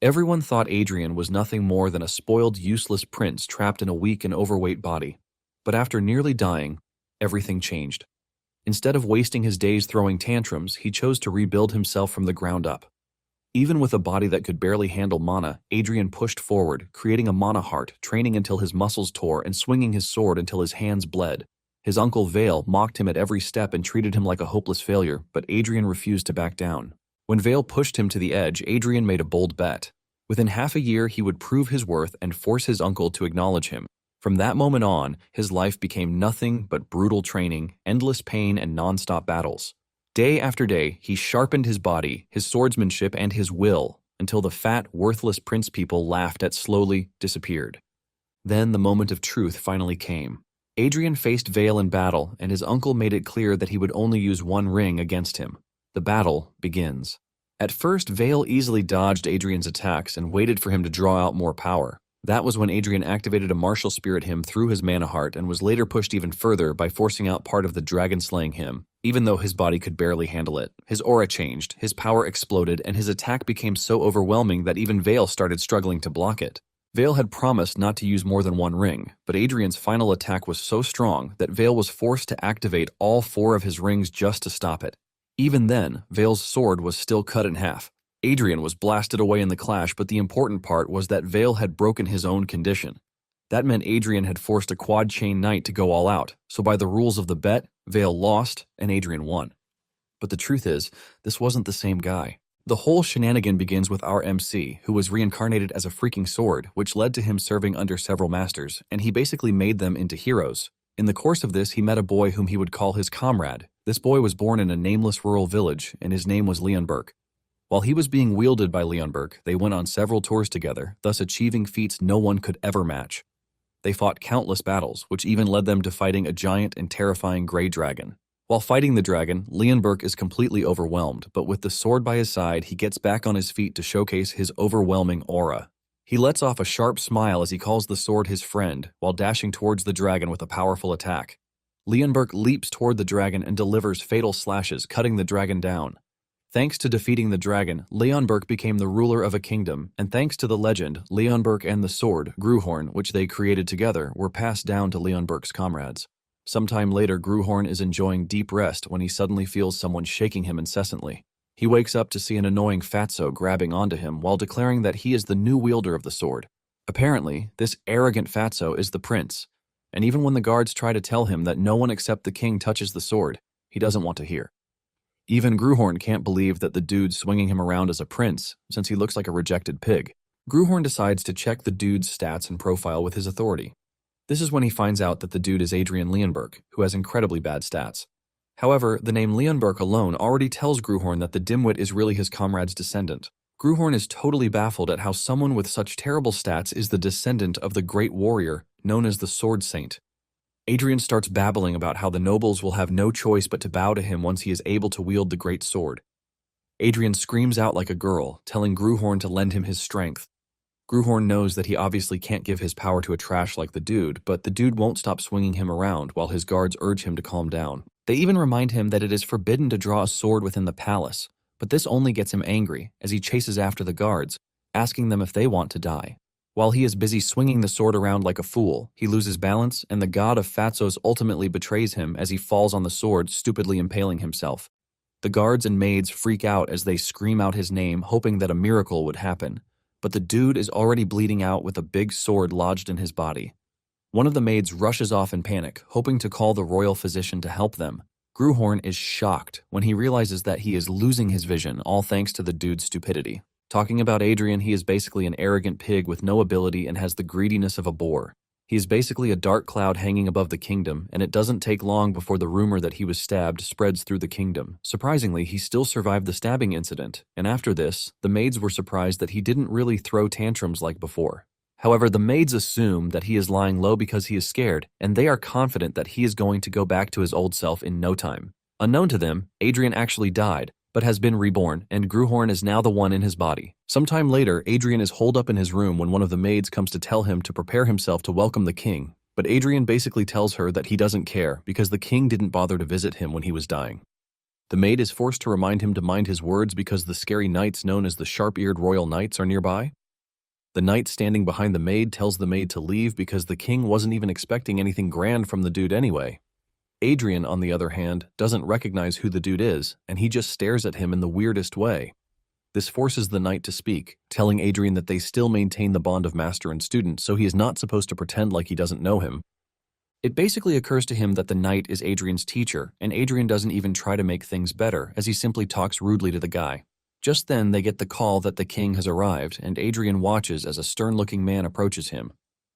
Everyone thought Adrian was nothing more than a spoiled, useless prince trapped in a weak and overweight body. But after nearly dying, everything changed. Instead of wasting his days throwing tantrums, he chose to rebuild himself from the ground up. Even with a body that could barely handle mana, Adrian pushed forward, creating a mana heart, training until his muscles tore and swinging his sword until his hands bled. His uncle Vale mocked him at every step and treated him like a hopeless failure, but Adrian refused to back down. When Vale pushed him to the edge, Adrian made a bold bet. Within half a year, he would prove his worth and force his uncle to acknowledge him. From that moment on, his life became nothing but brutal training, endless pain, and non-stop battles. Day after day, he sharpened his body, his swordsmanship, and his will until the fat, worthless prince people laughed at slowly disappeared. Then the moment of truth finally came. Adrian faced Vale in battle, and his uncle made it clear that he would only use one ring against him. The battle begins. At first, Vale easily dodged Adrian's attacks and waited for him to draw out more power. That was when Adrian activated a martial spirit hymn through his mana heart and was later pushed even further by forcing out part of the dragon-slaying hymn. Even though his body could barely handle it, his aura changed, his power exploded, and his attack became so overwhelming that even Vale started struggling to block it. Vale had promised not to use more than one ring, but Adrian's final attack was so strong that Vale was forced to activate all 4 of his rings just to stop it. Even then, Vale's sword was still cut in half. Adrian was blasted away in the clash, but the important part was that Vale had broken his own condition. That meant Adrian had forced a quad chain knight to go all out, so by the rules of the bet, Vale lost and Adrian won. But the truth is, this wasn't the same guy. The whole shenanigan begins with our MC, who was reincarnated as a freaking sword, which led to him serving under several masters, and he basically made them into heroes. In the course of this, he met a boy whom he would call his comrade. This boy was born in a nameless rural village, and his name was Leonberg. While he was being wielded by Leonberg, they went on several tours together, thus achieving feats no one could ever match. They fought countless battles, which even led them to fighting a giant and terrifying gray dragon. While fighting the dragon, Leonberg is completely overwhelmed, but with the sword by his side, he gets back on his feet to showcase his overwhelming aura. He lets off a sharp smile as he calls the sword his friend, while dashing towards the dragon with a powerful attack. Leonberg leaps toward the dragon and delivers fatal slashes, cutting the dragon down. Thanks to defeating the dragon, Leonberg became the ruler of a kingdom, and thanks to the legend, Leonberg and the sword, Gruhorn, which they created together, were passed down to Leonberg's comrades. Sometime later, Gruhorn is enjoying deep rest when he suddenly feels someone shaking him incessantly. He wakes up to see an annoying fatso grabbing onto him while declaring that he is the new wielder of the sword. Apparently, this arrogant fatso is the prince, and even when the guards try to tell him that no one except the king touches the sword, he doesn't want to hear. Even Gruhorn can't believe that the dude swinging him around is a prince, since he looks like a rejected pig. Gruhorn decides to check the dude's stats and profile with his authority. This is when he finds out that the dude is Adrian Leonberg, who has incredibly bad stats. However, the name Leonberg alone already tells Gruhorn that the dimwit is really his comrade's descendant. Gruhorn is totally baffled at how someone with such terrible stats is the descendant of the great warrior known as the Sword Saint. Adrian starts babbling about how the nobles will have no choice but to bow to him once he is able to wield the great sword. Adrian screams out like a girl, telling Gruhorn to lend him his strength. Gruhorn knows that he obviously can't give his power to a trash like the dude, but the dude won't stop swinging him around while his guards urge him to calm down. They even remind him that it is forbidden to draw a sword within the palace, but this only gets him angry as he chases after the guards, asking them if they want to die. While he is busy swinging the sword around like a fool, he loses balance, and the god of Fatsos ultimately betrays him as he falls on the sword, stupidly impaling himself. The guards and maids freak out as they scream out his name, hoping that a miracle would happen. But the dude is already bleeding out with a big sword lodged in his body. One of the maids rushes off in panic, hoping to call the royal physician to help them. Gruhorn is shocked when he realizes that he is losing his vision, all thanks to the dude's stupidity. Talking about Adrian, he is basically an arrogant pig with no ability and has the greediness of a boar. He is basically a dark cloud hanging above the kingdom, and it doesn't take long before the rumor that he was stabbed spreads through the kingdom. Surprisingly, he still survived the stabbing incident, and after this, the maids were surprised that he didn't really throw tantrums like before. However, the maids assume that he is lying low because he is scared, and they are confident that he is going to go back to his old self in no time. Unknown to them, Adrian actually died, but has been reborn, and Gruhorn is now the one in his body. Sometime later, Adrian is holed up in his room when one of the maids comes to tell him to prepare himself to welcome the king, but Adrian basically tells her that he doesn't care because the king didn't bother to visit him when he was dying. The maid is forced to remind him to mind his words because the scary knights known as the sharp-eared royal knights are nearby. The knight standing behind the maid tells the maid to leave because the king wasn't even expecting anything grand from the dude anyway. Adrian, on the other hand, doesn't recognize who the dude is, and he just stares at him in the weirdest way. This forces the knight to speak, telling Adrian that they still maintain the bond of master and student, so he is not supposed to pretend like he doesn't know him. It basically occurs to him that the knight is Adrian's teacher, and Adrian doesn't even try to make things better, as he simply talks rudely to the guy. Just then, they get the call that the king has arrived, and Adrian watches as a stern-looking man approaches him.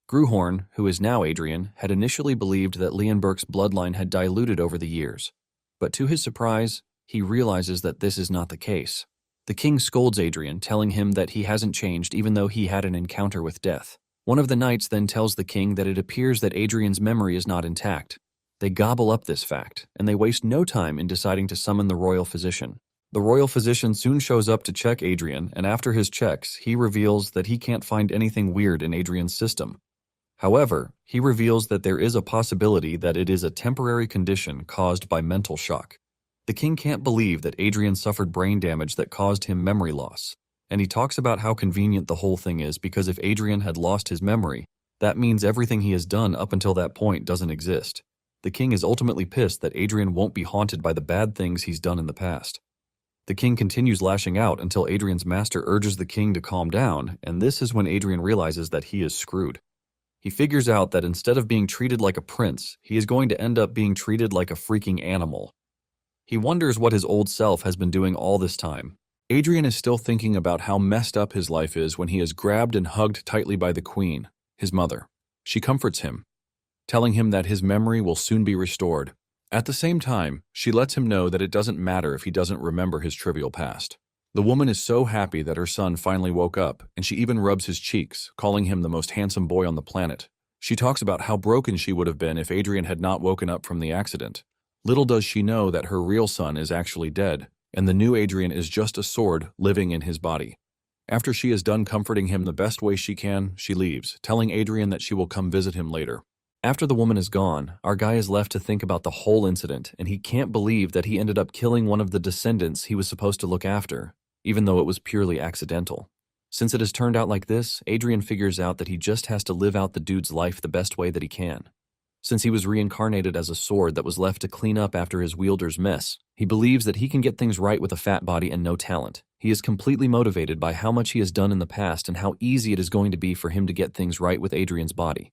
Gruhorn, who is now Adrian, had initially believed that Leonberg's bloodline had diluted over the years. But to his surprise, he realizes that this is not the case. The king scolds Adrian, telling him that he hasn't changed even though he had an encounter with death. One of the knights then tells the king that it appears that Adrian's memory is not intact. They gobble up this fact, and they waste no time in deciding to summon the royal physician. The royal physician soon shows up to check Adrian, and after his checks, he reveals that he can't find anything weird in Adrian's system. However, he reveals that there is a possibility that it is a temporary condition caused by mental shock. The king can't believe that Adrian suffered brain damage that caused him memory loss, and he talks about how convenient the whole thing is because if Adrian had lost his memory, that means everything he has done up until that point doesn't exist. The king is ultimately pissed that Adrian won't be haunted by the bad things he's done in the past. The king continues lashing out until Adrian's master urges the king to calm down, and this is when Adrian realizes that he is screwed. He figures out that instead of being treated like a prince, he is going to end up being treated like a freaking animal. He wonders what his old self has been doing all this time. Adrian is still thinking about how messed up his life is when he is grabbed and hugged tightly by the queen, his mother. She comforts him, telling him that his memory will soon be restored. At the same time, she lets him know that it doesn't matter if he doesn't remember his trivial past. The woman is so happy that her son finally woke up, and she even rubs his cheeks, calling him the most handsome boy on the planet. She talks about how broken she would have been if Adrian had not woken up from the accident. Little does she know that her real son is actually dead, and the new Adrian is just a sword living in his body. After she is done comforting him the best way she can, she leaves, telling Adrian that she will come visit him later. After the woman is gone, our guy is left to think about the whole incident, and he can't believe that he ended up killing one of the descendants he was supposed to look after, even though it was purely accidental. Since it has turned out like this, Adrian figures out that he just has to live out the dude's life the best way that he can. Since he was reincarnated as a sword that was left to clean up after his wielder's mess, he believes that he can get things right with a fat body and no talent. He is completely motivated by how much he has done in the past and how easy it is going to be for him to get things right with Adrian's body.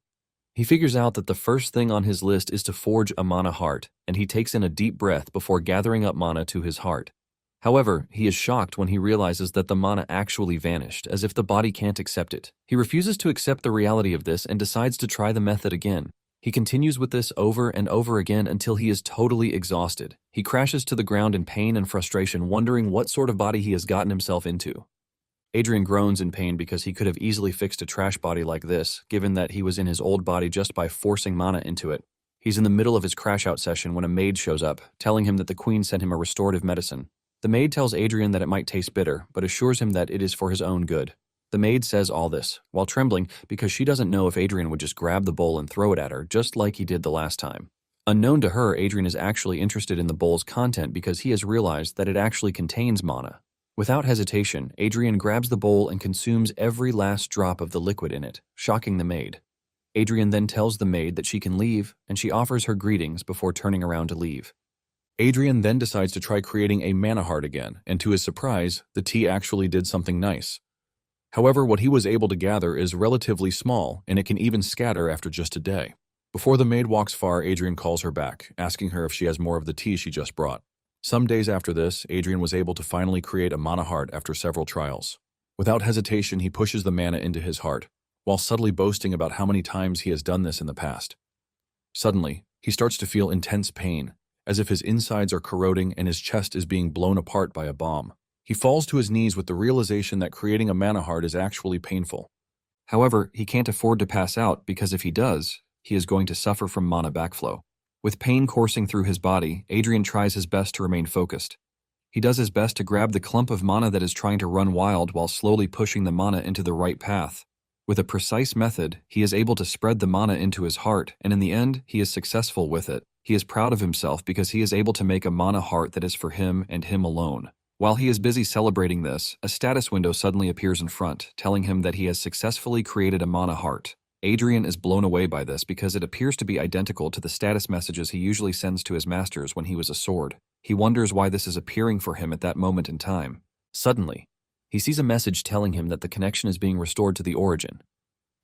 He figures out that the first thing on his list is to forge a mana heart, and he takes in a deep breath before gathering up mana to his heart. However, he is shocked when he realizes that the mana actually vanished, as if the body can't accept it. He refuses to accept the reality of this and decides to try the method again. He continues with this over and over again until he is totally exhausted. He crashes to the ground in pain and frustration, wondering what sort of body he has gotten himself into. Adrian groans in pain because he could have easily fixed a trash body like this, given that he was in his old body just by forcing mana into it. He's in the middle of his crash-out session when a maid shows up, telling him that the queen sent him a restorative medicine. The maid tells Adrian that it might taste bitter, but assures him that it is for his own good. The maid says all this, while trembling because she doesn't know if Adrian would just grab the bowl and throw it at her, just like he did the last time. Unknown to her, Adrian is actually interested in the bowl's content because he has realized that it actually contains mana. Without hesitation, Adrian grabs the bowl and consumes every last drop of the liquid in it, shocking the maid. Adrian then tells the maid that she can leave, and she offers her greetings before turning around to leave. Adrian then decides to try creating a mana heart again, and to his surprise, the tea actually did something nice. However, what he was able to gather is relatively small, and it can even scatter after just a day. Before the maid walks far, Adrian calls her back, asking her if she has more of the tea she just brought. Some days after this, Adrian was able to finally create a mana heart after several trials. Without hesitation, he pushes the mana into his heart, while subtly boasting about how many times he has done this in the past. Suddenly, he starts to feel intense pain, as if his insides are corroding and his chest is being blown apart by a bomb. He falls to his knees with the realization that creating a mana heart is actually painful. However, he can't afford to pass out because if he does, he is going to suffer from mana backflow. With pain coursing through his body, Adrian tries his best to remain focused. He does his best to grab the clump of mana that is trying to run wild while slowly pushing the mana into the right path. With a precise method, he is able to spread the mana into his heart, and in the end, he is successful with it. He is proud of himself because he is able to make a mana heart that is for him and him alone. While he is busy celebrating this, a status window suddenly appears in front, telling him that he has successfully created a mana heart. Adrian is blown away by this because it appears to be identical to the status messages he usually sends to his masters when he was a sword. He wonders why this is appearing for him at that moment in time. Suddenly, he sees a message telling him that the connection is being restored to the origin.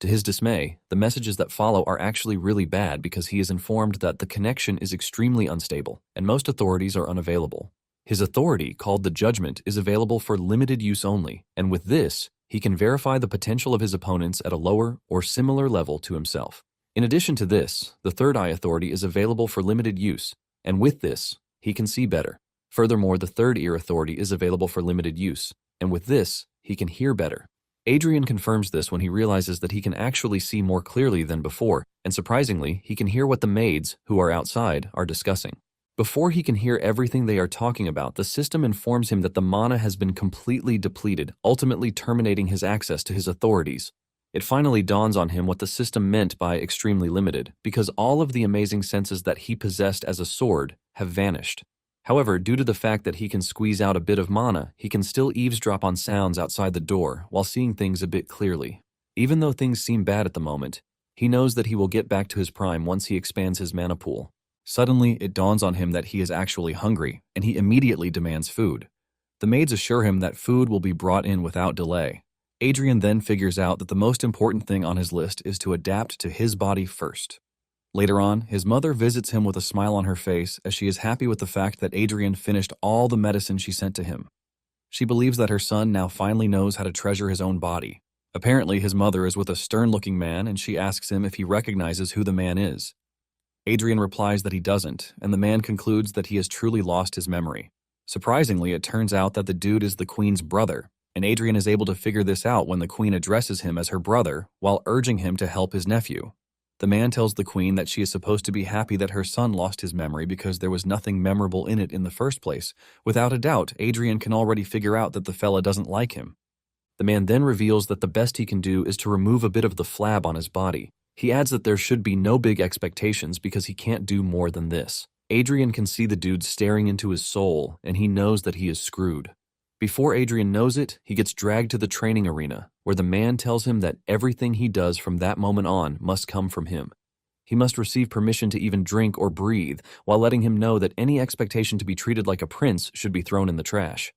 To his dismay, the messages that follow are actually really bad because he is informed that the connection is extremely unstable and most authorities are unavailable. His authority, called the Judgment, is available for limited use only, and with this, he can verify the potential of his opponents at a lower or similar level to himself. In addition to this, the Third Eye Authority is available for limited use, and with this, he can see better. Furthermore, the Third Ear Authority is available for limited use, and with this, he can hear better. Adrian confirms this when he realizes that he can actually see more clearly than before, and surprisingly, he can hear what the maids, who are outside, are discussing. Before he can hear everything they are talking about, the system informs him that the mana has been completely depleted, ultimately terminating his access to his authorities. It finally dawns on him what the system meant by extremely limited, because all of the amazing senses that he possessed as a sword have vanished. However, due to the fact that he can squeeze out a bit of mana, he can still eavesdrop on sounds outside the door while seeing things a bit clearly. Even though things seem bad at the moment, he knows that he will get back to his prime once he expands his mana pool. Suddenly, it dawns on him that he is actually hungry, and he immediately demands food. The maids assure him that food will be brought in without delay. Adrian then figures out that the most important thing on his list is to adapt to his body first. Later on, his mother visits him with a smile on her face as she is happy with the fact that Adrian finished all the medicine she sent to him. She believes that her son now finally knows how to treasure his own body. Apparently, his mother is with a stern-looking man and she asks him if he recognizes who the man is. Adrian replies that he doesn't, and the man concludes that he has truly lost his memory. Surprisingly, it turns out that the dude is the queen's brother, and Adrian is able to figure this out when the queen addresses him as her brother while urging him to help his nephew. The man tells the queen that she is supposed to be happy that her son lost his memory because there was nothing memorable in it in the first place. Without a doubt, Adrian can already figure out that the fella doesn't like him. The man then reveals that the best he can do is to remove a bit of the flab on his body. He adds that there should be no big expectations because he can't do more than this. Adrian can see the dude staring into his soul, and he knows that he is screwed. Before Adrian knows it, he gets dragged to the training arena, where the man tells him that everything he does from that moment on must come from him. He must receive permission to even drink or breathe, while letting him know that any expectation to be treated like a prince should be thrown in the trash.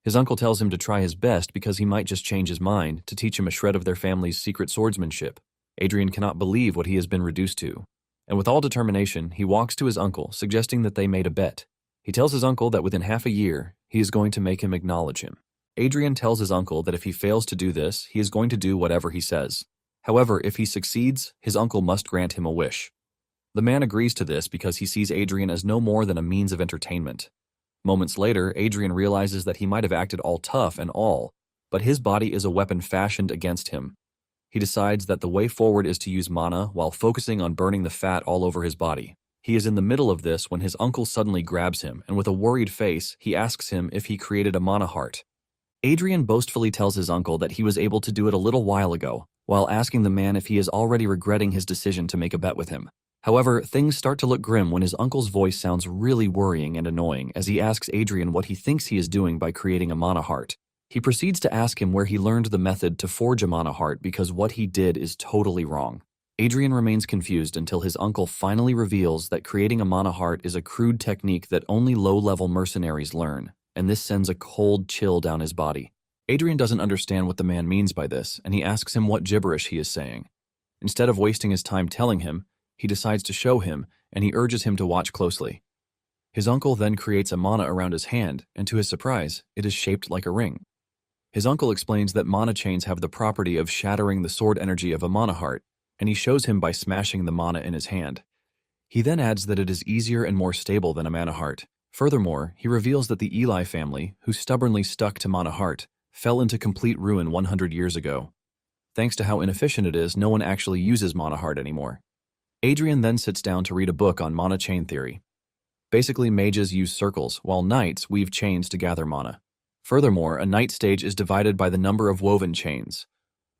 His uncle tells him to try his best because he might just change his mind to teach him a shred of their family's secret swordsmanship. Adrian cannot believe what he has been reduced to, and with all determination, he walks to his uncle, suggesting that they made a bet. He tells his uncle that within half a year, he is going to make him acknowledge him. Adrian tells his uncle that if he fails to do this, he is going to do whatever he says. However, if he succeeds, his uncle must grant him a wish. The man agrees to this because he sees Adrian as no more than a means of entertainment. Moments later, Adrian realizes that he might have acted all tough and all, but his body is a weapon fashioned against him. He decides that the way forward is to use mana while focusing on burning the fat all over his body. He is in the middle of this when his uncle suddenly grabs him, and with a worried face, he asks him if he created a mana heart. Adrian boastfully tells his uncle that he was able to do it a little while ago, while asking the man if he is already regretting his decision to make a bet with him. However, things start to look grim when his uncle's voice sounds really worrying and annoying as he asks Adrian what he thinks he is doing by creating a mana heart. He proceeds to ask him where he learned the method to forge a mana heart because what he did is totally wrong. Adrian remains confused until his uncle finally reveals that creating a mana heart is a crude technique that only low-level mercenaries learn, and this sends a cold chill down his body. Adrian doesn't understand what the man means by this, and he asks him what gibberish he is saying. Instead of wasting his time telling him, he decides to show him, and he urges him to watch closely. His uncle then creates a mana around his hand, and to his surprise, it is shaped like a ring. His uncle explains that mana chains have the property of shattering the sword energy of a mana heart, and he shows him by smashing the mana in his hand. He then adds that it is easier and more stable than a mana heart. Furthermore, he reveals that the Eli family, who stubbornly stuck to mana heart, fell into complete ruin 100 years ago. Thanks to how inefficient it is, no one actually uses mana heart anymore. Adrian then sits down to read a book on mana chain theory. Basically, mages use circles, while knights weave chains to gather mana. Furthermore, a knight stage is divided by the number of woven chains.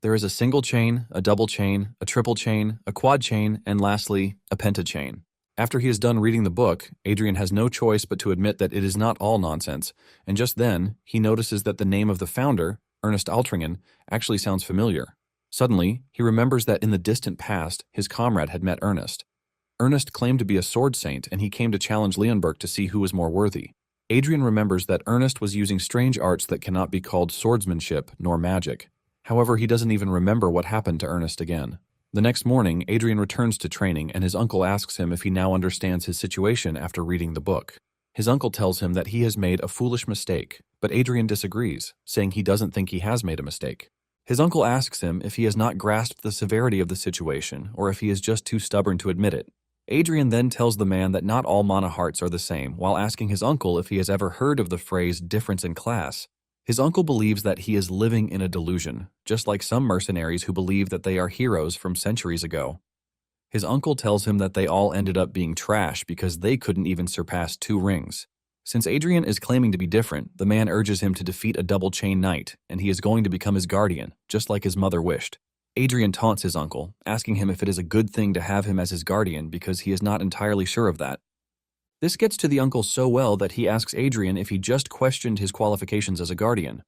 There is a single chain, a double chain, a triple chain, a quad chain, and lastly, a pentachain. After he is done reading the book, Adrian has no choice but to admit that it is not all nonsense, and just then, he notices that the name of the founder, Ernest Altringen, actually sounds familiar. Suddenly, he remembers that in the distant past, his comrade had met Ernest. Ernest claimed to be a sword saint, and he came to challenge Leonberg to see who was more worthy. Adrian remembers that Ernest was using strange arts that cannot be called swordsmanship nor magic. However, he doesn't even remember what happened to Ernest again. The next morning, Adrian returns to training, and his uncle asks him if he now understands his situation after reading the book. His uncle tells him that he has made a foolish mistake, but Adrian disagrees, saying he doesn't think he has made a mistake. His uncle asks him if he has not grasped the severity of the situation, or if he is just too stubborn to admit it. Adrian then tells the man that not all mana hearts are the same, while asking his uncle if he has ever heard of the phrase difference in class. His uncle believes that he is living in a delusion, just like some mercenaries who believe that they are heroes from centuries ago. His uncle tells him that they all ended up being trash because they couldn't even surpass 2 rings. Since Adrian is claiming to be different, the man urges him to defeat a double chain knight, and he is going to become his guardian, just like his mother wished. Adrian taunts his uncle, asking him if it is a good thing to have him as his guardian because he is not entirely sure of that. This gets to the uncle so well that he asks Adrian if he just questioned his qualifications as a guardian.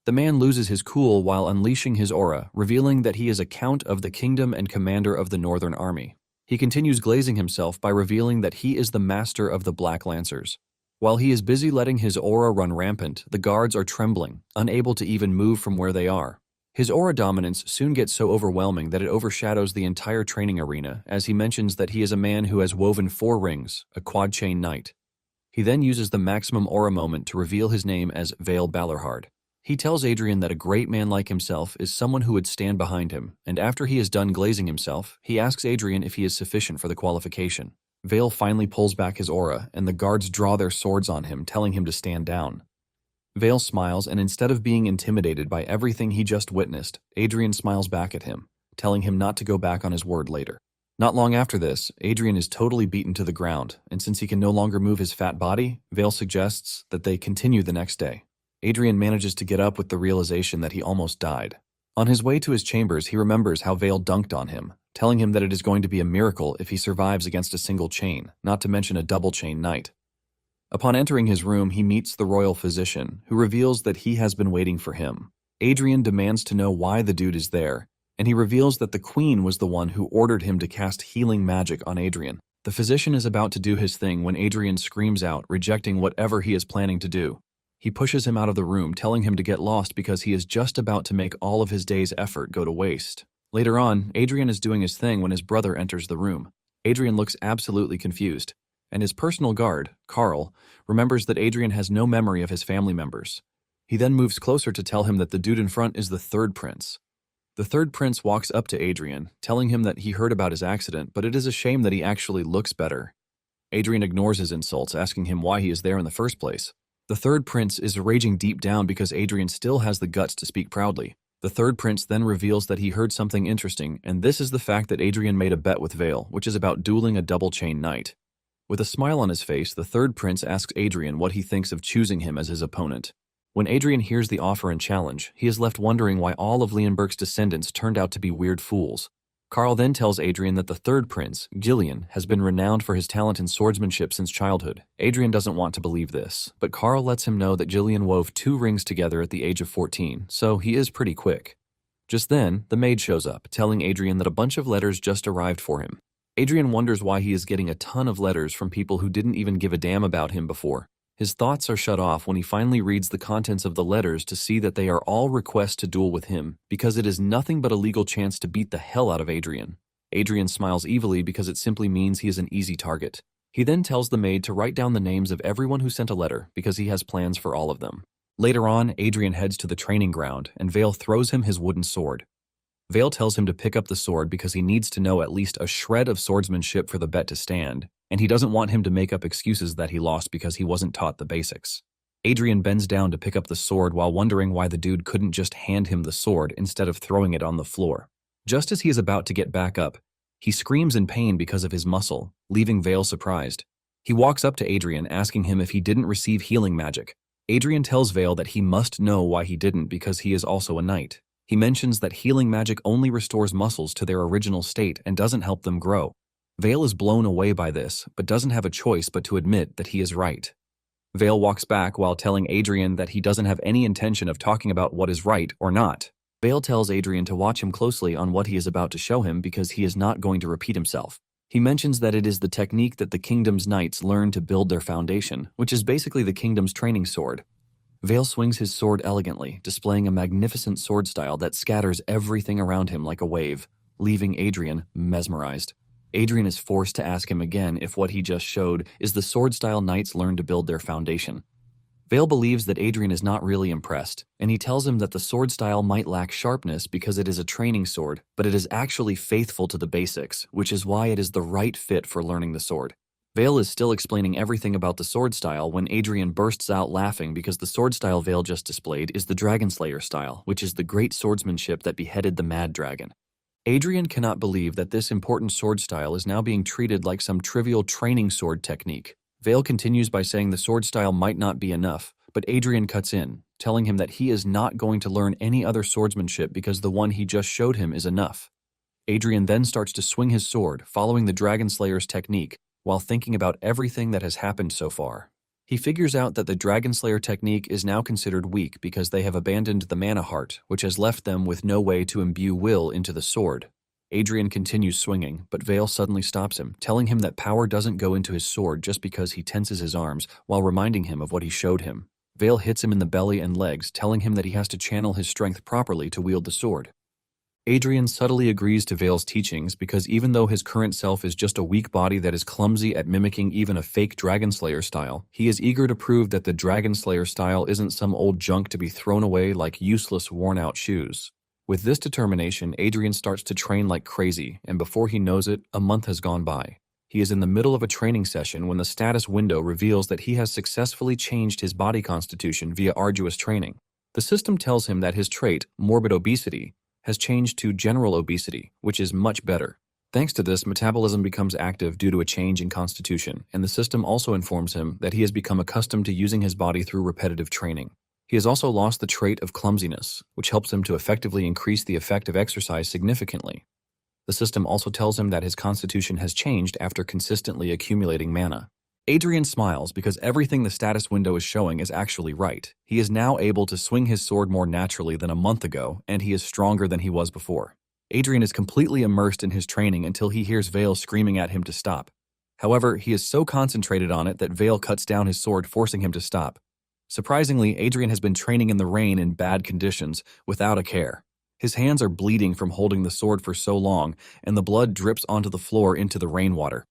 The man loses his cool while unleashing his aura, revealing that he is a count of the kingdom and commander of the Northern Army. He continues glazing himself by revealing that he is the master of the Black Lancers. While he is busy letting his aura run rampant, the guards are trembling, unable to even move from where they are. His aura dominance soon gets so overwhelming that it overshadows the entire training arena, as he mentions that he is a man who has woven 4 rings, a quad-chain knight. He then uses the maximum aura moment to reveal his name as Vale Balorhard. He tells Adrian that a great man like himself is someone who would stand behind him, and after he is done glazing himself, he asks Adrian if he is sufficient for the qualification. Vale finally pulls back his aura, and the guards draw their swords on him, telling him to stand down. Vale smiles, and instead of being intimidated by everything he just witnessed, Adrian smiles back at him, telling him not to go back on his word later. Not long after this, Adrian is totally beaten to the ground, and since he can no longer move his fat body, Vale suggests that they continue the next day. Adrian manages to get up with the realization that he almost died. On his way to his chambers, he remembers how Vale dunked on him, telling him that it is going to be a miracle if he survives against a single chain, not to mention a double chain knight. Upon entering his room, he meets the royal physician, who reveals that he has been waiting for him. Adrian demands to know why the dude is there, and he reveals that the queen was the one who ordered him to cast healing magic on Adrian. The physician is about to do his thing when Adrian screams out, rejecting whatever he is planning to do. He pushes him out of the room, telling him to get lost because he is just about to make all of his day's effort go to waste. Later on, Adrian is doing his thing when his brother enters the room. Adrian looks absolutely confused, and his personal guard, Carl, remembers that Adrian has no memory of his family members. He then moves closer to tell him that the dude in front is the third prince. The third prince walks up to Adrian, telling him that he heard about his accident, but it is a shame that he actually looks better. Adrian ignores his insults, asking him why he is there in the first place. The third prince is raging deep down because Adrian still has the guts to speak proudly. The third prince then reveals that he heard something interesting, and this is the fact that Adrian made a bet with Vale, which is about dueling a double-chain knight. With a smile on his face, the third prince asks Adrian what he thinks of choosing him as his opponent. When Adrian hears the offer and challenge, he is left wondering why all of Leonberg's descendants turned out to be weird fools. Carl then tells Adrian that the third prince, Gillian, has been renowned for his talent in swordsmanship since childhood. Adrian doesn't want to believe this, but Carl lets him know that Gillian wove 2 rings together at the age of 14, so he is pretty quick. Just then, the maid shows up, telling Adrian that a bunch of letters just arrived for him. Adrian wonders why he is getting a ton of letters from people who didn't even give a damn about him before. His thoughts are shut off when he finally reads the contents of the letters to see that they are all requests to duel with him, because it is nothing but a legal chance to beat the hell out of Adrian. Adrian smiles evilly because it simply means he is an easy target. He then tells the maid to write down the names of everyone who sent a letter, because he has plans for all of them. Later on, Adrian heads to the training ground, and Vale throws him his wooden sword. Vale tells him to pick up the sword because he needs to know at least a shred of swordsmanship for the bet to stand, and he doesn't want him to make up excuses that he lost because he wasn't taught the basics. Adrian bends down to pick up the sword while wondering why the dude couldn't just hand him the sword instead of throwing it on the floor. Just as he is about to get back up, he screams in pain because of his muscle, leaving Vale surprised. He walks up to Adrian, asking him if he didn't receive healing magic. Adrian tells Vale that he must know why he didn't because he is also a knight. He mentions that healing magic only restores muscles to their original state and doesn't help them grow. Vale is blown away by this, but doesn't have a choice but to admit that he is right. Vale walks back while telling Adrian that he doesn't have any intention of talking about what is right or not. Vale tells Adrian to watch him closely on what he is about to show him because he is not going to repeat himself. He mentions that it is the technique that the kingdom's knights learn to build their foundation, which is basically the kingdom's training sword. Vale swings his sword elegantly, displaying a magnificent sword style that scatters everything around him like a wave, leaving Adrian mesmerized. Adrian is forced to ask him again if what he just showed is the sword style knights learn to build their foundation. Vale believes that Adrian is not really impressed, and he tells him that the sword style might lack sharpness because it is a training sword, but it is actually faithful to the basics, which is why it is the right fit for learning the sword. Vale is still explaining everything about the sword style when Adrian bursts out laughing because the sword style Vale just displayed is the Dragonslayer style, which is the great swordsmanship that beheaded the Mad Dragon. Adrian cannot believe that this important sword style is now being treated like some trivial training sword technique. Vale continues by saying the sword style might not be enough, but Adrian cuts in, telling him that he is not going to learn any other swordsmanship because the one he just showed him is enough. Adrian then starts to swing his sword, following the Dragonslayer's technique, while thinking about everything that has happened so far. He figures out that the Dragonslayer technique is now considered weak because they have abandoned the mana heart, which has left them with no way to imbue will into the sword. Adrian continues swinging, but Vale suddenly stops him, telling him that power doesn't go into his sword just because he tenses his arms, while reminding him of what he showed him. Vale hits him in the belly and legs, telling him that he has to channel his strength properly to wield the sword. Adrian subtly agrees to Vale's teachings because even though his current self is just a weak body that is clumsy at mimicking even a fake Dragonslayer style, he is eager to prove that the Dragonslayer style isn't some old junk to be thrown away like useless worn-out shoes. With this determination, Adrian starts to train like crazy, and before he knows it, a month has gone by. He is in the middle of a training session when the status window reveals that he has successfully changed his body constitution via arduous training. The system tells him that his trait, morbid obesity, has changed to general obesity, which is much better. Thanks to this, metabolism becomes active due to a change in constitution, and the system also informs him that he has become accustomed to using his body through repetitive training. He has also lost the trait of clumsiness, which helps him to effectively increase the effect of exercise significantly. The system also tells him that his constitution has changed after consistently accumulating mana. Adrian smiles because everything the status window is showing is actually right. He is now able to swing his sword more naturally than a month ago, and he is stronger than he was before. Adrian is completely immersed in his training until he hears Vale screaming at him to stop. However, he is so concentrated on it that Vale cuts down his sword, forcing him to stop. Surprisingly, Adrian has been training in the rain in bad conditions, without a care. His hands are bleeding from holding the sword for so long, and the blood drips onto the floor into the rainwater.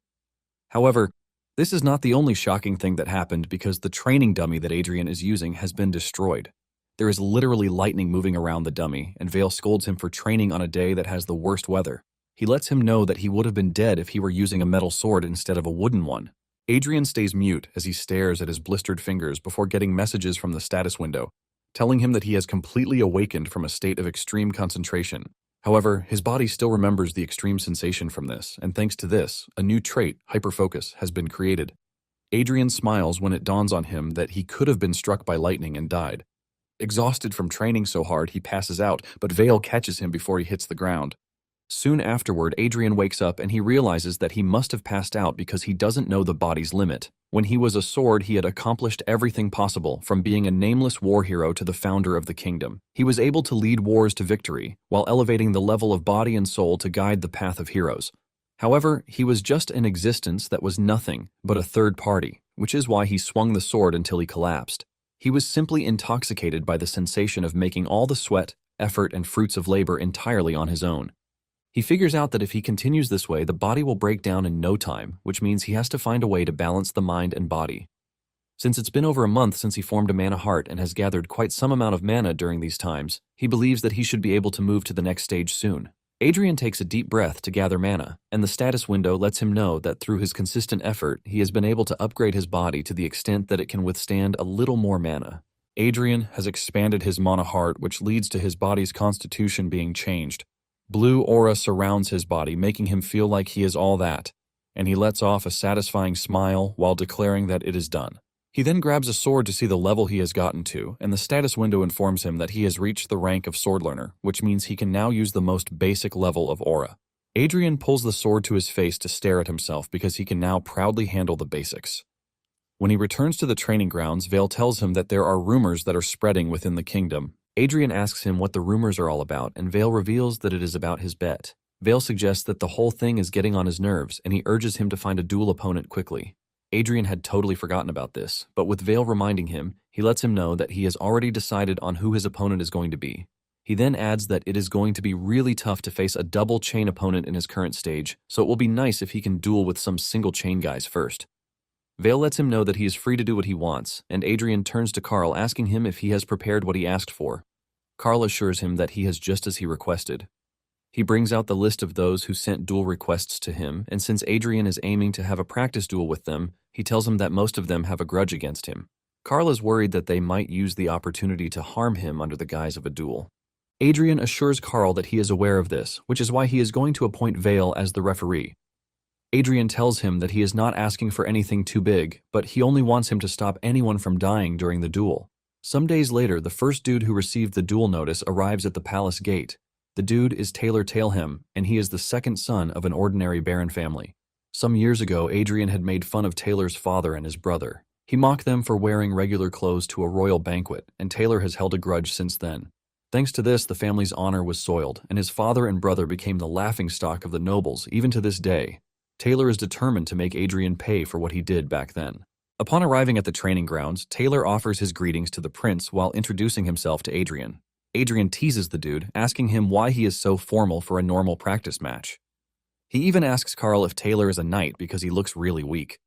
However, this is not the only shocking thing that happened because the training dummy that Adrian is using has been destroyed. There is literally lightning moving around the dummy, and Vale scolds him for training on a day that has the worst weather. He lets him know that he would have been dead if he were using a metal sword instead of a wooden one. Adrian stays mute as he stares at his blistered fingers before getting messages from the status window, telling him that he has completely awakened from a state of extreme concentration. However, his body still remembers the extreme sensation from this, and thanks to this, a new trait, hyperfocus, has been created. Adrian smiles when it dawns on him that he could have been struck by lightning and died. Exhausted from training so hard, he passes out, but Vale catches him before he hits the ground. Soon afterward, Adrian wakes up and he realizes that he must have passed out because he doesn't know the body's limit. When he was a sword, he had accomplished everything possible, from being a nameless war hero to the founder of the kingdom. He was able to lead wars to victory, while elevating the level of body and soul to guide the path of heroes. However, he was just an existence that was nothing but a third party, which is why he swung the sword until he collapsed. He was simply intoxicated by the sensation of making all the sweat, effort, and fruits of labor entirely on his own. He figures out that if he continues this way, the body will break down in no time, which means he has to find a way to balance the mind and body. Since it's been over a month since he formed a mana heart and has gathered quite some amount of mana during these times, he believes that he should be able to move to the next stage soon. Adrian takes a deep breath to gather mana, and the status window lets him know that through his consistent effort, he has been able to upgrade his body to the extent that it can withstand a little more mana. Adrian has expanded his mana heart, which leads to his body's constitution being changed. Blue aura surrounds his body, making him feel like he is all that, and he lets off a satisfying smile while declaring that it is done. He then grabs a sword to see the level he has gotten to, and the status window informs him that he has reached the rank of sword learner, which means he can now use the most basic level of aura. Adrian pulls the sword to his face to stare at himself because he can now proudly handle the basics. When he returns to the training grounds, Vale tells him that there are rumors that are spreading within the kingdom. Adrian asks him what the rumors are all about, and Vale reveals that it is about his bet. Vale suggests that the whole thing is getting on his nerves, and he urges him to find a duel opponent quickly. Adrian had totally forgotten about this, but with Vale reminding him, he lets him know that he has already decided on who his opponent is going to be. He then adds that it is going to be really tough to face a double chain opponent in his current stage, so it will be nice if he can duel with some single chain guys first. Vale lets him know that he is free to do what he wants, and Adrian turns to Carl asking him if he has prepared what he asked for. Carl assures him that he has just as he requested. He brings out the list of those who sent duel requests to him, and since Adrian is aiming to have a practice duel with them, he tells him that most of them have a grudge against him. Carl is worried that they might use the opportunity to harm him under the guise of a duel. Adrian assures Carl that he is aware of this, which is why he is going to appoint Vale as the referee. Adrian tells him that he is not asking for anything too big, but he only wants him to stop anyone from dying during the duel. Some days later, the first dude who received the duel notice arrives at the palace gate. The dude is Taylor Tailhem, and he is the second son of an ordinary baron family. Some years ago, Adrian had made fun of Taylor's father and his brother. He mocked them for wearing regular clothes to a royal banquet, and Taylor has held a grudge since then. Thanks to this, the family's honor was soiled, and his father and brother became the laughingstock of the nobles, even to this day. Taylor is determined to make Adrian pay for what he did back then. Upon arriving at the training grounds, Taylor offers his greetings to the prince while introducing himself to Adrian. Adrian teases the dude, asking him why he is so formal for a normal practice match. He even asks Carl if Taylor is a knight because he looks really weak.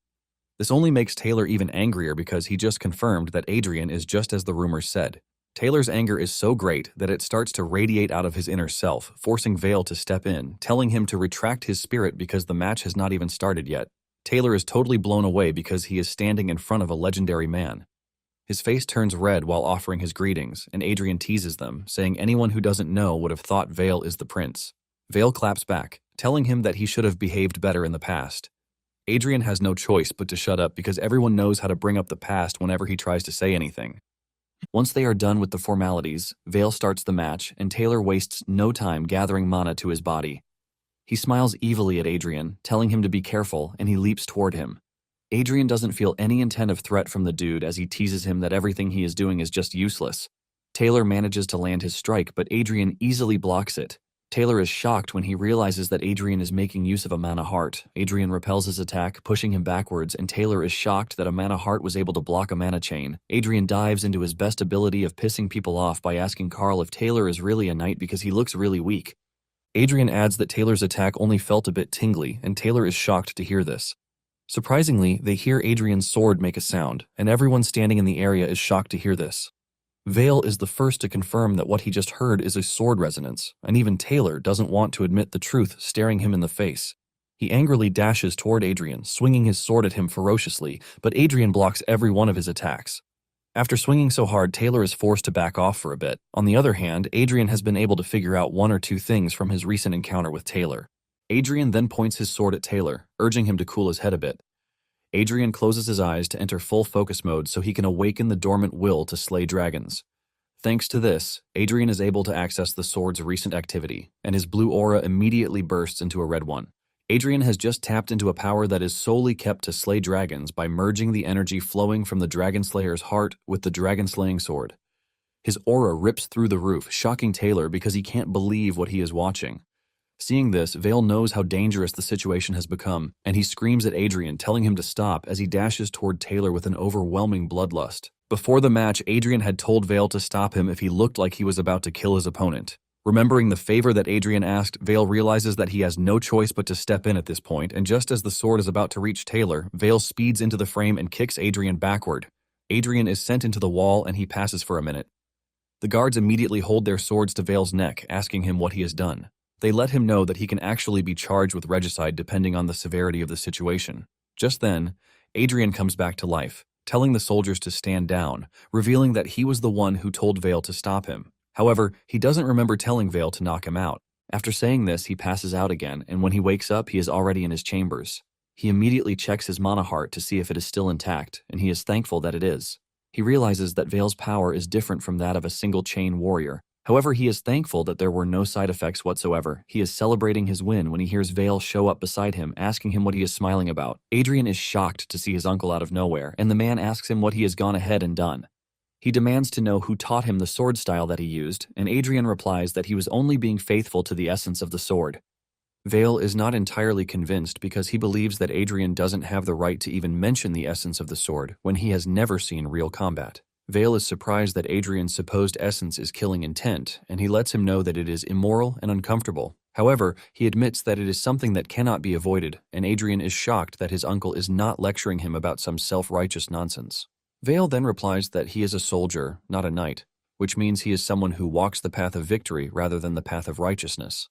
This only makes Taylor even angrier because he just confirmed that Adrian is just as the rumors said. Taylor's anger is so great that it starts to radiate out of his inner self, forcing Vale to step in, telling him to retract his spirit because the match has not even started yet. Taylor is totally blown away because he is standing in front of a legendary man. His face turns red while offering his greetings, and Adrian teases them, saying anyone who doesn't know would have thought Vale is the prince. Vale claps back, telling him that he should have behaved better in the past. Adrian has no choice but to shut up because everyone knows how to bring up the past whenever he tries to say anything. Once they are done with the formalities, Vale starts the match, and Taylor wastes no time gathering mana to his body. He smiles evilly at Adrian, telling him to be careful, and he leaps toward him. Adrian doesn't feel any intent of threat from the dude as he teases him that everything he is doing is just useless. Taylor manages to land his strike, but Adrian easily blocks it. Taylor is shocked when he realizes that Adrian is making use of a mana heart. Adrian repels his attack, pushing him backwards, and Taylor is shocked that a mana heart was able to block a mana chain. Adrian dives into his best ability of pissing people off by asking Carl if Taylor is really a knight because he looks really weak. Adrian adds that Taylor's attack only felt a bit tingly, and Taylor is shocked to hear this. Surprisingly, they hear Adrian's sword make a sound, and everyone standing in the area is shocked to hear this. Vale is the first to confirm that what he just heard is a sword resonance, and even Taylor doesn't want to admit the truth, staring him in the face. He angrily dashes toward Adrian, swinging his sword at him ferociously, but Adrian blocks every one of his attacks. After swinging so hard, Taylor is forced to back off for a bit. On the other hand, Adrian has been able to figure out one or two things from his recent encounter with Taylor. Adrian then points his sword at Taylor, urging him to cool his head a bit. Adrian closes his eyes to enter full focus mode so he can awaken the dormant will to slay dragons. Thanks to this, Adrian is able to access the sword's recent activity, and his blue aura immediately bursts into a red one. Adrian has just tapped into a power that is solely kept to slay dragons by merging the energy flowing from the Dragon Slayer's heart with the dragon-slaying sword. His aura rips through the roof, shocking Taylor because he can't believe what he is watching. Seeing this, Vale knows how dangerous the situation has become, and he screams at Adrian, telling him to stop as he dashes toward Taylor with an overwhelming bloodlust. Before the match, Adrian had told Vale to stop him if he looked like he was about to kill his opponent. Remembering the favor that Adrian asked, Vale realizes that he has no choice but to step in at this point, and just as the sword is about to reach Taylor, Vale speeds into the frame and kicks Adrian backward. Adrian is sent into the wall and he passes for a minute. The guards immediately hold their swords to Vale's neck, asking him what he has done. They let him know that he can actually be charged with regicide depending on the severity of the situation. Just then, Adrian comes back to life, telling the soldiers to stand down, revealing that he was the one who told Vale to stop him. However, he doesn't remember telling Vale to knock him out. After saying this, he passes out again, and when he wakes up, he is already in his chambers. He immediately checks his mana heart to see if it is still intact, and he is thankful that it is. He realizes that Vale's power is different from that of a single chain warrior. However, he is thankful that there were no side effects whatsoever. He is celebrating his win when he hears Vale show up beside him, asking him what he is smiling about. Adrian is shocked to see his uncle out of nowhere, and the man asks him what he has gone ahead and done. He demands to know who taught him the sword style that he used, and Adrian replies that he was only being faithful to the essence of the sword. Vale is not entirely convinced because he believes that Adrian doesn't have the right to even mention the essence of the sword when he has never seen real combat. Vale is surprised that Adrian's supposed essence is killing intent, and he lets him know that it is immoral and uncomfortable. However, he admits that it is something that cannot be avoided, and Adrian is shocked that his uncle is not lecturing him about some self-righteous nonsense. Vale then replies that he is a soldier, not a knight, which means he is someone who walks the path of victory rather than the path of righteousness.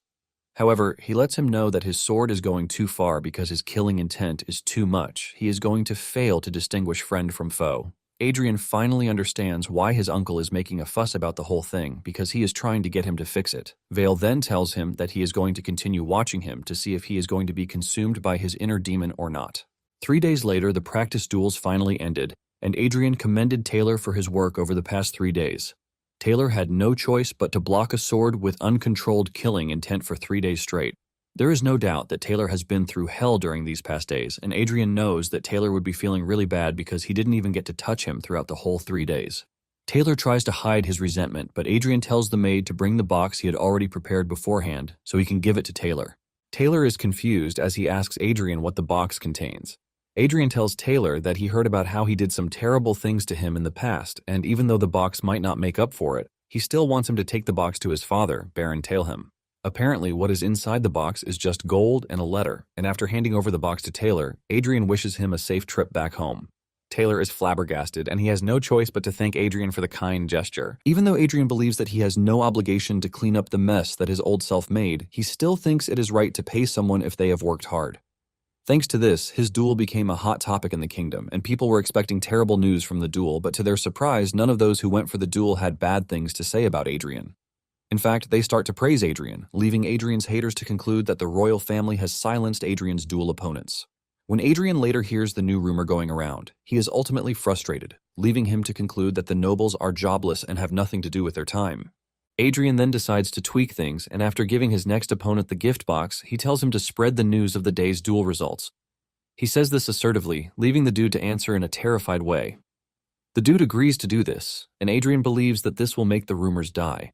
However, he lets him know that his sword is going too far because his killing intent is too much. He is going to fail to distinguish friend from foe. Adrian finally understands why his uncle is making a fuss about the whole thing because he is trying to get him to fix it. Vale then tells him that he is going to continue watching him to see if he is going to be consumed by his inner demon or not. 3 days later, the practice duels finally ended, and Adrian commended Taylor for his work over the past 3 days. Taylor had no choice but to block a sword with uncontrolled killing intent for 3 days straight. There is no doubt that Taylor has been through hell during these past days, and Adrian knows that Taylor would be feeling really bad because he didn't even get to touch him throughout the whole 3 days. Taylor tries to hide his resentment, but Adrian tells the maid to bring the box he had already prepared beforehand so he can give it to Taylor. Taylor is confused as he asks Adrian what the box contains. Adrian tells Taylor that he heard about how he did some terrible things to him in the past, and even though the box might not make up for it, he still wants him to take the box to his father, Baron Taleham. Apparently, what is inside the box is just gold and a letter, and after handing over the box to Taylor, Adrian wishes him a safe trip back home. Taylor is flabbergasted, and he has no choice but to thank Adrian for the kind gesture. Even though Adrian believes that he has no obligation to clean up the mess that his old self made, he still thinks it is right to pay someone if they have worked hard. Thanks to this, his duel became a hot topic in the kingdom, and people were expecting terrible news from the duel, but to their surprise, none of those who went for the duel had bad things to say about Adrian. In fact, they start to praise Adrian, leaving Adrian's haters to conclude that the royal family has silenced Adrian's duel opponents. When Adrian later hears the new rumor going around, he is ultimately frustrated, leaving him to conclude that the nobles are jobless and have nothing to do with their time. Adrian then decides to tweak things, and after giving his next opponent the gift box, he tells him to spread the news of the day's duel results. He says this assertively, leaving the dude to answer in a terrified way. The dude agrees to do this, and Adrian believes that this will make the rumors die.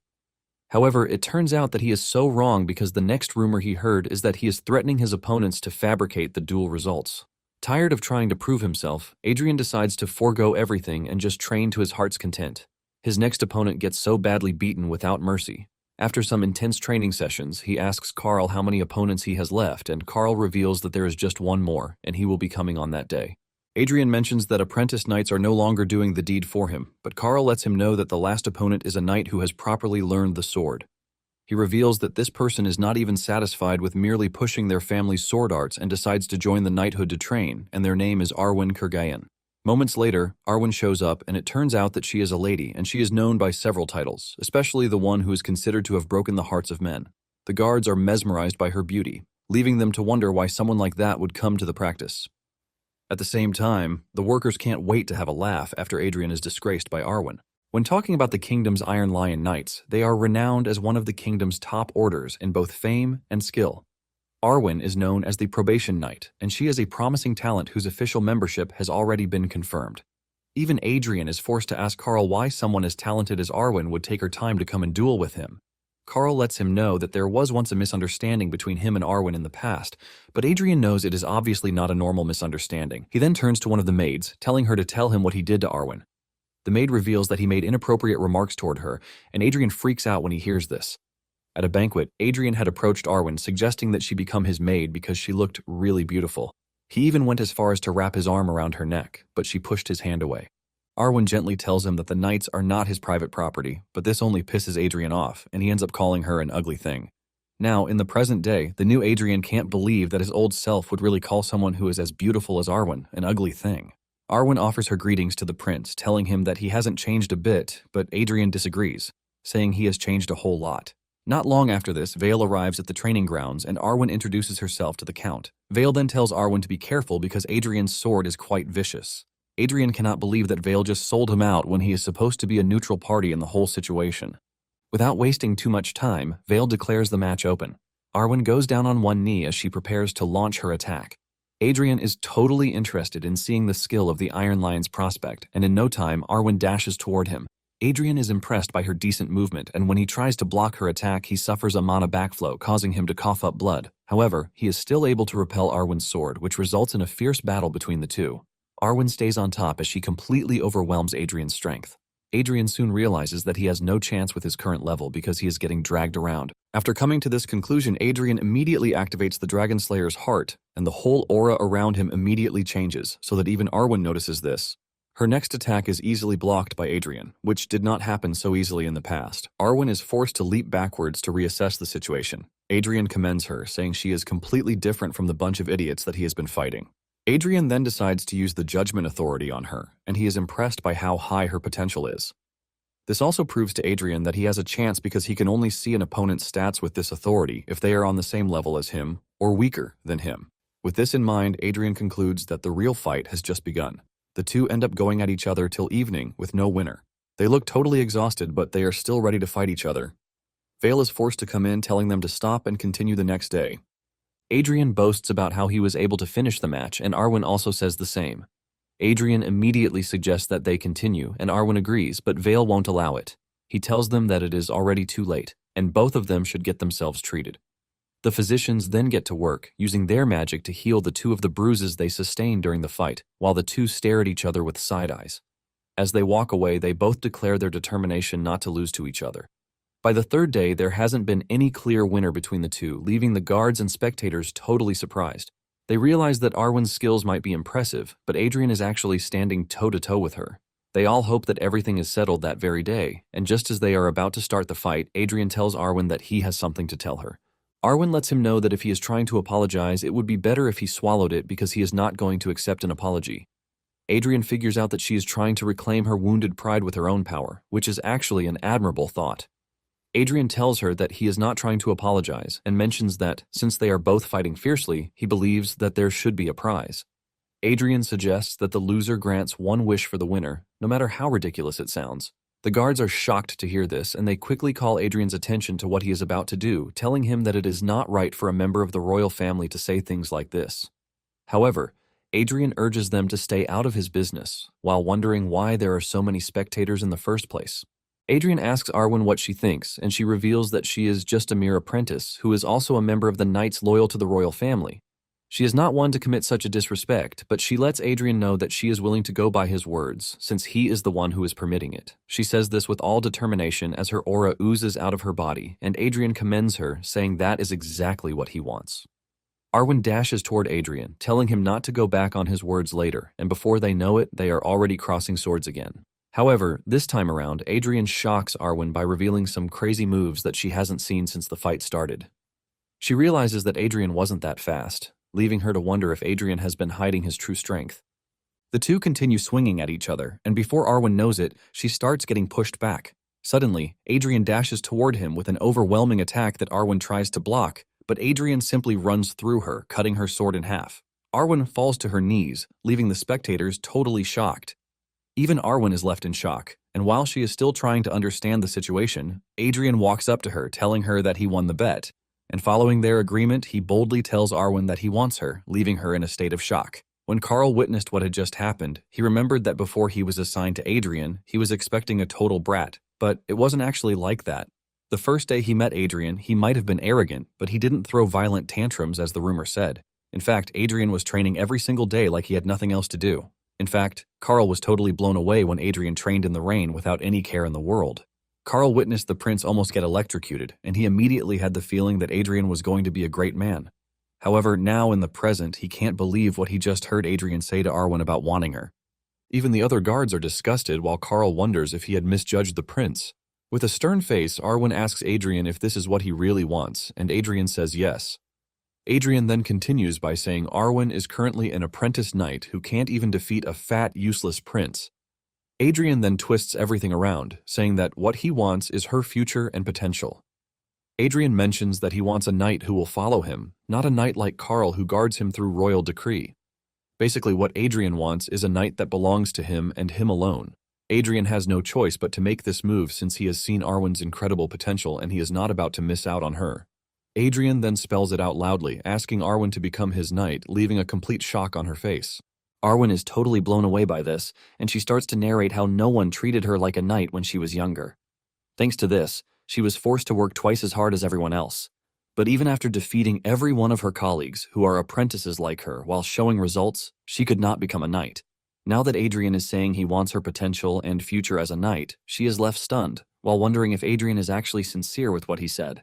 However, it turns out that he is so wrong because the next rumor he heard is that he is threatening his opponents to fabricate the duel results. Tired of trying to prove himself, Adrian decides to forego everything and just train to his heart's content. His next opponent gets so badly beaten without mercy. After some intense training sessions, he asks Carl how many opponents he has left, and Carl reveals that there is just one more, and he will be coming on that day. Adrian mentions that apprentice knights are no longer doing the deed for him, but Carl lets him know that the last opponent is a knight who has properly learned the sword. He reveals that this person is not even satisfied with merely pushing their family's sword arts and decides to join the knighthood to train, and their name is Arwen Kurgayan. Moments later, Arwen shows up, and it turns out that she is a lady, and she is known by several titles, especially the one who is considered to have broken the hearts of men. The guards are mesmerized by her beauty, leaving them to wonder why someone like that would come to the practice. At the same time, the workers can't wait to have a laugh after Adrian is disgraced by Arwen. When talking about the kingdom's Iron Lion Knights, they are renowned as one of the kingdom's top orders in both fame and skill. Arwen is known as the Probation Knight, and she is a promising talent whose official membership has already been confirmed. Even Adrian is forced to ask Carl why someone as talented as Arwen would take her time to come and duel with him. Carl lets him know that there was once a misunderstanding between him and Arwen in the past, but Adrian knows it is obviously not a normal misunderstanding. He then turns to one of the maids, telling her to tell him what he did to Arwen. The maid reveals that he made inappropriate remarks toward her, and Adrian freaks out when he hears this. At a banquet, Adrian had approached Arwen, suggesting that she become his maid because she looked really beautiful. He even went as far as to wrap his arm around her neck, but she pushed his hand away. Arwen gently tells him that the knights are not his private property, but this only pisses Adrian off, and he ends up calling her an ugly thing. Now, in the present day, the new Adrian can't believe that his old self would really call someone who is as beautiful as Arwen an ugly thing. Arwen offers her greetings to the prince, telling him that he hasn't changed a bit, but Adrian disagrees, saying he has changed a whole lot. Not long after this, Vale arrives at the training grounds, and Arwen introduces herself to the count. Vale then tells Arwen to be careful because Adrian's sword is quite vicious. Adrian cannot believe that Vale just sold him out when he is supposed to be a neutral party in the whole situation. Without wasting too much time, Vale declares the match open. Arwen goes down on one knee as she prepares to launch her attack. Adrian is totally interested in seeing the skill of the Iron Lion's prospect, and in no time, Arwen dashes toward him. Adrian is impressed by her decent movement, and when he tries to block her attack, he suffers a mana backflow, causing him to cough up blood. However, he is still able to repel Arwen's sword, which results in a fierce battle between the two. Arwen stays on top as she completely overwhelms Adrian's strength. Adrian soon realizes that he has no chance with his current level because he is getting dragged around. After coming to this conclusion, Adrian immediately activates the Dragon Slayer's heart, and the whole aura around him immediately changes, so that even Arwen notices this. Her next attack is easily blocked by Adrian, which did not happen so easily in the past. Arwen is forced to leap backwards to reassess the situation. Adrian commends her, saying she is completely different from the bunch of idiots that he has been fighting. Adrian then decides to use the Judgment Authority on her, and he is impressed by how high her potential is. This also proves to Adrian that he has a chance because he can only see an opponent's stats with this authority if they are on the same level as him or weaker than him. With this in mind, Adrian concludes that the real fight has just begun. The two end up going at each other till evening with no winner. They look totally exhausted, but they are still ready to fight each other. Vale is forced to come in, telling them to stop and continue the next day. Adrian boasts about how he was able to finish the match, and Arwen also says the same. Adrian immediately suggests that they continue, and Arwen agrees, but Vale won't allow it. He tells them that it is already too late, and both of them should get themselves treated. The physicians then get to work, using their magic to heal the two of the bruises they sustained during the fight, while the two stare at each other with side eyes. As they walk away, they both declare their determination not to lose to each other. By the third day, there hasn't been any clear winner between the two, leaving the guards and spectators totally surprised. They realize that Arwen's skills might be impressive, but Adrian is actually standing toe-to-toe with her. They all hope that everything is settled that very day, and just as they are about to start the fight, Adrian tells Arwen that he has something to tell her. Arwen lets him know that if he is trying to apologize, it would be better if he swallowed it because he is not going to accept an apology. Adrian figures out that she is trying to reclaim her wounded pride with her own power, which is actually an admirable thought. Adrian tells her that he is not trying to apologize and mentions that, since they are both fighting fiercely, he believes that there should be a prize. Adrian suggests that the loser grants one wish for the winner, no matter how ridiculous it sounds. The guards are shocked to hear this, and they quickly call Adrian's attention to what he is about to do, telling him that it is not right for a member of the royal family to say things like this. However, Adrian urges them to stay out of his business, while wondering why there are so many spectators in the first place. Adrian asks Arwen what she thinks, and she reveals that she is just a mere apprentice who is also a member of the knights loyal to the royal family. She is not one to commit such a disrespect, but she lets Adrian know that she is willing to go by his words, since he is the one who is permitting it. She says this with all determination as her aura oozes out of her body, and Adrian commends her, saying that is exactly what he wants. Arwen dashes toward Adrian, telling him not to go back on his words later, and before they know it, they are already crossing swords again. However, this time around, Adrian shocks Arwen by revealing some crazy moves that she hasn't seen since the fight started. She realizes that Adrian wasn't that fast, leaving her to wonder if Adrian has been hiding his true strength. The two continue swinging at each other, and before Arwen knows it, she starts getting pushed back. Suddenly, Adrian dashes toward him with an overwhelming attack that Arwen tries to block, but Adrian simply runs through her, cutting her sword in half. Arwen falls to her knees, leaving the spectators totally shocked. Even Arwen is left in shock, and while she is still trying to understand the situation, Adrian walks up to her, telling her that he won the bet. And following their agreement, he boldly tells Arwen that he wants her, leaving her in a state of shock. When Carl witnessed what had just happened, he remembered that before he was assigned to Adrian, he was expecting a total brat, but it wasn't actually like that. The first day he met Adrian, he might have been arrogant, but he didn't throw violent tantrums as the rumor said. In fact, Adrian was training every single day like he had nothing else to do. In fact, Carl was totally blown away when Adrian trained in the rain without any care in the world. Carl witnessed the prince almost get electrocuted, and he immediately had the feeling that Adrian was going to be a great man. However, now in the present, he can't believe what he just heard Adrian say to Arwen about wanting her. Even the other guards are disgusted while Carl wonders if he had misjudged the prince. With a stern face, Arwen asks Adrian if this is what he really wants, and Adrian says yes. Adrian then continues by saying Arwen is currently an apprentice knight who can't even defeat a fat, useless prince. Adrian then twists everything around, saying that what he wants is her future and potential. Adrian mentions that he wants a knight who will follow him, not a knight like Carl who guards him through royal decree. Basically, what Adrian wants is a knight that belongs to him and him alone. Adrian has no choice but to make this move since he has seen Arwen's incredible potential and he is not about to miss out on her. Adrian then spells it out loudly, asking Arwen to become his knight, leaving a complete shock on her face. Arwen is totally blown away by this, and she starts to narrate how no one treated her like a knight when she was younger. Thanks to this, she was forced to work twice as hard as everyone else. But even after defeating every one of her colleagues, who are apprentices like her, while showing results, she could not become a knight. Now that Adrian is saying he wants her potential and future as a knight, she is left stunned, while wondering if Adrian is actually sincere with what he said.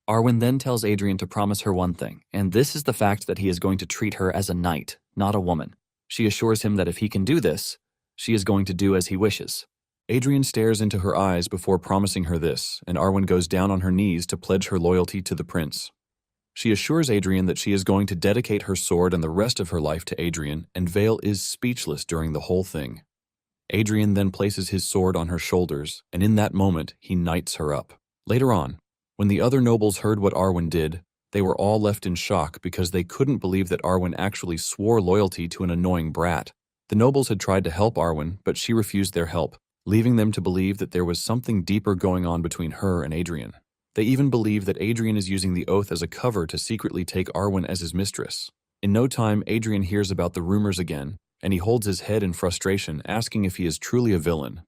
Arwen then tells Adrian to promise her one thing, and this is the fact that he is going to treat her as a knight, not a woman. She assures him that if he can do this, she is going to do as he wishes. Adrian stares into her eyes before promising her this, and Arwen goes down on her knees to pledge her loyalty to the prince. She assures Adrian that she is going to dedicate her sword and the rest of her life to Adrian, and Vale is speechless during the whole thing. Adrian then places his sword on her shoulders, and in that moment, he knights her up. Later on, when the other nobles heard what Arwen did, they were all left in shock because they couldn't believe that Arwen actually swore loyalty to an annoying brat. The nobles had tried to help Arwen, but she refused their help, leaving them to believe that there was something deeper going on between her and Adrian. They even believe that Adrian is using the oath as a cover to secretly take Arwen as his mistress. In no time, Adrian hears about the rumors again, and he holds his head in frustration, asking if he is truly a villain.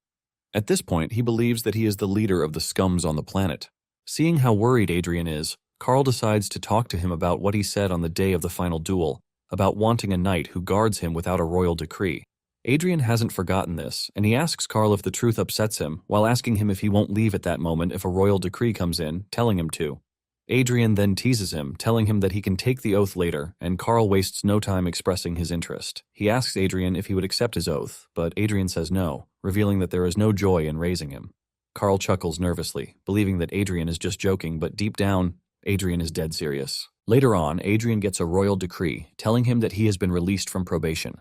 At this point, he believes that he is the leader of the scums on the planet. Seeing how worried Adrian is, Carl decides to talk to him about what he said on the day of the final duel, about wanting a knight who guards him without a royal decree. Adrian hasn't forgotten this, and he asks Carl if the truth upsets him, while asking him if he won't leave at that moment if a royal decree comes in, telling him to. Adrian then teases him, telling him that he can take the oath later, and Carl wastes no time expressing his interest. He asks Adrian if he would accept his oath, but Adrian says no, revealing that there is no joy in raising him. Carl chuckles nervously, believing that Adrian is just joking, but deep down, Adrian is dead serious. Later on, Adrian gets a royal decree, telling him that he has been released from probation.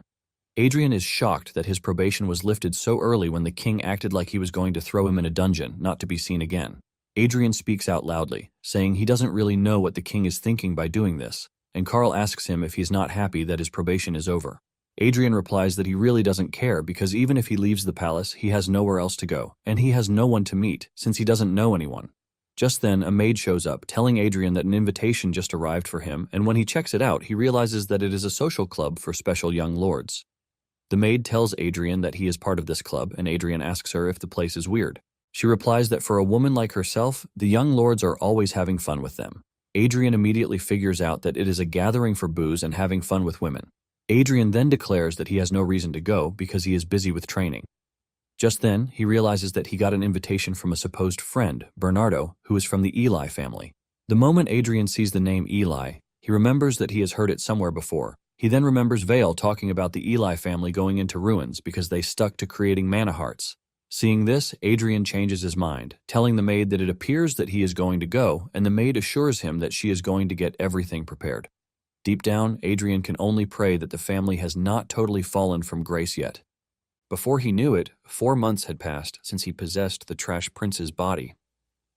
Adrian is shocked that his probation was lifted so early when the king acted like he was going to throw him in a dungeon, not to be seen again. Adrian speaks out loudly, saying he doesn't really know what the king is thinking by doing this, and Carl asks him if he's not happy that his probation is over. Adrian replies that he really doesn't care because even if he leaves the palace, he has nowhere else to go, and he has no one to meet since he doesn't know anyone. Just then, a maid shows up, telling Adrian that an invitation just arrived for him, and when he checks it out, he realizes that it is a social club for special young lords. The maid tells Adrian that he is part of this club, and Adrian asks her if the place is weird. She replies that for a woman like herself, the young lords are always having fun with them. Adrian immediately figures out that it is a gathering for booze and having fun with women. Adrian then declares that he has no reason to go because he is busy with training. Just then, he realizes that he got an invitation from a supposed friend, Bernardo, who is from the Eli family. The moment Adrian sees the name Eli, he remembers that he has heard it somewhere before. He then remembers Vale talking about the Eli family going into ruins because they stuck to creating mana hearts. Seeing this, Adrian changes his mind, telling the maid that it appears that he is going to go, and the maid assures him that she is going to get everything prepared. Deep down, Adrian can only pray that the family has not totally fallen from grace yet. Before he knew it, 4 months had passed since he possessed the Trash Prince's body.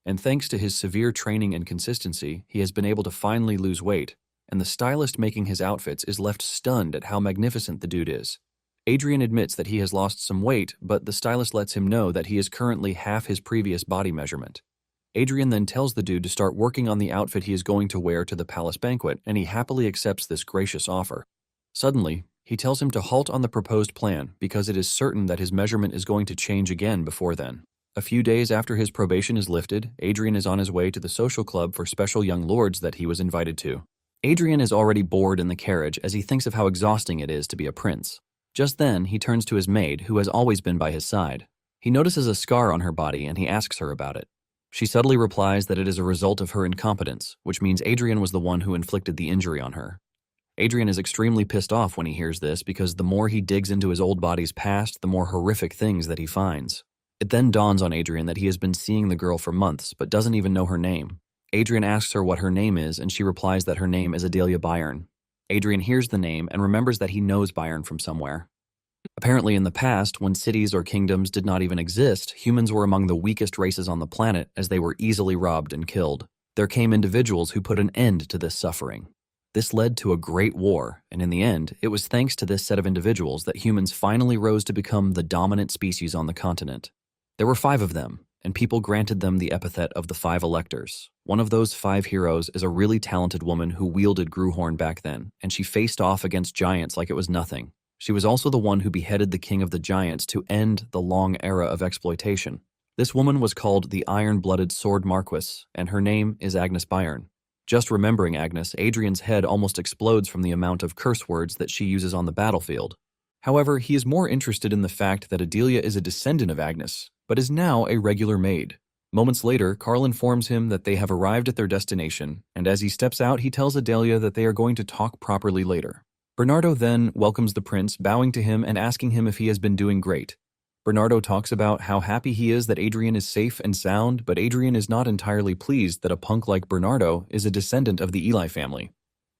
And thanks to his severe training and consistency, he has been able to finally lose weight, and the stylist making his outfits is left stunned at how magnificent the dude is. Adrian admits that he has lost some weight, but the stylist lets him know that he is currently half his previous body measurement. Adrian then tells the dude to start working on the outfit he is going to wear to the palace banquet, and he happily accepts this gracious offer. Suddenly, he tells him to halt on the proposed plan because it is certain that his measurement is going to change again before then. A few days after his probation is lifted, Adrian is on his way to the social club for special young lords that he was invited to. Adrian is already bored in the carriage as he thinks of how exhausting it is to be a prince. Just then, he turns to his maid, who has always been by his side. He notices a scar on her body and he asks her about it. She subtly replies that it is a result of her incompetence, which means Adrian was the one who inflicted the injury on her. Adrian is extremely pissed off when he hears this because the more he digs into his old body's past, the more horrific things that he finds. It then dawns on Adrian that he has been seeing the girl for months but doesn't even know her name. Adrian asks her what her name is and she replies that her name is Adelia Byron. Adrian hears the name and remembers that he knows Byron from somewhere. Apparently in the past, when cities or kingdoms did not even exist, humans were among the weakest races on the planet as they were easily robbed and killed. There came individuals who put an end to this suffering. This led to a great war, and in the end, it was thanks to this set of individuals that humans finally rose to become the dominant species on the continent. There were 5 of them, and people granted them the epithet of the 5 electors. One of those 5 heroes is a really talented woman who wielded Gruhorn back then, and she faced off against giants like it was nothing. She was also the one who beheaded the king of the giants to end the long era of exploitation. This woman was called the Iron-Blooded Sword Marquis, and her name is Agnes Bayern. Just remembering Agnes, Adrian's head almost explodes from the amount of curse words that she uses on the battlefield. However, he is more interested in the fact that Adelia is a descendant of Agnes, but is now a regular maid. Moments later, Carl informs him that they have arrived at their destination, and as he steps out, he tells Adelia that they are going to talk properly later. Bernardo then welcomes the prince, bowing to him and asking him if he has been doing great. Bernardo talks about how happy he is that Adrian is safe and sound, but Adrian is not entirely pleased that a punk like Bernardo is a descendant of the Eli family.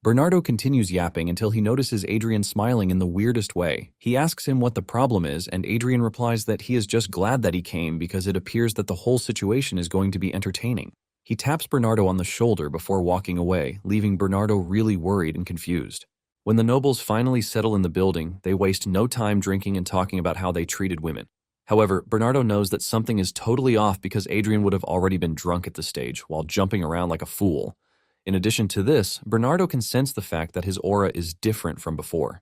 Bernardo continues yapping until he notices Adrian smiling in the weirdest way. He asks him what the problem is, and Adrian replies that he is just glad that he came because it appears that the whole situation is going to be entertaining. He taps Bernardo on the shoulder before walking away, leaving Bernardo really worried and confused. When the nobles finally settle in the building, they waste no time drinking and talking about how they treated women. However, Bernardo knows that something is totally off because Adrian would have already been drunk at this stage while jumping around like a fool. In addition to this, Bernardo can sense the fact that his aura is different from before.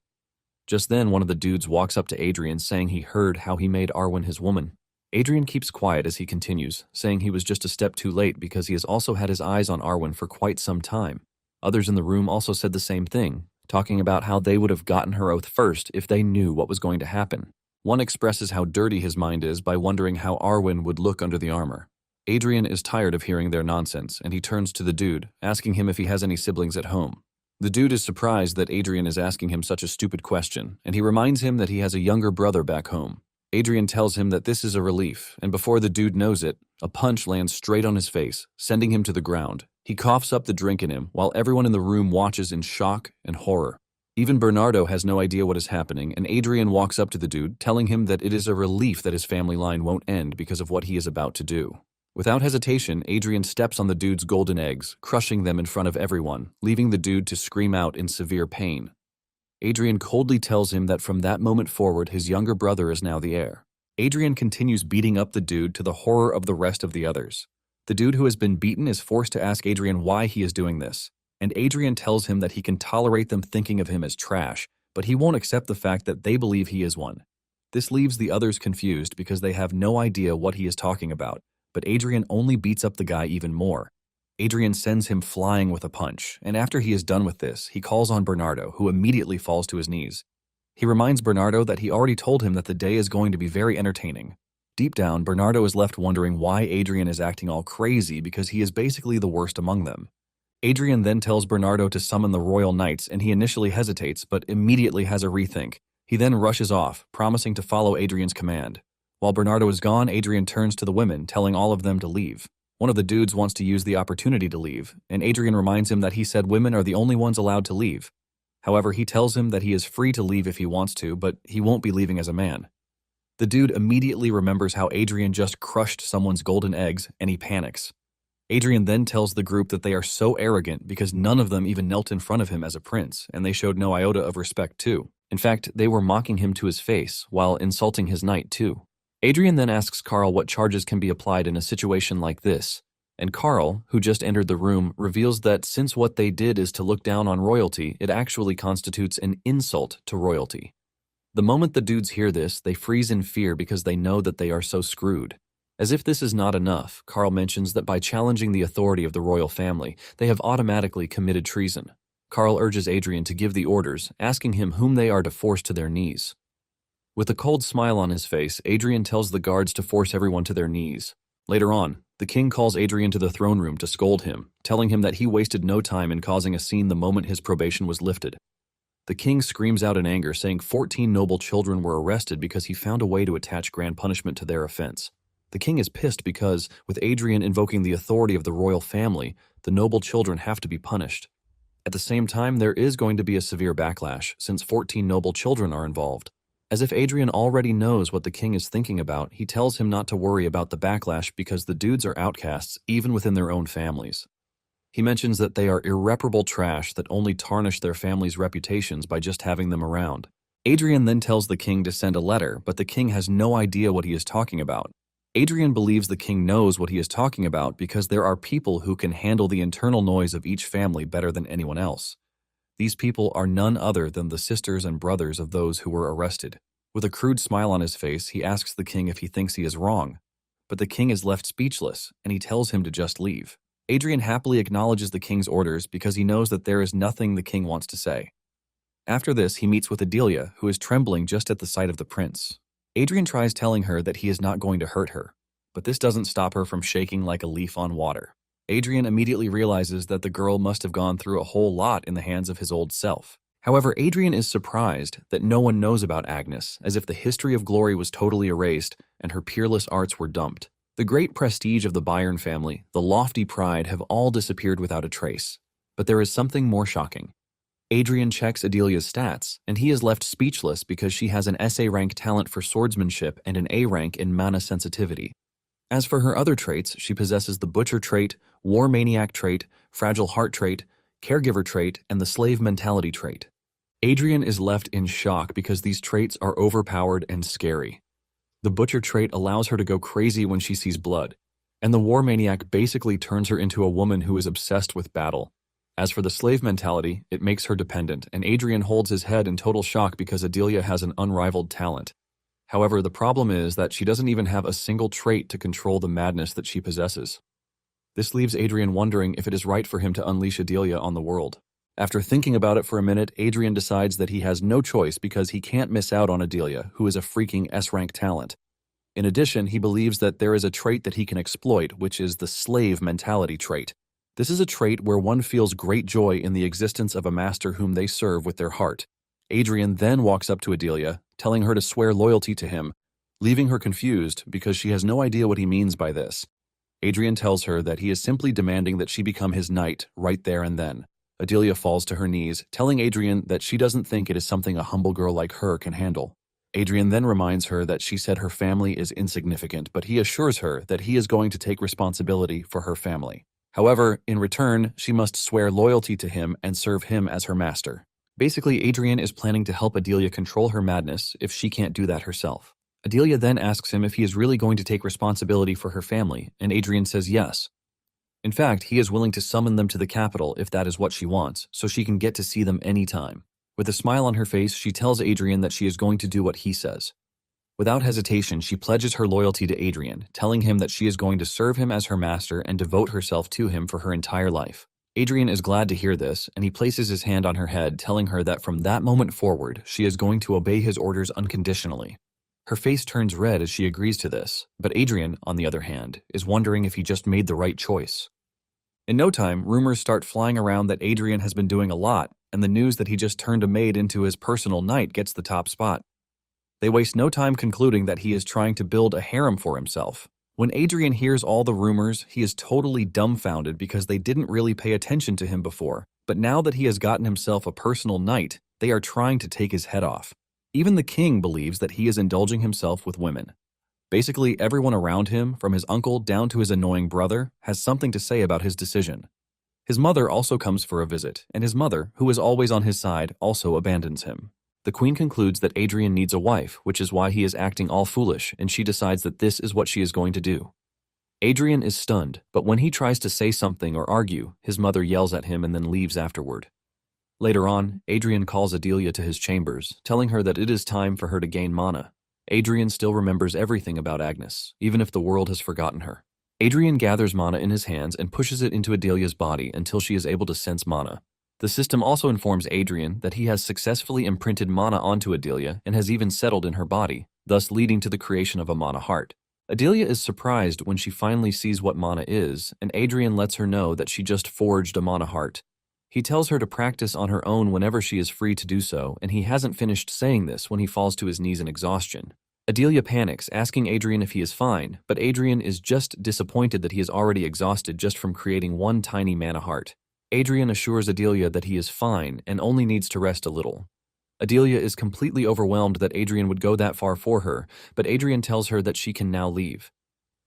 Just then, one of the dudes walks up to Adrian saying he heard how he made Arwen his woman. Adrian keeps quiet as he continues, saying he was just a step too late because he has also had his eyes on Arwen for quite some time. Others in the room also said the same thing, talking about how they would have gotten her oath first if they knew what was going to happen. One expresses how dirty his mind is by wondering how Arwen would look under the armor. Adrian is tired of hearing their nonsense, and he turns to the dude, asking him if he has any siblings at home. The dude is surprised that Adrian is asking him such a stupid question, and he reminds him that he has a younger brother back home. Adrian tells him that this is a relief, and before the dude knows it, a punch lands straight on his face, sending him to the ground. He coughs up the drink in him, while everyone in the room watches in shock and horror. Even Bernardo has no idea what is happening, and Adrian walks up to the dude, telling him that it is a relief that his family line won't end because of what he is about to do. Without hesitation, Adrian steps on the dude's golden eggs, crushing them in front of everyone, leaving the dude to scream out in severe pain. Adrian coldly tells him that from that moment forward, his younger brother is now the heir. Adrian continues beating up the dude to the horror of the rest of the others. The dude who has been beaten is forced to ask Adrian why he is doing this, and Adrian tells him that he can tolerate them thinking of him as trash, but he won't accept the fact that they believe he is one. This leaves the others confused because they have no idea what he is talking about, but Adrian only beats up the guy even more. Adrian sends him flying with a punch, and after he is done with this, he calls on Bernardo, who immediately falls to his knees. He reminds Bernardo that he already told him that the day is going to be very entertaining. Deep down, Bernardo is left wondering why Adrian is acting all crazy because he is basically the worst among them. Adrian then tells Bernardo to summon the Royal Knights, and he initially hesitates, but immediately has a rethink. He then rushes off, promising to follow Adrian's command. While Bernardo is gone, Adrian turns to the women, telling all of them to leave. One of the dudes wants to use the opportunity to leave, and Adrian reminds him that he said women are the only ones allowed to leave. However, he tells him that he is free to leave if he wants to, but he won't be leaving as a man. The dude immediately remembers how Adrian just crushed someone's golden eggs, and he panics. Adrian then tells the group that they are so arrogant because none of them even knelt in front of him as a prince, and they showed no iota of respect too. In fact, they were mocking him to his face, while insulting his knight too. Adrian then asks Carl what charges can be applied in a situation like this, and Carl, who just entered the room, reveals that since what they did is to look down on royalty, it actually constitutes an insult to royalty. The moment the dudes hear this, they freeze in fear because they know that they are so screwed. As if this is not enough, Carl mentions that by challenging the authority of the royal family, they have automatically committed treason. Carl urges Adrian to give the orders, asking him whom they are to force to their knees. With a cold smile on his face, Adrian tells the guards to force everyone to their knees. Later on, the king calls Adrian to the throne room to scold him, telling him that he wasted no time in causing a scene the moment his probation was lifted. The king screams out in anger, saying 14 noble children were arrested because he found a way to attach grand punishment to their offense. The king is pissed because, with Adrian invoking the authority of the royal family, the noble children have to be punished. At the same time, there is going to be a severe backlash, since 14 noble children are involved. As if Adrian already knows what the king is thinking about, he tells him not to worry about the backlash because the dudes are outcasts even within their own families. He mentions that they are irreparable trash that only tarnish their families' reputations by just having them around. Adrian then tells the king to send a letter, but the king has no idea what he is talking about. Adrian believes the king knows what he is talking about because there are people who can handle the internal noise of each family better than anyone else. These people are none other than the sisters and brothers of those who were arrested. With a crude smile on his face, he asks the king if he thinks he is wrong. But the king is left speechless, and he tells him to just leave. Adrian happily acknowledges the king's orders because he knows that there is nothing the king wants to say. After this, he meets with Adelia, who is trembling just at the sight of the prince. Adrian tries telling her that he is not going to hurt her, but this doesn't stop her from shaking like a leaf on water. Adrian immediately realizes that the girl must have gone through a whole lot in the hands of his old self. However, Adrian is surprised that no one knows about Agnes, as if the history of glory was totally erased and her peerless arts were dumped. The great prestige of the Bayern family, the lofty pride have all disappeared without a trace. But there is something more shocking. Adrian checks Adelia's stats, and he is left speechless because she has an SA rank talent for swordsmanship and an A rank in mana sensitivity. As for her other traits, she possesses the Butcher trait, War Maniac trait, Fragile Heart trait, Caregiver trait, and the Slave Mentality trait. Adrian is left in shock because these traits are overpowered and scary. The Butcher trait allows her to go crazy when she sees blood, and the War Maniac basically turns her into a woman who is obsessed with battle. As for the Slave Mentality, it makes her dependent, and Adrian holds his head in total shock because Adelia has an unrivaled talent. However, the problem is that she doesn't even have a single trait to control the madness that she possesses. This leaves Adrian wondering if it is right for him to unleash Adelia on the world. After thinking about it for a minute, Adrian decides that he has no choice because he can't miss out on Adelia, who is a freaking S-rank talent. In addition, he believes that there is a trait that he can exploit, which is the Slave Mentality trait. This is a trait where one feels great joy in the existence of a master whom they serve with their heart. Adrian then walks up to Adelia, telling her to swear loyalty to him, leaving her confused because she has no idea what he means by this. Adrian tells her that he is simply demanding that she become his knight right there and then. Adelia falls to her knees, telling Adrian that she doesn't think it is something a humble girl like her can handle. Adrian then reminds her that she said her family is insignificant, but he assures her that he is going to take responsibility for her family. However, in return, she must swear loyalty to him and serve him as her master. Basically, Adrian is planning to help Adelia control her madness if she can't do that herself. Adelia then asks him if he is really going to take responsibility for her family, and Adrian says yes. In fact, he is willing to summon them to the capital if that is what she wants, so she can get to see them anytime. With a smile on her face, she tells Adrian that she is going to do what he says. Without hesitation, she pledges her loyalty to Adrian, telling him that she is going to serve him as her master and devote herself to him for her entire life. Adrian is glad to hear this, and he places his hand on her head, telling her that from that moment forward, she is going to obey his orders unconditionally. Her face turns red as she agrees to this, but Adrian, on the other hand, is wondering if he just made the right choice. In no time, rumors start flying around that Adrian has been doing a lot, and the news that he just turned a maid into his personal knight gets the top spot. They waste no time concluding that he is trying to build a harem for himself. When Adrian hears all the rumors, he is totally dumbfounded because they didn't really pay attention to him before. But now that he has gotten himself a personal knight, they are trying to take his head off. Even the king believes that he is indulging himself with women. Basically, everyone around him, from his uncle down to his annoying brother, has something to say about his decision. His mother also comes for a visit, and his mother, who is always on his side, also abandons him. The queen concludes that Adrian needs a wife, which is why he is acting all foolish, and she decides that this is what she is going to do. Adrian is stunned, but when he tries to say something or argue, his mother yells at him and then leaves afterward. Later on, Adrian calls Adelia to his chambers, telling her that it is time for her to gain mana. Adrian still remembers everything about Agnes, even if the world has forgotten her. Adrian gathers mana in his hands and pushes it into Adelia's body until she is able to sense mana. The system also informs Adrian that he has successfully imprinted mana onto Adelia and has even settled in her body, thus leading to the creation of a mana heart. Adelia is surprised when she finally sees what mana is, and Adrian lets her know that she just forged a mana heart. He tells her to practice on her own whenever she is free to do so, and he hasn't finished saying this when he falls to his knees in exhaustion. Adelia panics, asking Adrian if he is fine, but Adrian is just disappointed that he is already exhausted just from creating one tiny mana heart. Adrian assures Adelia that he is fine and only needs to rest a little. Adelia is completely overwhelmed that Adrian would go that far for her, but Adrian tells her that she can now leave.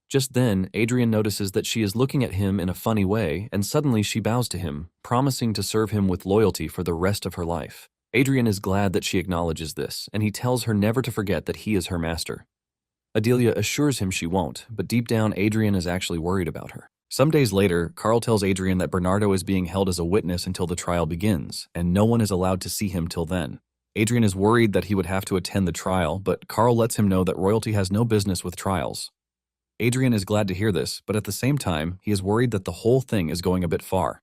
Just then, Adrian notices that she is looking at him in a funny way, and suddenly she bows to him, promising to serve him with loyalty for the rest of her life. Adrian is glad that she acknowledges this, and he tells her never to forget that he is her master. Adelia assures him she won't, but deep down, Adrian is actually worried about her. Some days later, Carl tells Adrian that Bernardo is being held as a witness until the trial begins, and no one is allowed to see him till then. Adrian is worried that he would have to attend the trial, but Carl lets him know that royalty has no business with trials. Adrian is glad to hear this, but at the same time, he is worried that the whole thing is going a bit far.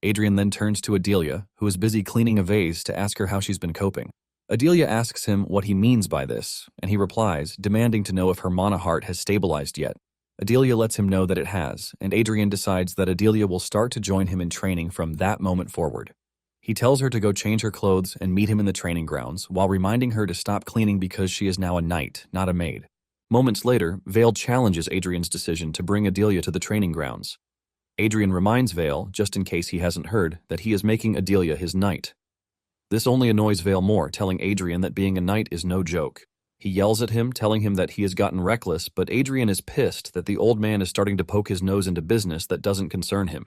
Adrian then turns to Adelia, who is busy cleaning a vase, to ask her how she's been coping. Adelia asks him what he means by this, and he replies, demanding to know if her mana heart has stabilized yet. Adelia lets him know that it has, and Adrian decides that Adelia will start to join him in training from that moment forward. He tells her to go change her clothes and meet him in the training grounds, while reminding her to stop cleaning because she is now a knight, not a maid. Moments later, Vale challenges Adrian's decision to bring Adelia to the training grounds. Adrian reminds Vale, just in case he hasn't heard, that he is making Adelia his knight. This only annoys Vale more, telling Adrian that being a knight is no joke. He yells at him, telling him that he has gotten reckless, but Adrian is pissed that the old man is starting to poke his nose into business that doesn't concern him.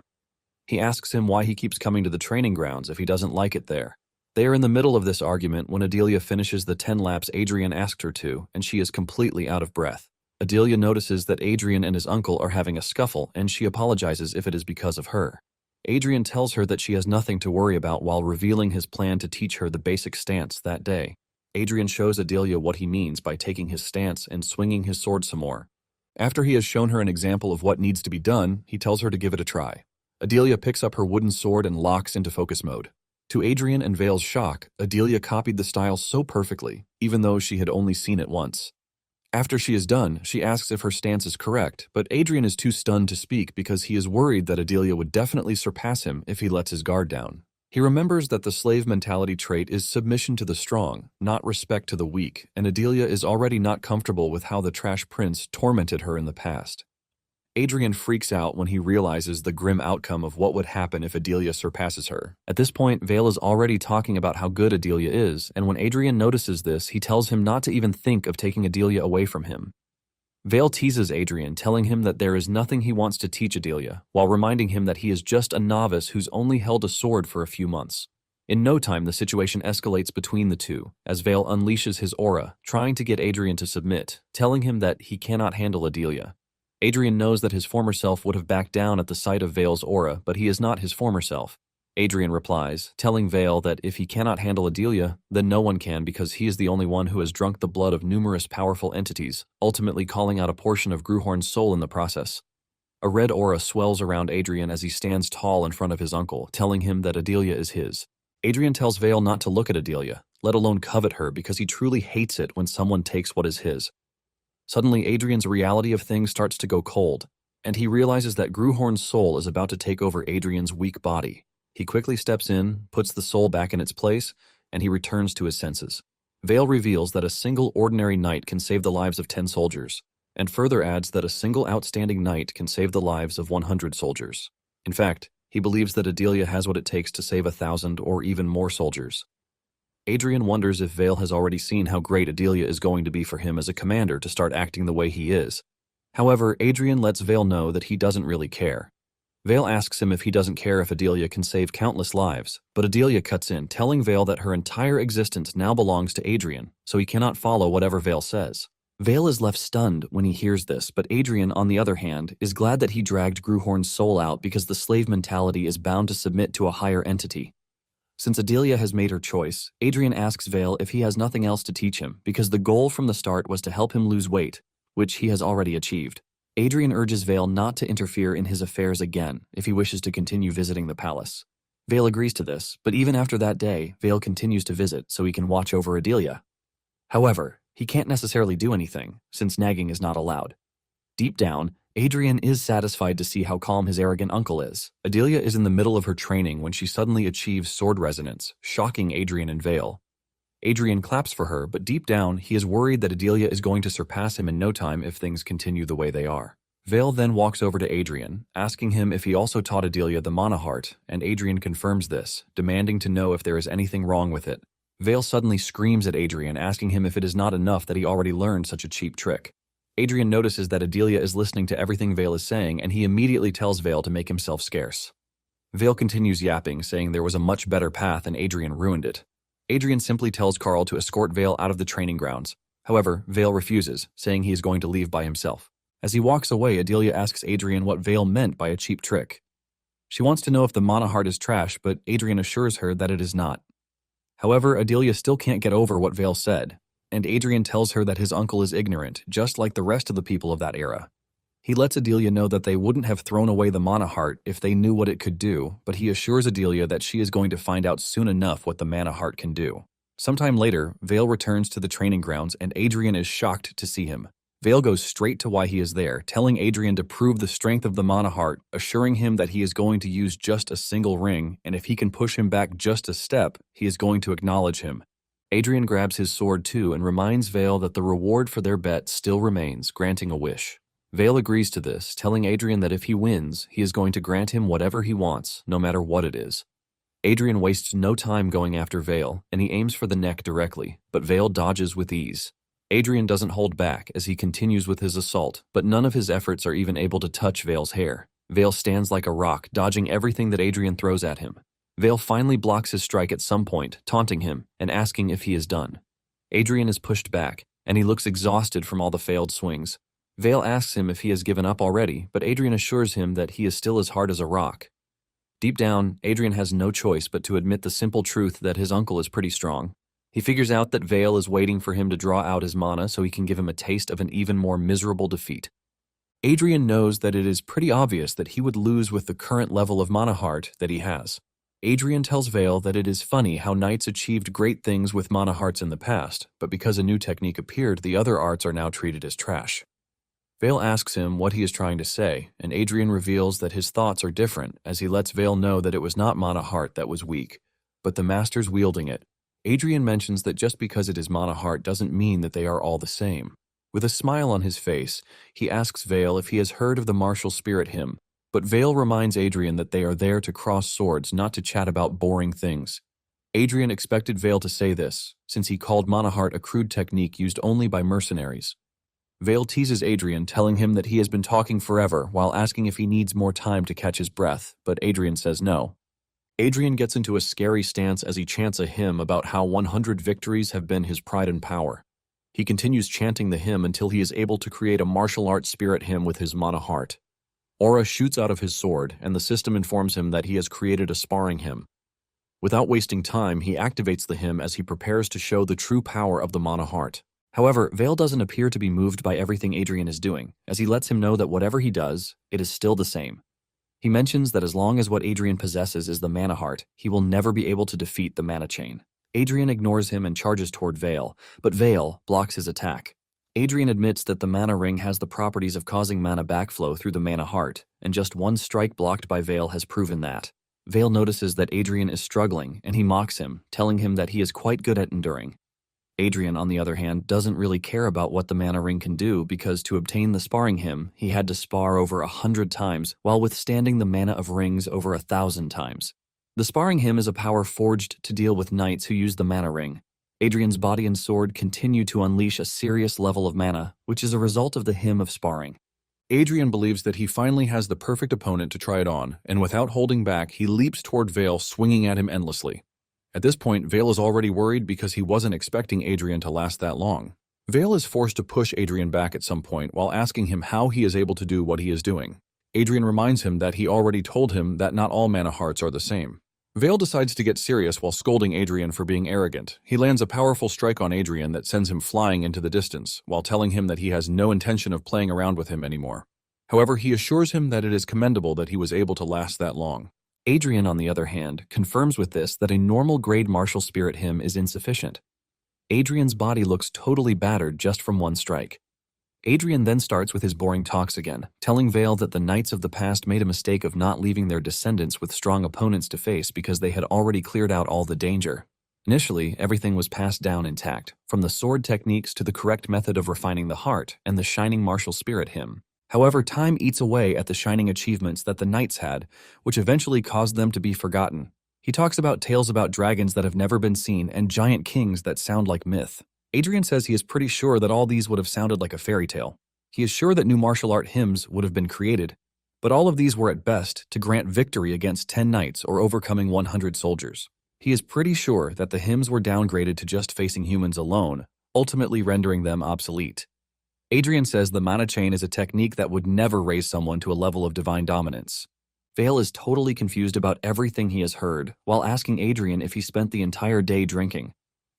He asks him why he keeps coming to the training grounds if he doesn't like it there. They are in the middle of this argument when Adelia finishes the 10 laps Adrian asked her to, and she is completely out of breath. Adelia notices that Adrian and his uncle are having a scuffle, and she apologizes if it is because of her. Adrian tells her that she has nothing to worry about while revealing his plan to teach her the basic stance that day. Adrian shows Adelia what he means by taking his stance and swinging his sword some more. After he has shown her an example of what needs to be done, he tells her to give it a try. Adelia picks up her wooden sword and locks into focus mode. To Adrian and Vale's shock, Adelia copied the style so perfectly, even though she had only seen it once. After she is done, she asks if her stance is correct, but Adrian is too stunned to speak because he is worried that Adelia would definitely surpass him if he lets his guard down. He remembers that the slave mentality trait is submission to the strong, not respect to the weak, and Adelia is already not comfortable with how the trash prince tormented her in the past. Adrian freaks out when he realizes the grim outcome of what would happen if Adelia surpasses her. At this point, Vale is already talking about how good Adelia is, and when Adrian notices this, he tells him not to even think of taking Adelia away from him. Vale teases Adrian, telling him that there is nothing he wants to teach Adelia, while reminding him that he is just a novice who's only held a sword for a few months. In no time, the situation escalates between the two, as Vale unleashes his aura, trying to get Adrian to submit, telling him that he cannot handle Adelia. Adrian knows that his former self would have backed down at the sight of Vale's aura, but he is not his former self. Adrian replies, telling Vale that if he cannot handle Adelia, then no one can because he is the only one who has drunk the blood of numerous powerful entities, ultimately calling out a portion of Gruhorn's soul in the process. A red aura swells around Adrian as he stands tall in front of his uncle, telling him that Adelia is his. Adrian tells Vale not to look at Adelia, let alone covet her, because he truly hates it when someone takes what is his. Suddenly, Adrian's reality of things starts to go cold, and he realizes that Gruhorn's soul is about to take over Adrian's weak body. He quickly steps in, puts the soul back in its place, and he returns to his senses. Vale reveals that a single ordinary knight can save the lives of 10 soldiers, and further adds that a single outstanding knight can save the lives of 100 soldiers. In fact, he believes that Adelia has what it takes to save 1,000 or even more soldiers. Adrian wonders if Vale has already seen how great Adelia is going to be for him as a commander to start acting the way he is. However, Adrian lets Vale know that he doesn't really care. Vale asks him if he doesn't care if Adelia can save countless lives, but Adelia cuts in, telling Vale that her entire existence now belongs to Adrian, so he cannot follow whatever Vale says. Vale is left stunned when he hears this, but Adrian, on the other hand, is glad that he dragged Gruhorn's soul out because the slave mentality is bound to submit to a higher entity. Since Adelia has made her choice, Adrian asks Vale if he has nothing else to teach him, because the goal from the start was to help him lose weight, which he has already achieved. Adrian urges Vale not to interfere in his affairs again if he wishes to continue visiting the palace. Vale agrees to this, but even after that day, Vale continues to visit so he can watch over Adelia. However, he can't necessarily do anything, since nagging is not allowed. Deep down, Adrian is satisfied to see how calm his arrogant uncle is. Adelia is in the middle of her training when she suddenly achieves sword resonance, shocking Adrian and Vale. Adrian claps for her, but deep down, he is worried that Adelia is going to surpass him in no time if things continue the way they are. Vale then walks over to Adrian, asking him if he also taught Adelia the mana heart, and Adrian confirms this, demanding to know if there is anything wrong with it. Vale suddenly screams at Adrian, asking him if it is not enough that he already learned such a cheap trick. Adrian notices that Adelia is listening to everything Vale is saying, and he immediately tells Vale to make himself scarce. Vale continues yapping, saying there was a much better path and Adrian ruined it. Adrian simply tells Carl to escort Vale out of the training grounds. However, Vale refuses, saying he is going to leave by himself. As he walks away, Adelia asks Adrian what Vale meant by a cheap trick. She wants to know if the mana heart is trash, but Adrian assures her that it is not. However, Adelia still can't get over what Vale said, and Adrian tells her that his uncle is ignorant, just like the rest of the people of that era. He lets Adelia know that they wouldn't have thrown away the mana heart if they knew what it could do, but he assures Adelia that she is going to find out soon enough what the mana heart can do. Sometime later, Vale returns to the training grounds and Adrian is shocked to see him. Vale goes straight to why he is there, telling Adrian to prove the strength of the mana heart, assuring him that he is going to use just a single ring, and if he can push him back just a step, he is going to acknowledge him. Adrian grabs his sword too and reminds Vale that the reward for their bet still remains, granting a wish. Vale agrees to this, telling Adrian that if he wins, he is going to grant him whatever he wants, no matter what it is. Adrian wastes no time going after Vale, and he aims for the neck directly, but Vale dodges with ease. Adrian doesn't hold back as he continues with his assault, but none of his efforts are even able to touch Vale's hair. Vale stands like a rock, dodging everything that Adrian throws at him. Vale finally blocks his strike at some point, taunting him and asking if he is done. Adrian is pushed back, and he looks exhausted from all the failed swings. Vale asks him if he has given up already, but Adrian assures him that he is still as hard as a rock. Deep down, Adrian has no choice but to admit the simple truth that his uncle is pretty strong. He figures out that Vale is waiting for him to draw out his mana so he can give him a taste of an even more miserable defeat. Adrian knows that it is pretty obvious that he would lose with the current level of mana heart that he has. Adrian tells Vale that it is funny how knights achieved great things with mana hearts in the past, but because a new technique appeared, the other arts are now treated as trash. Vale asks him what he is trying to say, and Adrian reveals that his thoughts are different as he lets Vale know that it was not mana heart that was weak, but the masters wielding it. Adrian mentions that just because it is mana heart doesn't mean that they are all the same. With a smile on his face, he asks Vale if he has heard of the martial spirit hymn, but Vale reminds Adrian that they are there to cross swords, not to chat about boring things. Adrian expected Vale to say this, since he called mana heart a crude technique used only by mercenaries. Vale teases Adrian, telling him that he has been talking forever while asking if he needs more time to catch his breath, but Adrian says no. Adrian gets into a scary stance as he chants a hymn about how 100 victories have been his pride and power. He continues chanting the hymn until he is able to create a martial arts spirit hymn with his mana heart. Aura shoots out of his sword, and the system informs him that he has created a sparring hymn. Without wasting time, he activates the hymn as he prepares to show the true power of the mana heart. However, Vale doesn't appear to be moved by everything Adrian is doing, as he lets him know that whatever he does, it is still the same. He mentions that as long as what Adrian possesses is the mana heart, he will never be able to defeat the mana chain. Adrian ignores him and charges toward Vale, but Vale blocks his attack. Adrian admits that the mana ring has the properties of causing mana backflow through the mana heart, and just one strike blocked by Vale has proven that. Vale notices that Adrian is struggling, and he mocks him, telling him that he is quite good at enduring. Adrian, on the other hand, doesn't really care about what the mana ring can do because to obtain the sparring hymn, he had to spar over 100 times while withstanding the mana of rings over 1,000 times. The sparring hymn is a power forged to deal with knights who use the mana ring. Adrian's body and sword continue to unleash a serious level of mana, which is a result of the hymn of sparring. Adrian believes that he finally has the perfect opponent to try it on, and without holding back, he leaps toward Vale, swinging at him endlessly. At this point, Vale is already worried because he wasn't expecting Adrian to last that long. Vale is forced to push Adrian back at some point while asking him how he is able to do what he is doing. Adrian reminds him that he already told him that not all mana hearts are the same. Vale decides to get serious while scolding Adrian for being arrogant. He lands a powerful strike on Adrian that sends him flying into the distance, while telling him that he has no intention of playing around with him anymore. However, he assures him that it is commendable that he was able to last that long. Adrian, on the other hand, confirms with this that a normal grade martial spirit hymn is insufficient. Adrian's body looks totally battered just from one strike. Adrian then starts with his boring talks again, telling Vale that the knights of the past made a mistake of not leaving their descendants with strong opponents to face because they had already cleared out all the danger. Initially, everything was passed down intact, from the sword techniques to the correct method of refining the heart and the shining martial spirit hymn. However, time eats away at the shining achievements that the knights had, which eventually caused them to be forgotten. He talks about tales about dragons that have never been seen and giant kings that sound like myth. Adrian says he is pretty sure that all these would have sounded like a fairy tale. He is sure that new martial art hymns would have been created, but all of these were at best to grant victory against 10 knights or overcoming 100 soldiers. He is pretty sure that the hymns were downgraded to just facing humans alone, ultimately rendering them obsolete. Adrian says the mana chain is a technique that would never raise someone to a level of divine dominance. Vale is totally confused about everything he has heard, while asking Adrian if he spent the entire day drinking.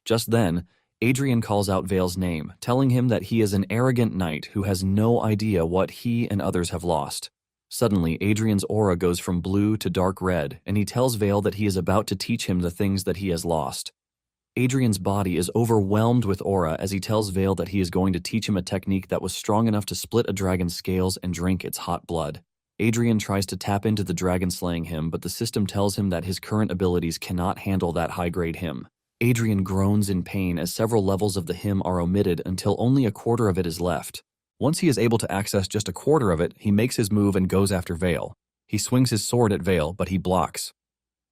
Just then, Adrian calls out Vale's name, telling him that he is an arrogant knight who has no idea what he and others have lost. Suddenly, Adrian's aura goes from blue to dark red, and he tells Vale that he is about to teach him the things that he has lost. Adrian's body is overwhelmed with aura as he tells Vale that he is going to teach him a technique that was strong enough to split a dragon's scales and drink its hot blood. Adrian tries to tap into the dragon slaying him, but the system tells him that his current abilities cannot handle that high-grade hymn. Adrian groans in pain as several levels of the hymn are omitted until only a quarter of it is left. Once he is able to access just a quarter of it, he makes his move and goes after Vale. He swings his sword at Vale, but he blocks.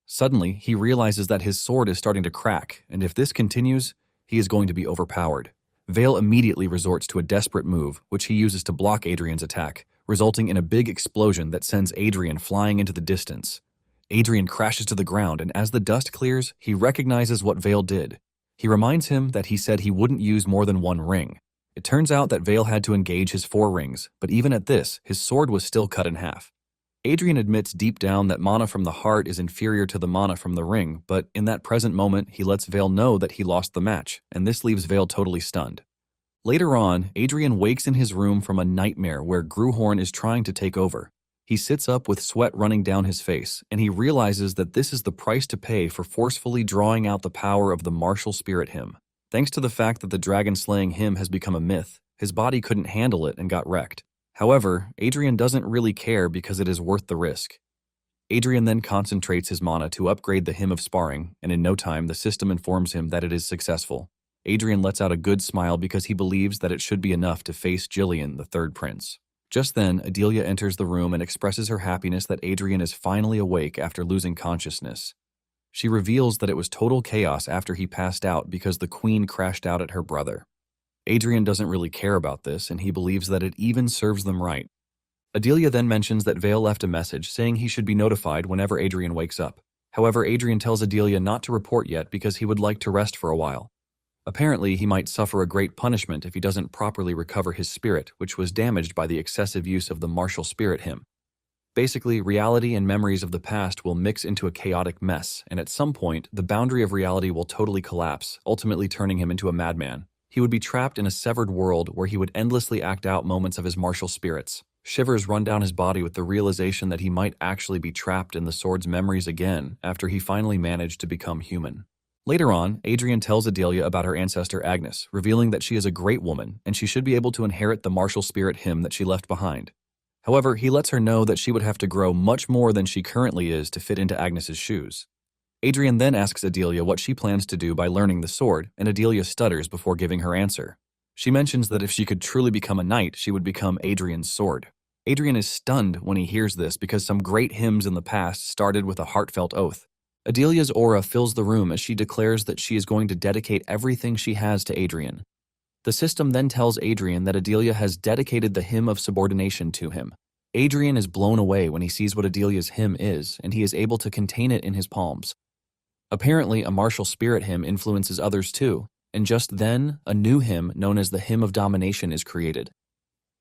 Suddenly, he realizes that his sword is starting to crack, and if this continues, he is going to be overpowered. Vale immediately resorts to a desperate move, which he uses to block Adrian's attack, resulting in a big explosion that sends Adrian flying into the distance. Adrian crashes to the ground, and as the dust clears, he recognizes what Vale did. He reminds him that he said he wouldn't use more than one ring. It turns out that Vale had to engage his 4 rings, but even at this, his sword was still cut in half. Adrian admits deep down that mana from the heart is inferior to the mana from the ring, but in that present moment, he lets Vale know that he lost the match, and this leaves Vale totally stunned. Later on, Adrian wakes in his room from a nightmare where Gruhorn is trying to take over. He sits up with sweat running down his face, and he realizes that this is the price to pay for forcefully drawing out the power of the martial spirit hymn. Thanks to the fact that the dragon-slaying hymn has become a myth, his body couldn't handle it and got wrecked. However, Adrian doesn't really care because it is worth the risk. Adrian then concentrates his mana to upgrade the Hymn of Sparring, and in no time the system informs him that it is successful. Adrian lets out a good smile because he believes that it should be enough to face Jillian, the third prince. Just then, Adelia enters the room and expresses her happiness that Adrian is finally awake after losing consciousness. She reveals that it was total chaos after he passed out because the queen crashed out at her brother. Adrian doesn't really care about this, and he believes that it even serves them right. Adelia then mentions that Vale left a message saying he should be notified whenever Adrian wakes up. However, Adrian tells Adelia not to report yet because he would like to rest for a while. Apparently, he might suffer a great punishment if he doesn't properly recover his spirit, which was damaged by the excessive use of the martial spirit hymn. Basically, reality and memories of the past will mix into a chaotic mess, and at some point, the boundary of reality will totally collapse, ultimately turning him into a madman. He would be trapped in a severed world where he would endlessly act out moments of his martial spirits. Shivers run down his body with the realization that he might actually be trapped in the sword's memories again after he finally managed to become human. Later on, Adrian tells Adelia about her ancestor Agnes, revealing that she is a great woman and she should be able to inherit the martial spirit hymn that she left behind. However, he lets her know that she would have to grow much more than she currently is to fit into Agnes's shoes. Adrian then asks Adelia what she plans to do by learning the sword, and Adelia stutters before giving her answer. She mentions that if she could truly become a knight, she would become Adrian's sword. Adrian is stunned when he hears this because some great hymns in the past started with a heartfelt oath. Adelia's aura fills the room as she declares that she is going to dedicate everything she has to Adrian. The system then tells Adrian that Adelia has dedicated the hymn of subordination to him. Adrian is blown away when he sees what Adelia's hymn is, and he is able to contain it in his palms. Apparently, a martial spirit hymn influences others too, and just then, a new hymn known as the Hymn of Domination is created.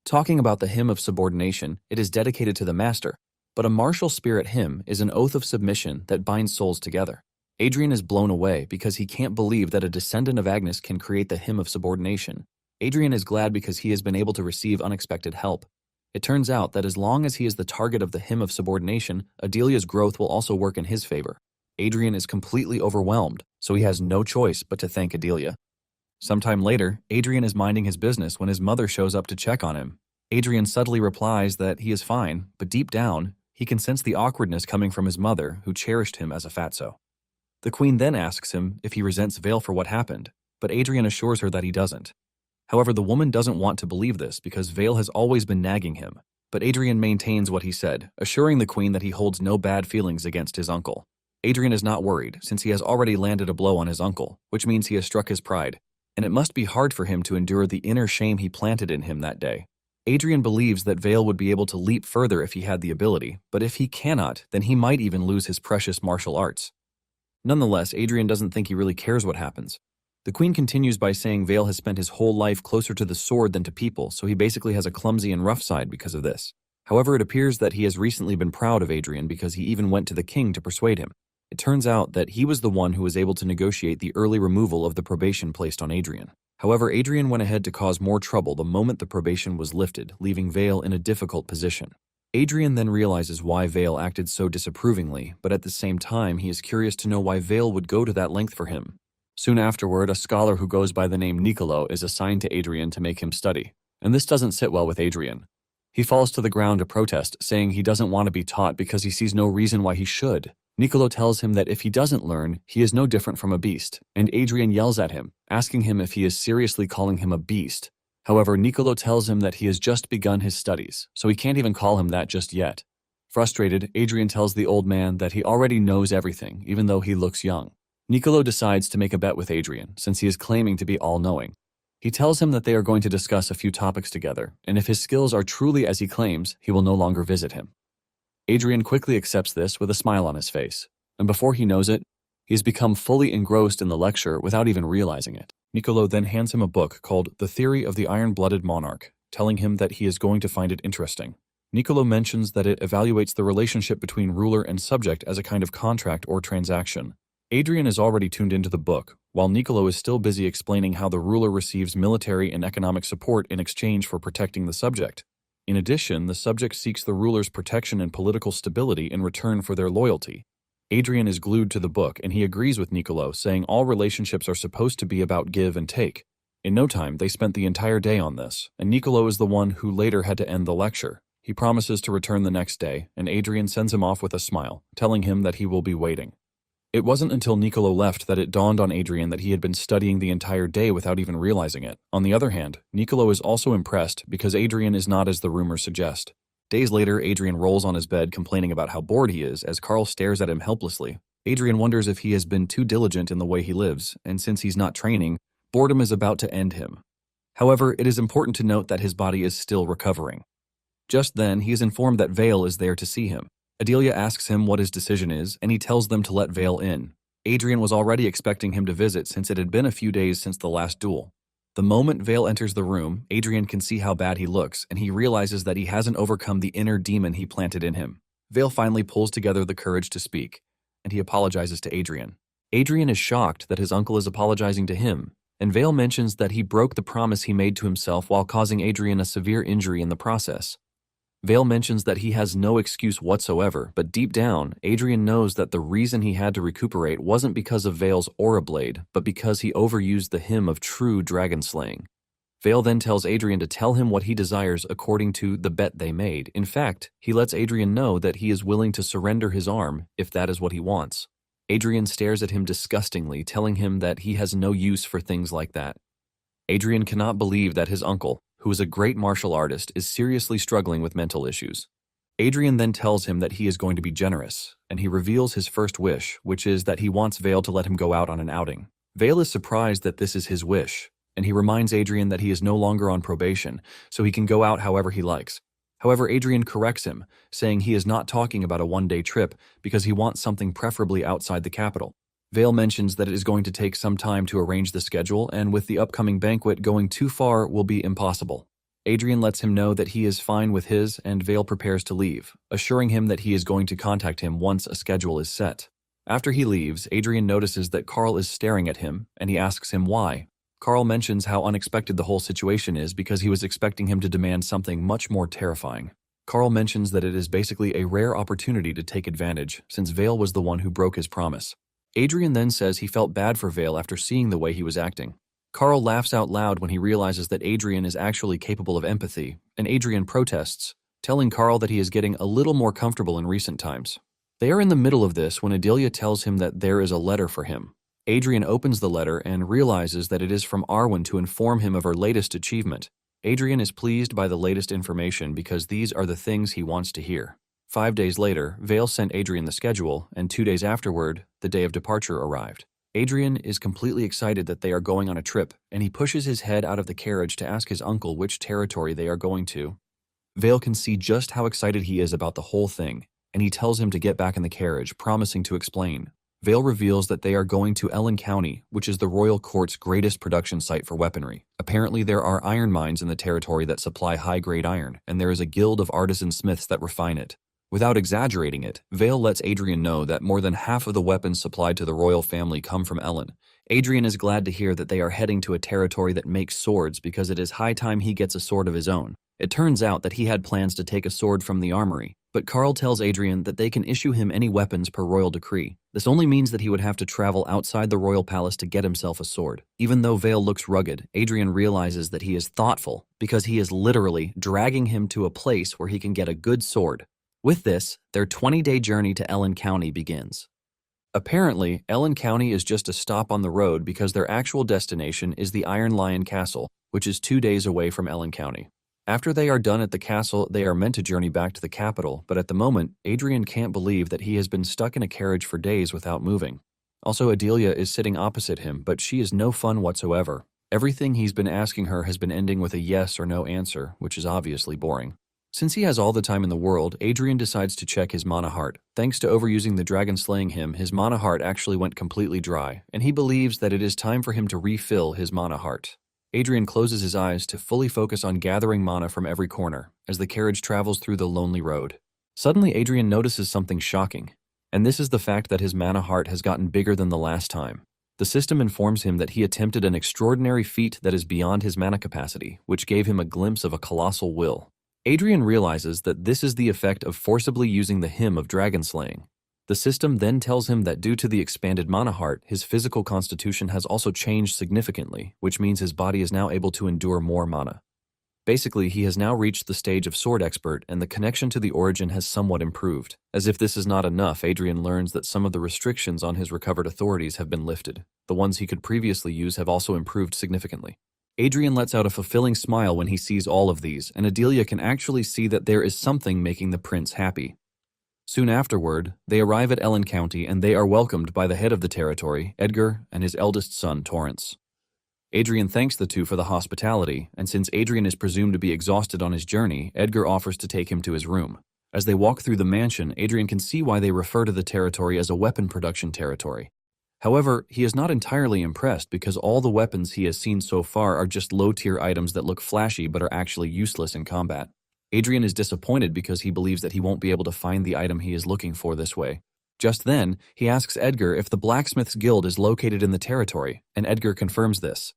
Talking about the Hymn of Subordination, it is dedicated to the master, but a martial spirit hymn is an oath of submission that binds souls together. Adrian is blown away because he can't believe that a descendant of Agnes can create the Hymn of Subordination. Adrian is glad because he has been able to receive unexpected help. It turns out that as long as he is the target of the Hymn of Subordination, Adelia's growth will also work in his favor. Adrian is completely overwhelmed, so he has no choice but to thank Adelia. Sometime later, Adrian is minding his business when his mother shows up to check on him. Adrian subtly replies that he is fine, but deep down, he can sense the awkwardness coming from his mother, who cherished him as a fatso. The queen then asks him if he resents Vale for what happened, but Adrian assures her that he doesn't. However, the woman doesn't want to believe this because Vale has always been nagging him, but Adrian maintains what he said, assuring the queen that he holds no bad feelings against his uncle. Adrian is not worried, since he has already landed a blow on his uncle, which means he has struck his pride, and it must be hard for him to endure the inner shame he planted in him that day. Adrian believes that Vale would be able to leap further if he had the ability, but if he cannot, then he might even lose his precious martial arts. Nonetheless, Adrian doesn't think he really cares what happens. The Queen continues by saying Vale has spent his whole life closer to the sword than to people, so he basically has a clumsy and rough side because of this. However, it appears that he has recently been proud of Adrian because he even went to the king to persuade him. It turns out that he was the one who was able to negotiate the early removal of the probation placed on Adrian. However, Adrian went ahead to cause more trouble the moment the probation was lifted, leaving Vale in a difficult position. Adrian then realizes why Vale acted so disapprovingly, but at the same time he is curious to know why Vale would go to that length for him. Soon afterward, a scholar who goes by the name Nicolo is assigned to Adrian to make him study, and this doesn't sit well with Adrian. He falls to the ground to protest, saying he doesn't want to be taught because he sees no reason why he should. Nicolo tells him that if he doesn't learn, he is no different from a beast, and Adrian yells at him, asking him if he is seriously calling him a beast. However, Nicolo tells him that he has just begun his studies, so he can't even call him that just yet. Frustrated, Adrian tells the old man that he already knows everything, even though he looks young. Nicolo decides to make a bet with Adrian, since he is claiming to be all-knowing. He tells him that they are going to discuss a few topics together, and if his skills are truly as he claims, he will no longer visit him. Adrian quickly accepts this with a smile on his face, and before he knows it, he has become fully engrossed in the lecture without even realizing it. Nicolo then hands him a book called The Theory of the Iron-Blooded Monarch, telling him that he is going to find it interesting. Nicolo mentions that it evaluates the relationship between ruler and subject as a kind of contract or transaction. Adrian is already tuned into the book, while Nicolo is still busy explaining how the ruler receives military and economic support in exchange for protecting the subject. In addition, the subject seeks the ruler's protection and political stability in return for their loyalty. Adrian is glued to the book, and he agrees with Nicolo, saying all relationships are supposed to be about give and take. In no time, they spent the entire day on this, and Nicolo is the one who later had to end the lecture. He promises to return the next day, and Adrian sends him off with a smile, telling him that he will be waiting. It wasn't until Nicolo left that it dawned on Adrian that he had been studying the entire day without even realizing it. On the other hand, Nicolo is also impressed because Adrian is not as the rumors suggest. Days later, Adrian rolls on his bed complaining about how bored he is as Carl stares at him helplessly. Adrian wonders if he has been too diligent in the way he lives, and since he's not training, boredom is about to end him. However, it is important to note that his body is still recovering. Just then, he is informed that Vale is there to see him. Adelia asks him what his decision is, and he tells them to let Vale in. Adrian was already expecting him to visit since it had been a few days since the last duel. The moment Vale enters the room, Adrian can see how bad he looks, and he realizes that he hasn't overcome the inner demon he planted in him. Vale finally pulls together the courage to speak, and he apologizes to Adrian. Adrian is shocked that his uncle is apologizing to him, and Vale mentions that he broke the promise he made to himself while causing Adrian a severe injury in the process. Vale mentions that he has no excuse whatsoever, but deep down, Adrian knows that the reason he had to recuperate wasn't because of Vale's aura blade, but because he overused the hymn of true dragon slaying. Vale then tells Adrian to tell him what he desires according to the bet they made. In fact, he lets Adrian know that he is willing to surrender his arm if that is what he wants. Adrian stares at him disgustingly, telling him that he has no use for things like that. Adrian cannot believe that his uncle, who is a great martial artist, is seriously struggling with mental issues. Adrian then tells him that he is going to be generous, and he reveals his first wish, which is that he wants Vale to let him go out on an outing. Vale is surprised that this is his wish, and he reminds Adrian that he is no longer on probation, so he can go out however he likes. However, Adrian corrects him, saying he is not talking about a one-day trip because he wants something preferably outside the capital. Vale mentions that it is going to take some time to arrange the schedule, and with the upcoming banquet, going too far will be impossible. Adrian lets him know that he is fine with his, and Vale prepares to leave, assuring him that he is going to contact him once a schedule is set. After he leaves, Adrian notices that Carl is staring at him, and he asks him why. Carl mentions how unexpected the whole situation is because he was expecting him to demand something much more terrifying. Carl mentions that it is basically a rare opportunity to take advantage, since Vale was the one who broke his promise. Adrian then says he felt bad for Vale after seeing the way he was acting. Carl laughs out loud when he realizes that Adrian is actually capable of empathy, and Adrian protests, telling Carl that he is getting a little more comfortable in recent times. They are in the middle of this when Adelia tells him that there is a letter for him. Adrian opens the letter and realizes that it is from Arwen to inform him of her latest achievement. Adrian is pleased by the latest information because these are the things he wants to hear. 5 days later, Vale sent Adrian the schedule, and 2 days afterward, the day of departure arrived. Adrian is completely excited that they are going on a trip, and he pushes his head out of the carriage to ask his uncle which territory they are going to. Vale can see just how excited he is about the whole thing, and he tells him to get back in the carriage, promising to explain. Vale reveals that they are going to Ellen County, which is the royal court's greatest production site for weaponry. Apparently, there are iron mines in the territory that supply high-grade iron, and there is a guild of artisan smiths that refine it. Without exaggerating it, Vale lets Adrian know that more than half of the weapons supplied to the royal family come from Ellen. Adrian is glad to hear that they are heading to a territory that makes swords because it is high time he gets a sword of his own. It turns out that he had plans to take a sword from the armory, but Carl tells Adrian that they can issue him any weapons per royal decree. This only means that he would have to travel outside the royal palace to get himself a sword. Even though Vale looks rugged, Adrian realizes that he is thoughtful because he is literally dragging him to a place where he can get a good sword. With this, their 20-day journey to Ellen County begins. Apparently, Ellen County is just a stop on the road because their actual destination is the Iron Lion Castle, which is 2 days away from Ellen County. After they are done at the castle, they are meant to journey back to the capital, but at the moment, Adrian can't believe that he has been stuck in a carriage for days without moving. Also, Adelia is sitting opposite him, but she is no fun whatsoever. Everything he's been asking her has been ending with a yes or no answer, which is obviously boring. Since he has all the time in the world, Adrian decides to check his mana heart. Thanks to overusing the dragon slaying him, his mana heart actually went completely dry, and he believes that it is time for him to refill his mana heart. Adrian closes his eyes to fully focus on gathering mana from every corner as the carriage travels through the lonely road. Suddenly, Adrian notices something shocking, and this is the fact that his mana heart has gotten bigger than the last time. The system informs him that he attempted an extraordinary feat that is beyond his mana capacity, which gave him a glimpse of a colossal will. Adrian realizes that this is the effect of forcibly using the hymn of dragon slaying. The system then tells him that due to the expanded mana heart, his physical constitution has also changed significantly, which means his body is now able to endure more mana. Basically, he has now reached the stage of sword expert, and the connection to the origin has somewhat improved. As if this is not enough, Adrian learns that some of the restrictions on his recovered authorities have been lifted. The ones he could previously use have also improved significantly. Adrian lets out a fulfilling smile when he sees all of these, and Adelia can actually see that there is something making the prince happy. Soon afterward, they arrive at Ellen County and they are welcomed by the head of the territory, Edgar, and his eldest son, Torrance. Adrian thanks the two for the hospitality, and since Adrian is presumed to be exhausted on his journey, Edgar offers to take him to his room. As they walk through the mansion, Adrian can see why they refer to the territory as a weapon production territory. However, he is not entirely impressed because all the weapons he has seen so far are just low-tier items that look flashy but are actually useless in combat. Adrian is disappointed because he believes that he won't be able to find the item he is looking for this way. Just then, he asks Edgar if the Blacksmith's Guild is located in the territory, and Edgar confirms this.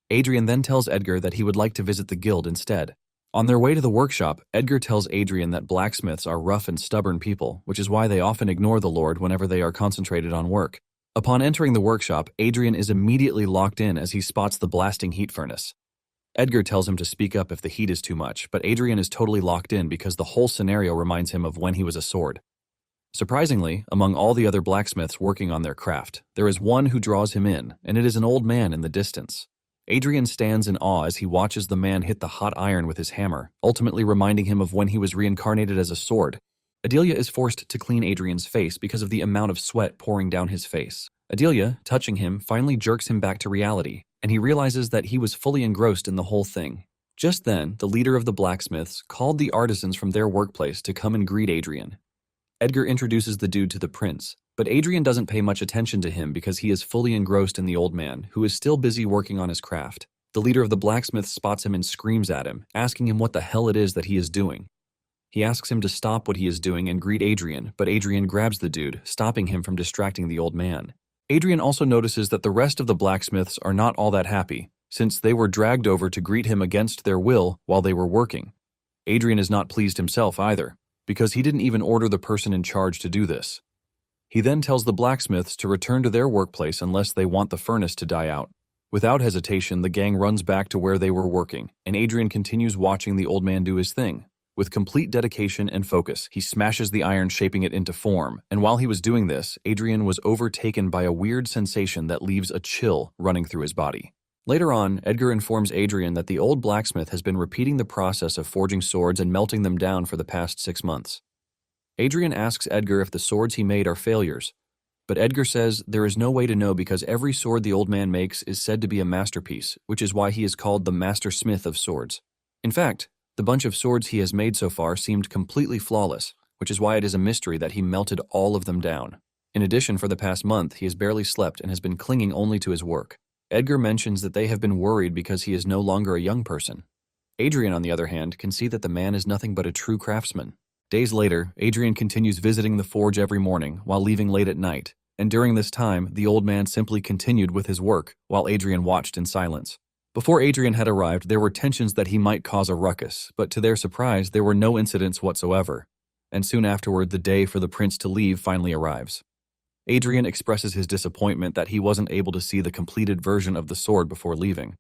Adrian then tells Edgar that he would like to visit the guild instead. On their way to the workshop, Edgar tells Adrian that blacksmiths are rough and stubborn people, which is why they often ignore the Lord whenever they are concentrated on work. Upon entering the workshop, Adrian is immediately locked in as he spots the blasting heat furnace. Edgar tells him to speak up if the heat is too much, but Adrian is totally locked in because the whole scenario reminds him of when he was a sword. Surprisingly, among all the other blacksmiths working on their craft, there is one who draws him in, and it is an old man in the distance. Adrian stands in awe as he watches the man hit the hot iron with his hammer, ultimately reminding him of when he was reincarnated as a sword. Adelia is forced to clean Adrian's face because of the amount of sweat pouring down his face. Adelia, touching him, finally jerks him back to reality, and he realizes that he was fully engrossed in the whole thing. Just then, the leader of the blacksmiths called the artisans from their workplace to come and greet Adrian. Edgar introduces the dude to the prince, but Adrian doesn't pay much attention to him because he is fully engrossed in the old man, who is still busy working on his craft. The leader of the blacksmiths spots him and screams at him, asking him what the hell it is that he is doing. He asks him to stop what he is doing and greet Adrian, but Adrian grabs the dude, stopping him from distracting the old man. Adrian also notices that the rest of the blacksmiths are not all that happy, since they were dragged over to greet him against their will while they were working. Adrian is not pleased himself either, because he didn't even order the person in charge to do this. He then tells the blacksmiths to return to their workplace unless they want the furnace to die out. Without hesitation, the gang runs back to where they were working, and Adrian continues watching the old man do his thing. With complete dedication and focus, he smashes the iron, shaping it into form, and while he was doing this, Adrian was overtaken by a weird sensation that leaves a chill running through his body. Later on, Edgar informs Adrian that the old blacksmith has been repeating the process of forging swords and melting them down for the past 6 months. Adrian asks Edgar if the swords he made are failures, But Edgar says there is no way to know because every sword the old man makes is said to be a masterpiece, which is why he is called the Master Smith of Swords. In fact, the bunch of swords he has made so far seemed completely flawless, which is why it is a mystery that he melted all of them down. In addition, for the past month, he has barely slept and has been clinging only to his work. Edgar mentions that they have been worried because he is no longer a young person. Adrian, on the other hand, can see that the man is nothing but a true craftsman. Days later, Adrian continues visiting the forge every morning while leaving late at night, and during this time, the old man simply continued with his work while Adrian watched in silence. Before Adrian had arrived, there were tensions that he might cause a ruckus, but to their surprise, there were no incidents whatsoever. And soon afterward, the day for the prince to leave finally arrives. Adrian expresses his disappointment that he wasn't able to see the completed version of the sword before leaving.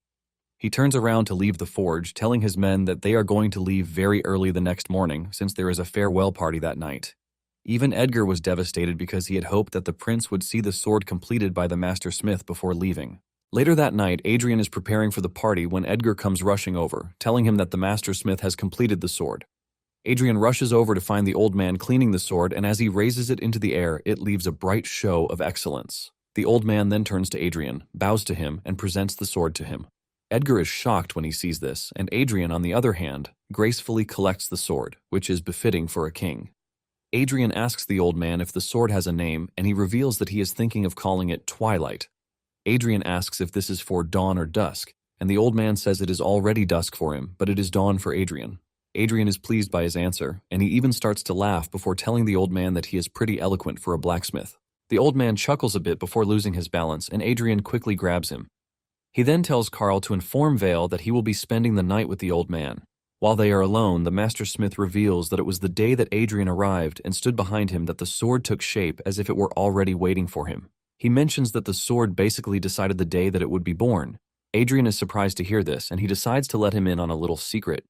He turns around to leave the forge, telling his men that they are going to leave very early the next morning since there is a farewell party that night. Even Edgar was devastated because he had hoped that the prince would see the sword completed by the master smith before leaving. Later that night, Adrian is preparing for the party when Edgar comes rushing over, telling him that the master smith has completed the sword. Adrian rushes over to find the old man cleaning the sword, and as he raises it into the air, it leaves a bright show of excellence. The old man then turns to Adrian, bows to him, and presents the sword to him. Edgar is shocked when he sees this, and Adrian, on the other hand, gracefully collects the sword, which is befitting for a king. Adrian asks the old man if the sword has a name, and he reveals that he is thinking of calling it Twilight. Adrian asks if this is for dawn or dusk, and the old man says it is already dusk for him, but it is dawn for Adrian. Adrian is pleased by his answer, and he even starts to laugh before telling the old man that he is pretty eloquent for a blacksmith. The old man chuckles a bit before losing his balance, and Adrian quickly grabs him. He then tells Carl to inform Vale that he will be spending the night with the old man. While they are alone, the master smith reveals that it was the day that Adrian arrived and stood behind him that the sword took shape as if it were already waiting for him. He mentions that the sword basically decided the day that it would be born. Adrian is surprised to hear this, and he decides to let him in on a little secret.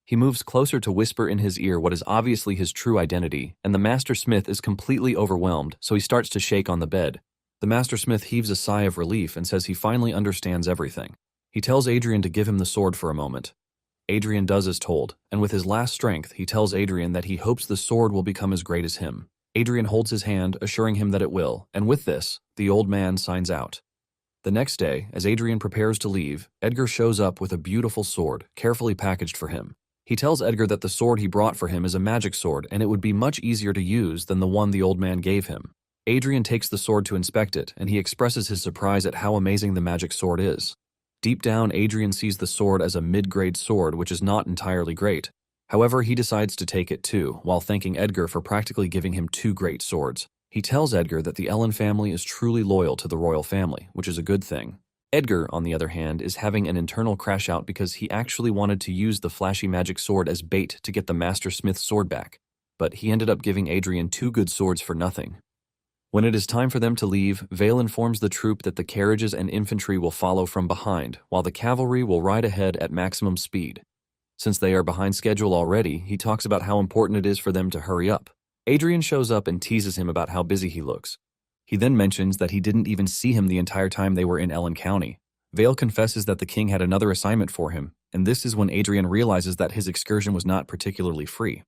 He moves closer to whisper in his ear what is obviously his true identity, and the master smith is completely overwhelmed, so he starts to shake on the bed. The master smith heaves a sigh of relief and says he finally understands everything. He tells Adrian to give him the sword for a moment. Adrian does as told, and with his last strength, he tells Adrian that he hopes the sword will become as great as him. Adrian holds his hand, assuring him that it will, and with this, the old man signs out. The next day, as Adrian prepares to leave, Edgar shows up with a beautiful sword, carefully packaged for him. He tells Edgar that the sword he brought for him is a magic sword, and it would be much easier to use than the one the old man gave him. Adrian takes the sword to inspect it, and he expresses his surprise at how amazing the magic sword is. Deep down, Adrian sees the sword as a mid-grade sword, which is not entirely great. However, he decides to take it too, while thanking Edgar for practically giving him two great swords. He tells Edgar that the Ellen family is truly loyal to the royal family, which is a good thing. Edgar, on the other hand, is having an internal crash out because he actually wanted to use the flashy magic sword as bait to get the Master Smith's sword back, but he ended up giving Adrian two good swords for nothing. When it is time for them to leave, Vale informs the troop that the carriages and infantry will follow from behind, while the cavalry will ride ahead at maximum speed. Since they are behind schedule already, he talks about how important it is for them to hurry up. Adrian shows up and teases him about how busy he looks. He then mentions that he didn't even see him the entire time they were in Ellen County. Vale confesses that the king had another assignment for him, and this is when Adrian realizes that his excursion was not particularly free.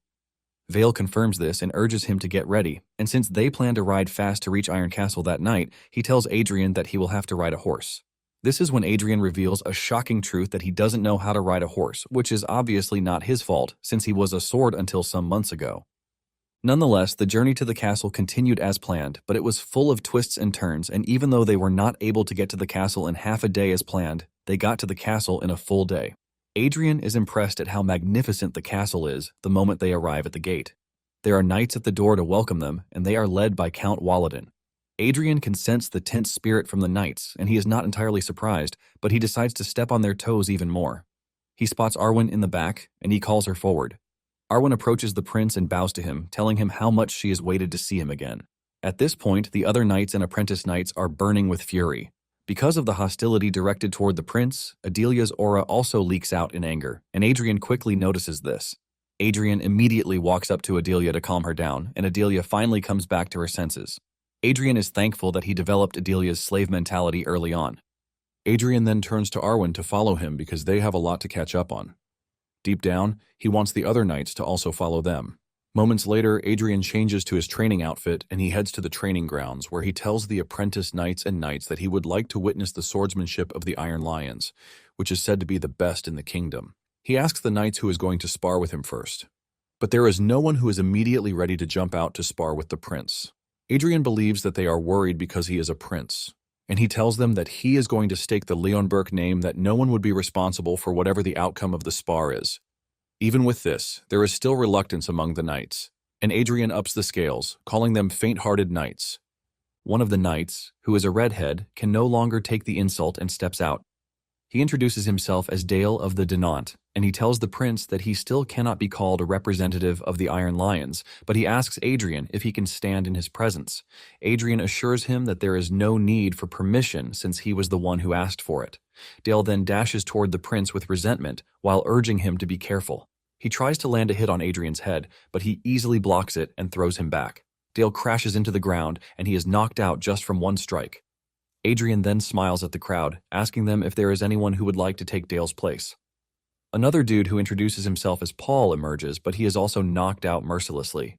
Vale confirms this and urges him to get ready, and since they plan to ride fast to reach Iron Castle that night, he tells Adrian that he will have to ride a horse. This is when Adrian reveals a shocking truth that he doesn't know how to ride a horse, which is obviously not his fault, since he was a sword until some months ago. Nonetheless, the journey to the castle continued as planned, but it was full of twists and turns, and even though they were not able to get to the castle in half a day as planned, they got to the castle in a full day. Adrian is impressed at how magnificent the castle is the moment they arrive at the gate. There are knights at the door to welcome them, and they are led by Count Walladin. Adrian can sense the tense spirit from the knights, and he is not entirely surprised, but he decides to step on their toes even more. He spots Arwen in the back, and he calls her forward. Arwen approaches the prince and bows to him, telling him how much she has waited to see him again. At this point, the other knights and apprentice knights are burning with fury. Because of the hostility directed toward the prince, Adelia's aura also leaks out in anger, and Adrian quickly notices this. Adrian immediately walks up to Adelia to calm her down, and Adelia finally comes back to her senses. Adrian is thankful that he developed Adelia's slave mentality early on. Adrian then turns to Arwen to follow him because they have a lot to catch up on. Deep down, he wants the other knights to also follow them. Moments later, Adrian changes to his training outfit and he heads to the training grounds where he tells the apprentice knights and knights that he would like to witness the swordsmanship of the Iron Lions, which is said to be the best in the kingdom. He asks the knights who is going to spar with him first. But there is no one who is immediately ready to jump out to spar with the prince. Adrian believes that they are worried because he is a prince, and he tells them that he is going to stake the Leonberg name that no one would be responsible for whatever the outcome of the spar is. Even with this, there is still reluctance among the knights, and Adrian ups the scales, calling them faint-hearted knights. One of the knights, who is a redhead, can no longer take the insult and steps out. He introduces himself as Dale of the Dinant, and he tells the prince that he still cannot be called a representative of the Iron Lions, but he asks Adrian if he can stand in his presence. Adrian assures him that there is no need for permission since he was the one who asked for it. Dale then dashes toward the prince with resentment while urging him to be careful. He tries to land a hit on Adrian's head, but he easily blocks it and throws him back. Dale crashes into the ground, and he is knocked out just from one strike. Adrian then smiles at the crowd, asking them if there is anyone who would like to take Dale's place. Another dude who introduces himself as Paul emerges, but he is also knocked out mercilessly.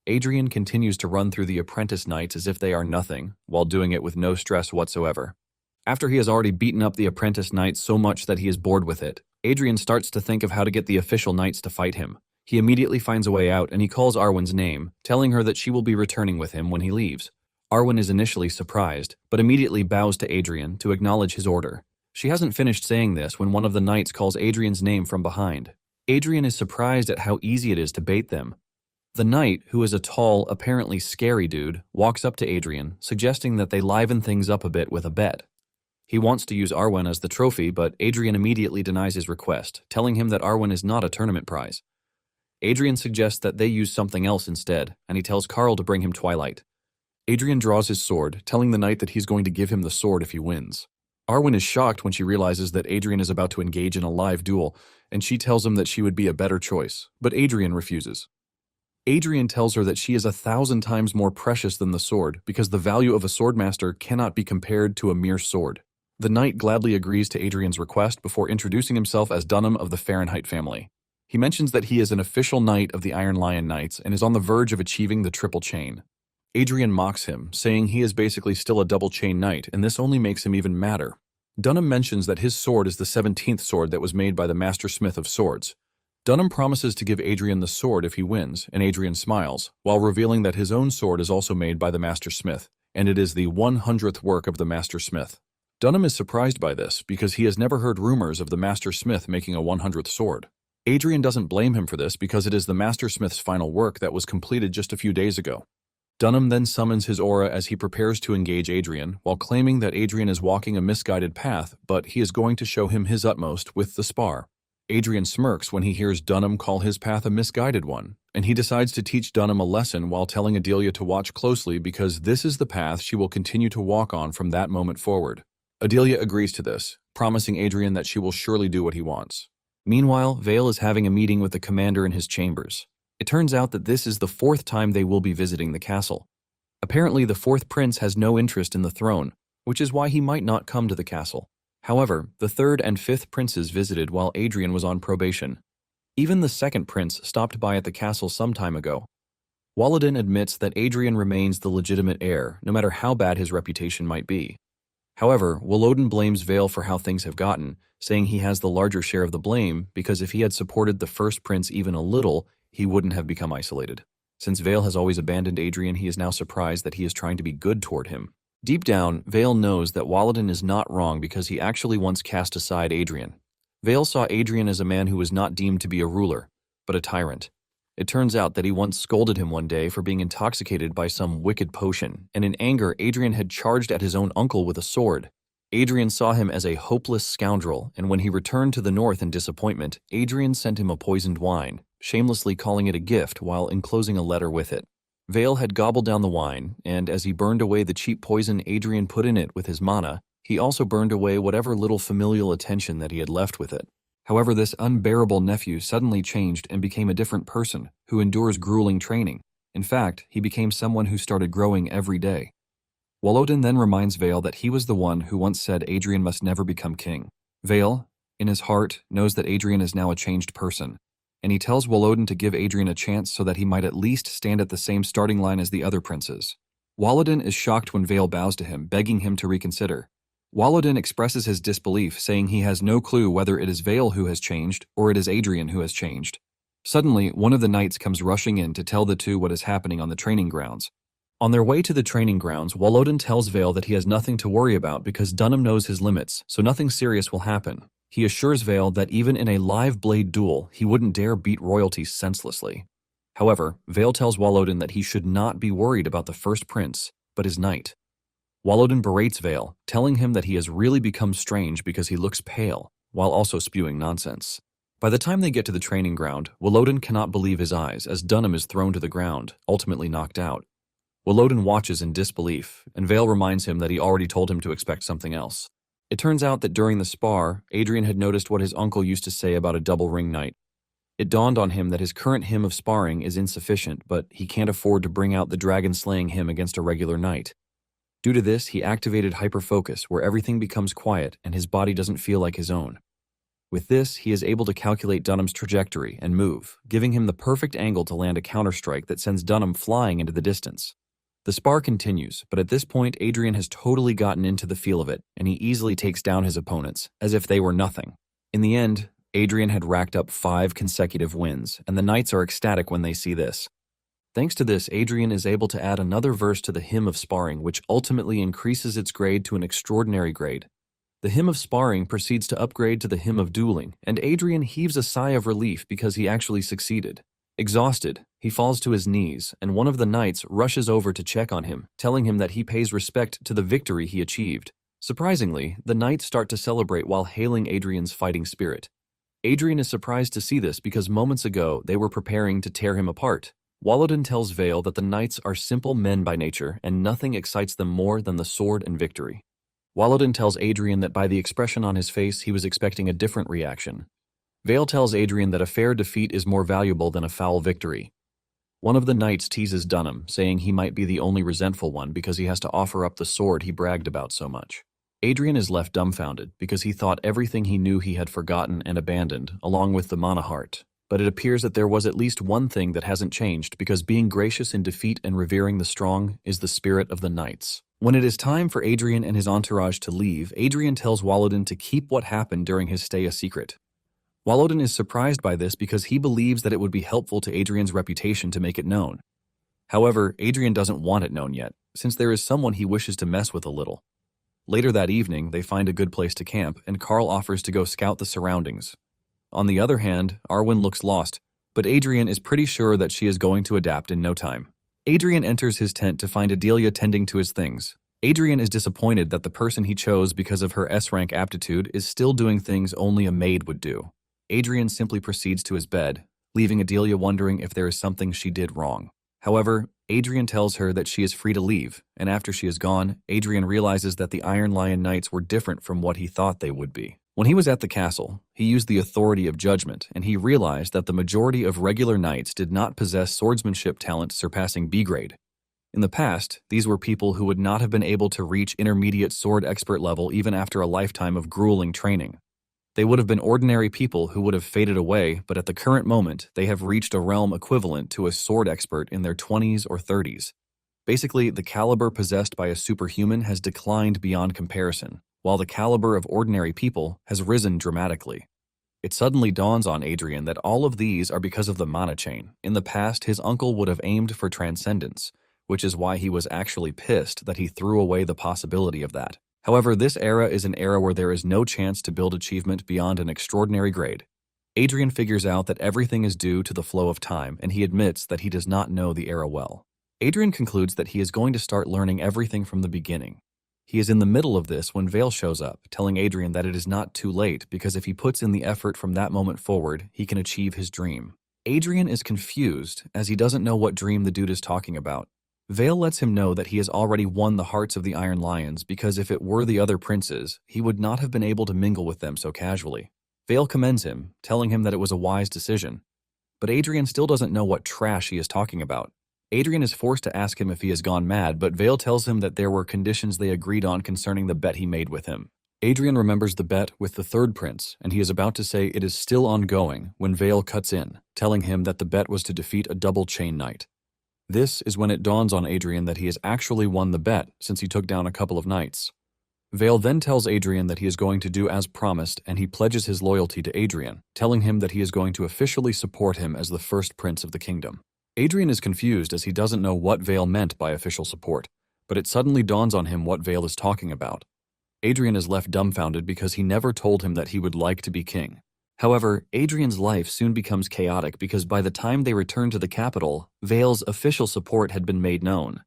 Adrian continues to run through the apprentice knights as if they are nothing, while doing it with no stress whatsoever. After he has already beaten up the apprentice knights so much that he is bored with it, Adrian starts to think of how to get the official knights to fight him. He immediately finds a way out and he calls Arwen's name, telling her that she will be returning with him when he leaves. Arwen is initially surprised, but immediately bows to Adrian to acknowledge his order. She hasn't finished saying this when one of the knights calls Adrian's name from behind. Adrian is surprised at how easy it is to bait them. The knight, who is a tall, apparently scary dude, walks up to Adrian, suggesting that they liven things up a bit with a bet. He wants to use Arwen as the trophy, but Adrian immediately denies his request, telling him that Arwen is not a tournament prize. Adrian suggests that they use something else instead, and he tells Carl to bring him Twilight. Adrian draws his sword, telling the knight that he's going to give him the sword if he wins. Arwen is shocked when she realizes that Adrian is about to engage in a live duel, and she tells him that she would be a better choice, but Adrian refuses. Adrian tells her that she is 1,000 times more precious than the sword because the value of a swordmaster cannot be compared to a mere sword. The knight gladly agrees to Adrian's request before introducing himself as Dunham of the Fahrenheit family. He mentions that he is an official knight of the Iron Lion Knights and is on the verge of achieving the triple chain. Adrian mocks him, saying he is basically still a double chain knight, and this only makes him even madder. Dunham mentions that his sword is the 17th sword that was made by the Master Smith of Swords. Dunham promises to give Adrian the sword if he wins, and Adrian smiles, while revealing that his own sword is also made by the Master Smith, and it is the 100th work of the Master Smith. Dunham is surprised by this because he has never heard rumors of the Master Smith making a 100th sword. Adrian doesn't blame him for this because it is the Master Smith's final work that was completed just a few days ago. Dunham then summons his aura as he prepares to engage Adrian, while claiming that Adrian is walking a misguided path, but he is going to show him his utmost with the spar. Adrian smirks when he hears Dunham call his path a misguided one, and he decides to teach Dunham a lesson while telling Adelia to watch closely because this is the path she will continue to walk on from that moment forward. Adelia agrees to this, promising Adrian that she will surely do what he wants. Meanwhile, Vale is having a meeting with the commander in his chambers. It turns out that this is the 4th time they will be visiting the castle. Apparently, the 4th prince has no interest in the throne, which is why he might not come to the castle. However, the 3rd and 5th princes visited while Adrian was on probation. Even the 2nd prince stopped by at the castle some time ago. Walladin admits that Adrian remains the legitimate heir, no matter how bad his reputation might be. However, Wolodin blames Vale for how things have gotten, saying he has the larger share of the blame because if he had supported the 1st prince even a little, he wouldn't have become isolated. Since Vale has always abandoned Adrian, he is now surprised that he is trying to be good toward him. Deep down, Vale knows that Walladin is not wrong because he actually once cast aside Adrian. Vale saw Adrian as a man who was not deemed to be a ruler, but a tyrant. It turns out that he once scolded him one day for being intoxicated by some wicked potion, and in anger, Adrian had charged at his own uncle with a sword. Adrian saw him as a hopeless scoundrel, and when he returned to the north in disappointment, Adrian sent him a poisoned wine, shamelessly calling it a gift while enclosing a letter with it. Vale had gobbled down the wine, and as he burned away the cheap poison Adrian put in it with his mana, he also burned away whatever little familial attention that he had left with it. However, this unbearable nephew suddenly changed and became a different person who endures grueling training. In fact, he became someone who started growing every day. Wolodin then reminds Vale that he was the one who once said Adrian must never become king. Vale, in his heart, knows that Adrian is now a changed person, and he tells Wolodin to give Adrian a chance so that he might at least stand at the same starting line as the other princes. Wolodin is shocked when Vale bows to him, begging him to reconsider. Wolodin expresses his disbelief, saying he has no clue whether it is Vale who has changed or it is Adrian who has changed. Suddenly, one of the knights comes rushing in to tell the two what is happening on the training grounds. On their way to the training grounds, Wolodin tells Vale that he has nothing to worry about because Dunham knows his limits, so nothing serious will happen. He assures Vale that even in a live blade duel, he wouldn't dare beat royalty senselessly. However, Vale tells Wolodin that he should not be worried about the first prince, but his knight. Wolodin berates Vale, telling him that he has really become strange because he looks pale, while also spewing nonsense. By the time they get to the training ground, Wolodin cannot believe his eyes as Dunham is thrown to the ground, ultimately knocked out. Wolodin watches in disbelief, and Vale reminds him that he already told him to expect something else. It turns out that during the spar, Adrian had noticed what his uncle used to say about a double ring knight. It dawned on him that his current hymn of sparring is insufficient, but he can't afford to bring out the dragon-slaying hymn against a regular knight. Due to this, he activated hyperfocus, where everything becomes quiet and his body doesn't feel like his own. With this, he is able to calculate Dunham's trajectory and move, giving him the perfect angle to land a counterstrike that sends Dunham flying into the distance. The spar continues, but at this point, Adrian has totally gotten into the feel of it, and he easily takes down his opponents, as if they were nothing. In the end, Adrian had racked up 5 consecutive wins, and the knights are ecstatic when they see this. Thanks to this, Adrian is able to add another verse to the hymn of sparring, which ultimately increases its grade to an extraordinary grade. The hymn of sparring proceeds to upgrade to the hymn of dueling, and Adrian heaves a sigh of relief because he actually succeeded. Exhausted, he falls to his knees, and one of the knights rushes over to check on him, telling him that he pays respect to the victory he achieved. Surprisingly, the knights start to celebrate while hailing Adrian's fighting spirit. Adrian is surprised to see this because moments ago they were preparing to tear him apart. Wolodin tells Vale that the knights are simple men by nature and nothing excites them more than the sword and victory. Wolodin tells Adrian that by the expression on his face he was expecting a different reaction. Vale tells Adrian that a fair defeat is more valuable than a foul victory. One of the knights teases Dunham, saying he might be the only resentful one because he has to offer up the sword he bragged about so much. Adrian is left dumbfounded because he thought everything he knew he had forgotten and abandoned, along with the mana heart. But it appears that there was at least one thing that hasn't changed because being gracious in defeat and revering the strong is the spirit of the knights. When it is time for Adrian and his entourage to leave, Adrian tells Wolodin to keep what happened during his stay a secret. Wolodin is surprised by this because he believes that it would be helpful to Adrian's reputation to make it known. However, Adrian doesn't want it known yet, since there is someone he wishes to mess with a little. Later that evening, they find a good place to camp, and Carl offers to go scout the surroundings. On the other hand, Arwen looks lost, but Adrian is pretty sure that she is going to adapt in no time. Adrian enters his tent to find Adelia tending to his things. Adrian is disappointed that the person he chose because of her S-rank aptitude is still doing things only a maid would do. Adrian simply proceeds to his bed, leaving Adelia wondering if there is something she did wrong. However, Adrian tells her that she is free to leave, and after she is gone, Adrian realizes that the Iron Lion Knights were different from what he thought they would be. When he was at the castle, he used the authority of judgment, and he realized that the majority of regular knights did not possess swordsmanship talent surpassing B grade. In the past, these were people who would not have been able to reach intermediate sword expert level even after a lifetime of grueling training. They would have been ordinary people who would have faded away, but at the current moment, they have reached a realm equivalent to a sword expert in their 20s or 30s. Basically, the caliber possessed by a superhuman has declined beyond comparison, while the caliber of ordinary people has risen dramatically. It suddenly dawns on Adrian that all of these are because of the mana chain. In the past, his uncle would have aimed for transcendence, which is why he was actually pissed that he threw away the possibility of that. However, this era is an era where there is no chance to build achievement beyond an extraordinary grade. Adrian figures out that everything is due to the flow of time, and he admits that he does not know the era well. Adrian concludes that he is going to start learning everything from the beginning. He is in the middle of this when Vale shows up, telling Adrian that it is not too late because if he puts in the effort from that moment forward, he can achieve his dream. Adrian is confused as he doesn't know what dream the dude is talking about. Vale lets him know that he has already won the hearts of the Iron Lions because if it were the other princes, he would not have been able to mingle with them so casually. Vale commends him, telling him that it was a wise decision. But Adrian still doesn't know what trash he is talking about. Adrian is forced to ask him if he has gone mad, but Vale tells him that there were conditions they agreed on concerning the bet he made with him. Adrian remembers the bet with the third prince, and he is about to say it is still ongoing when Vale cuts in, telling him that the bet was to defeat a double chain knight. This is when it dawns on Adrian that he has actually won the bet since he took down a couple of knights. Vale then tells Adrian that he is going to do as promised, and he pledges his loyalty to Adrian, telling him that he is going to officially support him as the first prince of the kingdom. Adrian is confused as he doesn't know what Vale meant by official support, but it suddenly dawns on him what Vale is talking about. Adrian is left dumbfounded because he never told him that he would like to be king. However, Adrian's life soon becomes chaotic because by the time they return to the capital, Vale's official support had been made known.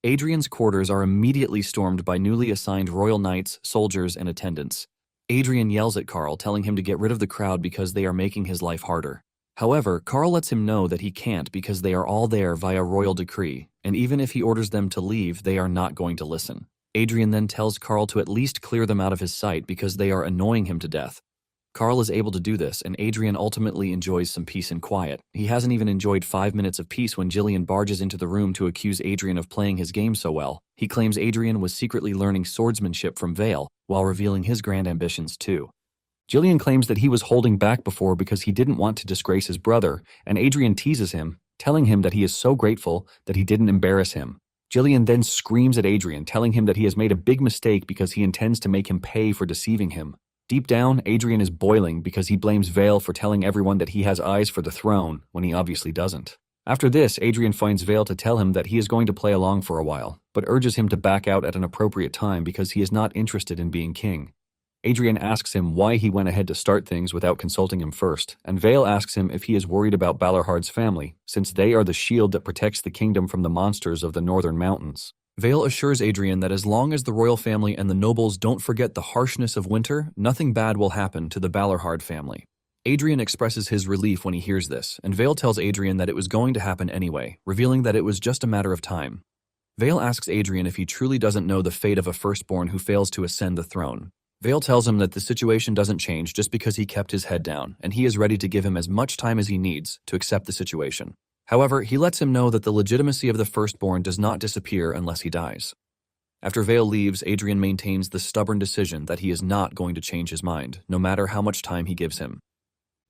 Adrian's quarters are immediately stormed by newly assigned royal knights, soldiers, and attendants. Adrian yells at Carl, telling him to get rid of the crowd because they are making his life harder. However, Carl lets him know that he can't because they are all there via royal decree, and even if he orders them to leave, they are not going to listen. Adrian then tells Carl to at least clear them out of his sight because they are annoying him to death. Carl is able to do this, and Adrian ultimately enjoys some peace and quiet. He hasn't even enjoyed 5 minutes of peace when Jillian barges into the room to accuse Adrian of playing his game so well. He claims Adrian was secretly learning swordsmanship from Vale, while revealing his grand ambitions too. Jillian claims that he was holding back before because he didn't want to disgrace his brother, and Adrian teases him, telling him that he is so grateful that he didn't embarrass him. Jillian then screams at Adrian, telling him that he has made a big mistake because he intends to make him pay for deceiving him. Deep down, Adrian is boiling because he blames Vale for telling everyone that he has eyes for the throne when he obviously doesn't. After this, Adrian finds Vale to tell him that he is going to play along for a while, but urges him to back out at an appropriate time because he is not interested in being king. Adrian asks him why he went ahead to start things without consulting him first, and Vale asks him if he is worried about Balarhard's family, since they are the shield that protects the kingdom from the monsters of the northern mountains. Vale assures Adrian that as long as the royal family and the nobles don't forget the harshness of winter, nothing bad will happen to the Balarhard family. Adrian expresses his relief when he hears this, and Vale tells Adrian that it was going to happen anyway, revealing that it was just a matter of time. Vale asks Adrian if he truly doesn't know the fate of a firstborn who fails to ascend the throne. Vale tells him that the situation doesn't change just because he kept his head down, and he is ready to give him as much time as he needs to accept the situation. However, he lets him know that the legitimacy of the firstborn does not disappear unless he dies. After Vale leaves, Adrian maintains the stubborn decision that he is not going to change his mind, no matter how much time he gives him.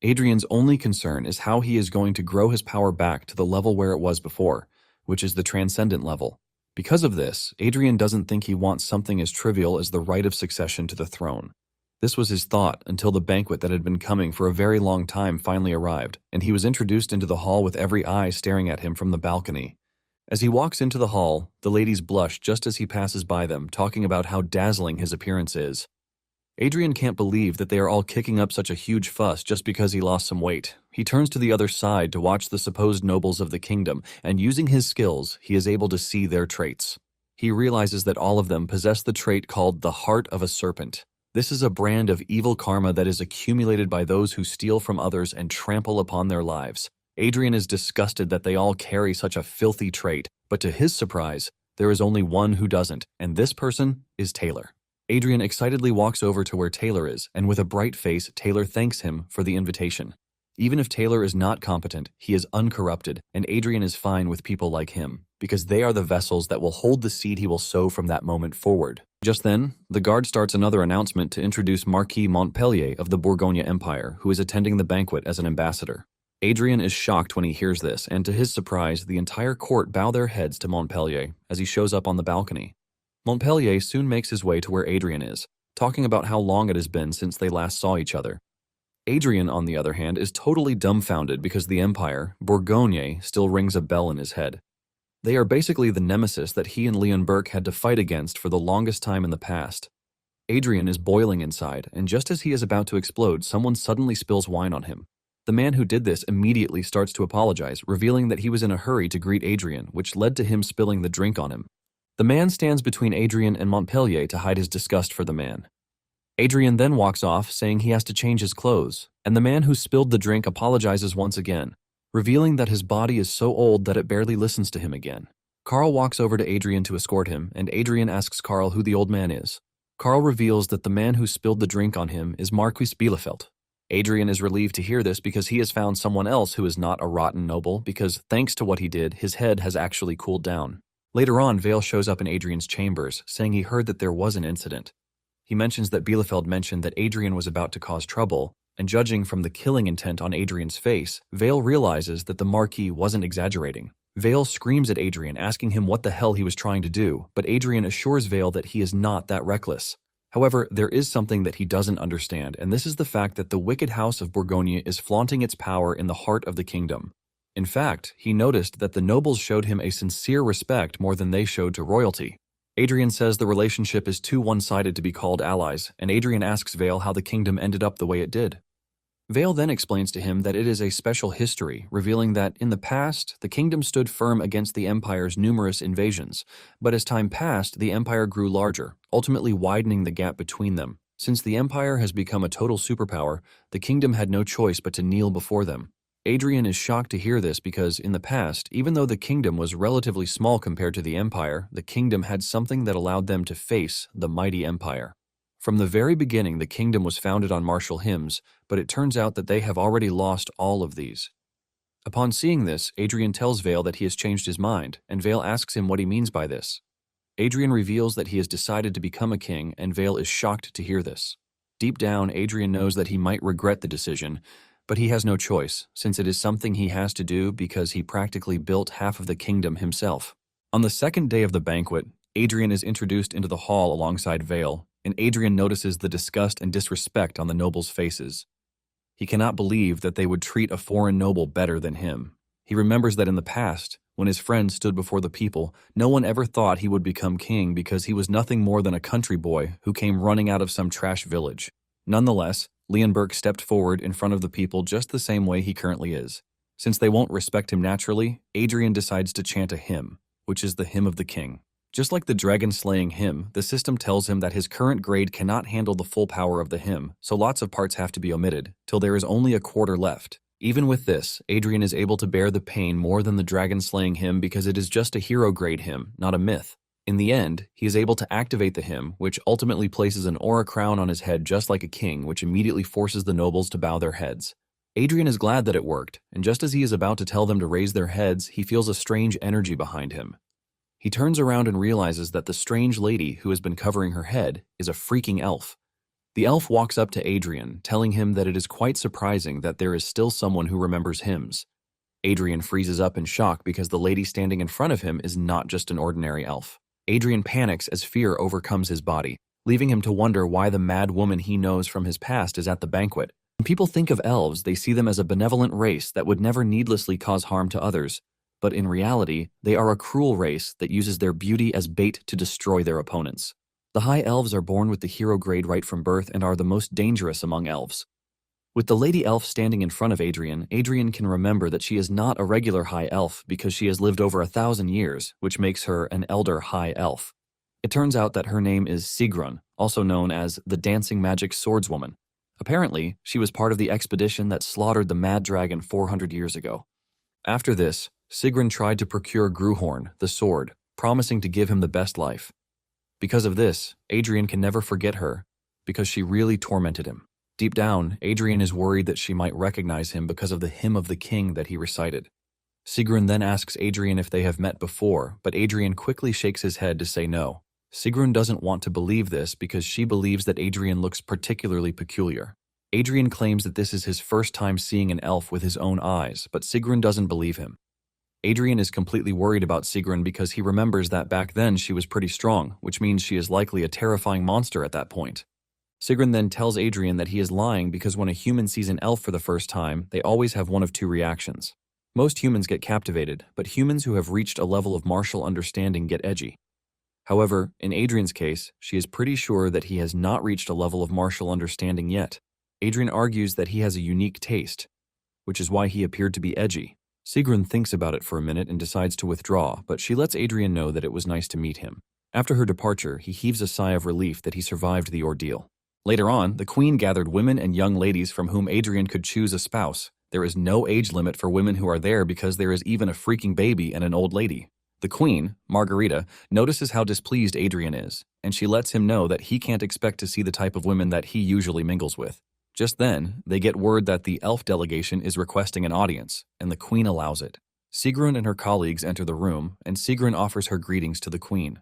Adrian's only concern is how he is going to grow his power back to the level where it was before, which is the transcendent level. Because of this, Adrian doesn't think he wants something as trivial as the right of succession to the throne. This was his thought until the banquet that had been coming for a very long time finally arrived, and he was introduced into the hall with every eye staring at him from the balcony. As he walks into the hall, the ladies blush just as he passes by them, talking about how dazzling his appearance is. Adrian can't believe that they are all kicking up such a huge fuss just because he lost some weight. He turns to the other side to watch the supposed nobles of the kingdom, and using his skills, he is able to see their traits. He realizes that all of them possess the trait called the heart of a serpent. This is a brand of evil karma that is accumulated by those who steal from others and trample upon their lives. Adrian is disgusted that they all carry such a filthy trait, but to his surprise, there is only one who doesn't, and this person is Taylor. Adrian excitedly walks over to where Taylor is, and with a bright face, Taylor thanks him for the invitation. Even if Taylor is not competent, he is uncorrupted, and Adrian is fine with people like him, because they are the vessels that will hold the seed he will sow from that moment forward. Just then, the guard starts another announcement to introduce Marquis Montpellier of the Bourgogne Empire, who is attending the banquet as an ambassador. Adrian is shocked when he hears this, and to his surprise, the entire court bow their heads to Montpellier as he shows up on the balcony. Montpellier soon makes his way to where Adrian is, talking about how long it has been since they last saw each other. Adrian, on the other hand, is totally dumbfounded because the empire, Bourgogne, still rings a bell in his head. They are basically the nemesis that he and Leon Burke had to fight against for the longest time in the past. Adrian is boiling inside, and just as he is about to explode, someone suddenly spills wine on him. The man who did this immediately starts to apologize, revealing that he was in a hurry to greet Adrian, which led to him spilling the drink on him. The man stands between Adrian and Montpellier to hide his disgust for the man. Adrian then walks off, saying he has to change his clothes, and the man who spilled the drink apologizes once again, revealing that his body is so old that it barely listens to him again. Carl walks over to Adrian to escort him, and Adrian asks Carl who the old man is. Carl reveals that the man who spilled the drink on him is Marquis Bielefeld. Adrian is relieved to hear this because he has found someone else who is not a rotten noble because, thanks to what he did, his head has actually cooled down. Later on, Vale shows up in Adrian's chambers, saying he heard that there was an incident. He mentions that Bielefeld mentioned that Adrian was about to cause trouble, and judging from the killing intent on Adrian's face, Vale realizes that the Marquis wasn't exaggerating. Vale screams at Adrian, asking him what the hell he was trying to do, but Adrian assures Vale that he is not that reckless. However, there is something that he doesn't understand, and this is the fact that the wicked house of Bourgogne is flaunting its power in the heart of the kingdom. In fact, he noticed that the nobles showed him a sincere respect more than they showed to royalty. Adrian says the relationship is too one-sided to be called allies, and Adrian asks Vale how the kingdom ended up the way it did. Vale then explains to him that it is a special history, revealing that, in the past, the kingdom stood firm against the Empire's numerous invasions, but as time passed, the Empire grew larger, ultimately widening the gap between them. Since the Empire has become a total superpower, the kingdom had no choice but to kneel before them. Adrian is shocked to hear this because, in the past, even though the kingdom was relatively small compared to the Empire, the kingdom had something that allowed them to face the mighty Empire. From the very beginning, the kingdom was founded on martial hymns, but it turns out that they have already lost all of these. Upon seeing this, Adrian tells Vale that he has changed his mind, and Vale asks him what he means by this. Adrian reveals that he has decided to become a king, and Vale is shocked to hear this. Deep down, Adrian knows that he might regret the decision, but he has no choice, since it is something he has to do because he practically built half of the kingdom himself. On the second day of the banquet, Adrian is introduced into the hall alongside Vale, and Adrian notices the disgust and disrespect on the nobles' faces. He cannot believe that they would treat a foreign noble better than him. He remembers that in the past, when his friend stood before the people, no one ever thought he would become king because he was nothing more than a country boy who came running out of some trash village. Nonetheless, Leonberg stepped forward in front of the people just the same way he currently is. Since they won't respect him naturally, Adrian decides to chant a hymn, which is the hymn of the king. Just like the dragon-slaying hymn, the system tells him that his current grade cannot handle the full power of the hymn, so lots of parts have to be omitted, till there is only a quarter left. Even with this, Adrian is able to bear the pain more than the dragon-slaying hymn because it is just a hero-grade hymn, not a myth. In the end, he is able to activate the hymn, which ultimately places an aura crown on his head just like a king, which immediately forces the nobles to bow their heads. Adrian is glad that it worked, and just as he is about to tell them to raise their heads, he feels a strange energy behind him. He turns around and realizes that the strange lady who has been covering her head is a freaking elf. The elf walks up to Adrian, telling him that it is quite surprising that there is still someone who remembers hymns. Adrian freezes up in shock because the lady standing in front of him is not just an ordinary elf. Adrian panics as fear overcomes his body, leaving him to wonder why the mad woman he knows from his past is at the banquet. When people think of elves, they see them as a benevolent race that would never needlessly cause harm to others. But in reality, they are a cruel race that uses their beauty as bait to destroy their opponents. The High Elves are born with the hero grade right from birth and are the most dangerous among elves. With the Lady Elf standing in front of Adrian, Adrian can remember that she is not a regular High Elf because she has lived over 1,000 years, which makes her an Elder High Elf. It turns out that her name is Sigrun, also known as the Dancing Magic Swordswoman. Apparently, she was part of the expedition that slaughtered the Mad Dragon 400 years ago. After this, Sigrun tried to procure Gruhorn, the sword, promising to give him the best life. Because of this, Adrian can never forget her, because she really tormented him. Deep down, Adrian is worried that she might recognize him because of the hymn of the king that he recited. Sigrun then asks Adrian if they have met before, but Adrian quickly shakes his head to say no. Sigrun doesn't want to believe this because she believes that Adrian looks particularly peculiar. Adrian claims that this is his first time seeing an elf with his own eyes, but Sigrun doesn't believe him. Adrian is completely worried about Sigrun because he remembers that back then she was pretty strong, which means she is likely a terrifying monster at that point. Sigrun then tells Adrian that he is lying because when a human sees an elf for the first time, they always have one of two reactions. Most humans get captivated, but humans who have reached a level of martial understanding get edgy. However, in Adrian's case, she is pretty sure that he has not reached a level of martial understanding yet. Adrian argues that he has a unique taste, which is why he appeared to be edgy. Sigrun thinks about it for a minute and decides to withdraw, but she lets Adrian know that it was nice to meet him. After her departure, he heaves a sigh of relief that he survived the ordeal. Later on, the queen gathered women and young ladies from whom Adrian could choose a spouse. There is no age limit for women who are there because there is even a freaking baby and an old lady. The queen, Margarita, notices how displeased Adrian is, and she lets him know that he can't expect to see the type of women that he usually mingles with. Just then, they get word that the elf delegation is requesting an audience, and the queen allows it. Sigrun and her colleagues enter the room, and Sigrun offers her greetings to the queen.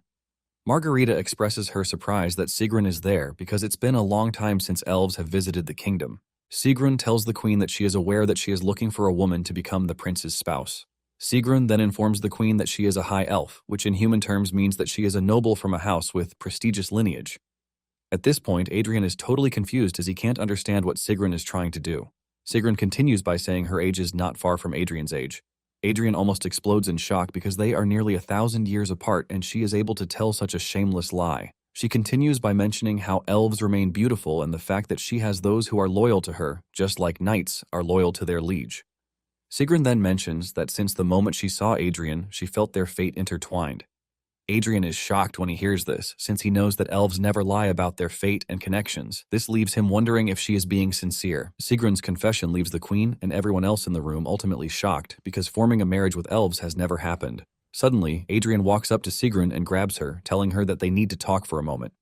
Margarita expresses her surprise that Sigrun is there because it's been a long time since elves have visited the kingdom. Sigrun tells the queen that she is aware that she is looking for a woman to become the prince's spouse. Sigrun then informs the queen that she is a high elf, which in human terms means that she is a noble from a house with prestigious lineage. At this point, Adrian is totally confused as he can't understand what Sigrun is trying to do. Sigrun continues by saying her age is not far from Adrian's age. Adrian almost explodes in shock because they are nearly 1,000 years apart and she is able to tell such a shameless lie. She continues by mentioning how elves remain beautiful and the fact that she has those who are loyal to her, just like knights are loyal to their liege. Sigrun then mentions that since the moment she saw Adrian, she felt their fate intertwined. Adrian is shocked when he hears this, since he knows that elves never lie about their fate and connections. This leaves him wondering if she is being sincere. Sigrun's confession leaves the queen and everyone else in the room ultimately shocked because forming a marriage with elves has never happened. Suddenly, Adrian walks up to Sigrun and grabs her, telling her that they need to talk for a moment.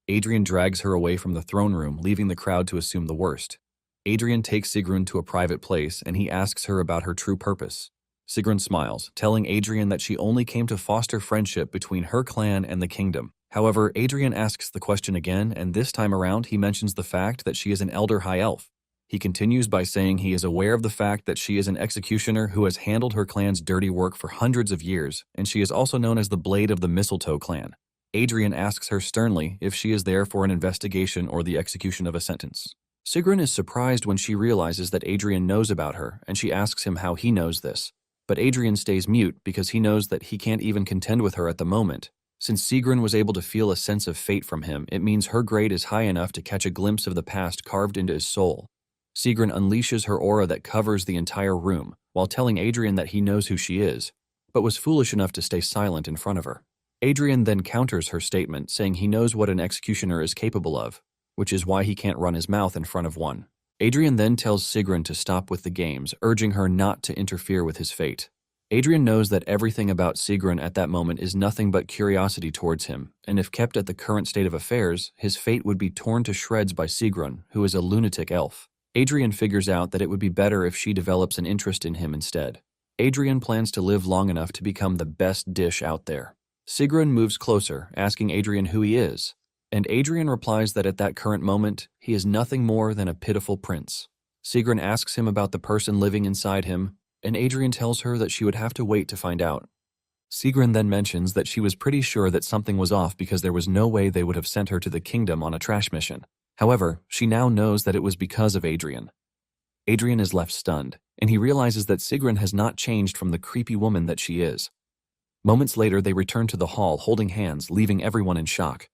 Adrian drags her away from the throne room, leaving the crowd to assume the worst. Adrian takes Sigrun to a private place and he asks her about her true purpose. Sigrun smiles, telling Adrian that she only came to foster friendship between her clan and the kingdom. However, Adrian asks the question again, and this time around he mentions the fact that she is an elder high elf. He continues by saying he is aware of the fact that she is an executioner who has handled her clan's dirty work for hundreds of years, and she is also known as the Blade of the Mistletoe clan. Adrian asks her sternly if she is there for an investigation or the execution of a sentence. Sigrun is surprised when she realizes that Adrian knows about her, and she asks him how he knows this. But Adrian stays mute because he knows that he can't even contend with her at the moment. Since Sigrun was able to feel a sense of fate from him, it means her grade is high enough to catch a glimpse of the past carved into his soul. Sigrun unleashes her aura that covers the entire room, while telling Adrian that he knows who she is, but was foolish enough to stay silent in front of her. Adrian then counters her statement, saying he knows what an executioner is capable of, which is why he can't run his mouth in front of one. Adrian then tells Sigrun to stop with the games, urging her not to interfere with his fate. Adrian knows that everything about Sigrun at that moment is nothing but curiosity towards him, and if kept at the current state of affairs, his fate would be torn to shreds by Sigrun, who is a lunatic elf. Adrian figures out that it would be better if she develops an interest in him instead. Adrian plans to live long enough to become the best dish out there. Sigrun moves closer, asking Adrian who he is, and Adrian replies that at that current moment, he is nothing more than a pitiful prince. Sigrun asks him about the person living inside him, and Adrian tells her that she would have to wait to find out. Sigrun then mentions that she was pretty sure that something was off because there was no way they would have sent her to the kingdom on a trash mission. However, she now knows that it was because of Adrian. Adrian is left stunned, and he realizes that Sigrun has not changed from the creepy woman that she is. Moments later, they return to the hall holding hands, leaving everyone in shock.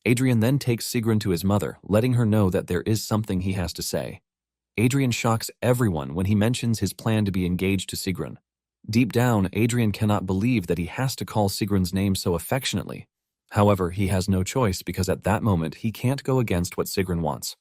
Adrian then takes Sigrun to his mother, letting her know that there is something he has to say. Adrian shocks everyone when he mentions his plan to be engaged to Sigrun. Deep down, Adrian cannot believe that he has to call Sigrun's name so affectionately. However, he has no choice because at that moment he can't go against what Sigrun wants.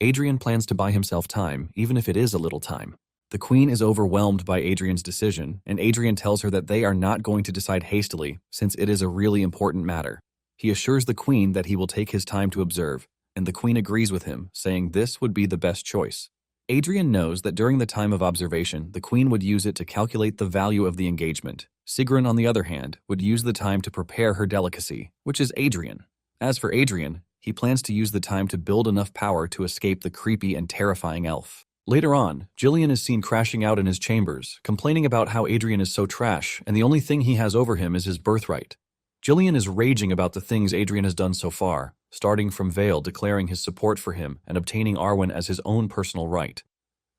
Adrian plans to buy himself time, even if it is a little time. The queen is overwhelmed by Adrian's decision, and Adrian tells her that they are not going to decide hastily since it is a really important matter. He assures the queen that he will take his time to observe, and the queen agrees with him, saying this would be the best choice. Adrian knows that during the time of observation, the queen would use it to calculate the value of the engagement. Sigrun, on the other hand, would use the time to prepare her delicacy, which is Adrian. As for Adrian, he plans to use the time to build enough power to escape the creepy and terrifying elf. Later on, Jillian is seen crashing out in his chambers, complaining about how Adrian is so trash, and the only thing he has over him is his birthright. Jillian is raging about the things Adrian has done so far, starting from Vale declaring his support for him and obtaining Arwen as his own personal right.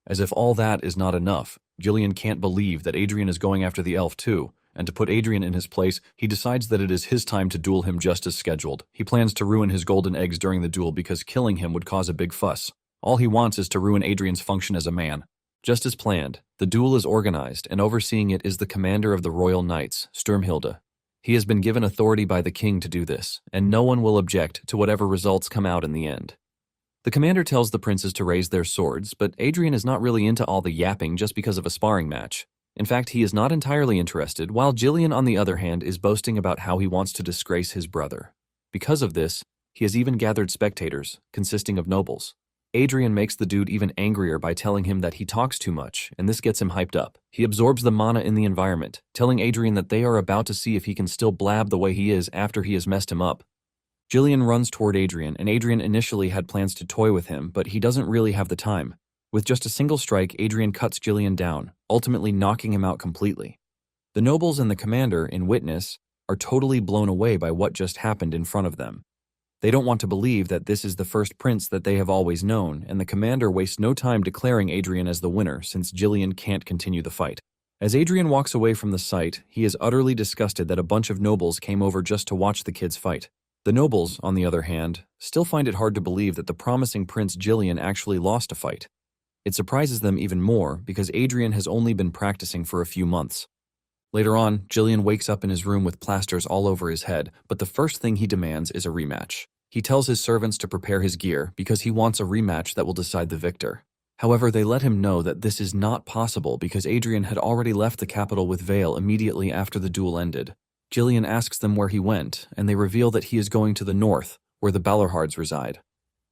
As if all that is not enough, Jillian can't believe that Adrian is going after the elf too, and to put Adrian in his place, he decides that it is his time to duel him just as scheduled. He plans to ruin his golden eggs during the duel because killing him would cause a big fuss. All he wants is to ruin Adrian's function as a man. Just as planned, the duel is organized, and overseeing it is the commander of the Royal Knights, Sturmhilde. He has been given authority by the king to do this, and no one will object to whatever results come out in the end. The commander tells the princes to raise their swords, but Adrian is not really into all the yapping just because of a sparring match. In fact, he is not entirely interested, while Jillian, on the other hand, is boasting about how he wants to disgrace his brother. Because of this, he has even gathered spectators, consisting of nobles. Adrian makes the dude even angrier by telling him that he talks too much, and this gets him hyped up. He absorbs the mana in the environment, telling Adrian that they are about to see if he can still blab the way he is after he has messed him up. Jillian runs toward Adrian, and Adrian initially had plans to toy with him, but he doesn't really have the time. With just a single strike, Adrian cuts Jillian down, ultimately knocking him out completely. The nobles and the commander, in witness, are totally blown away by what just happened in front of them. They don't want to believe that this is the first prince that they have always known, and the commander wastes no time declaring Adrian as the winner since Jillian can't continue the fight. As Adrian walks away from the site, he is utterly disgusted that a bunch of nobles came over just to watch the kids fight. The nobles, on the other hand, still find it hard to believe that the promising Prince Jillian actually lost a fight. It surprises them even more because Adrian has only been practicing for a few months. Later on, Jillian wakes up in his room with plasters all over his head, but the first thing he demands is a rematch. He tells his servants to prepare his gear because he wants a rematch that will decide the victor. However, they let him know that this is not possible because Adrian had already left the capital with Vale immediately after the duel ended. Jillian asks them where he went, and they reveal that he is going to the north, where the Balerhards reside.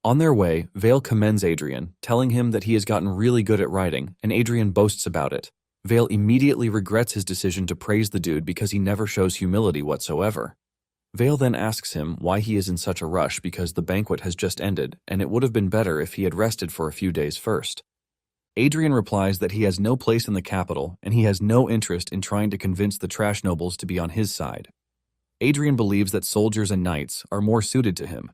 On their way, Vale commends Adrian, telling him that he has gotten really good at riding, and Adrian boasts about it. Vale immediately regrets his decision to praise the dude because he never shows humility whatsoever. Vale then asks him why he is in such a rush because the banquet has just ended, and it would have been better if he had rested for a few days first. Adrian replies that he has no place in the capital, and he has no interest in trying to convince the trash nobles to be on his side. Adrian believes that soldiers and knights are more suited to him.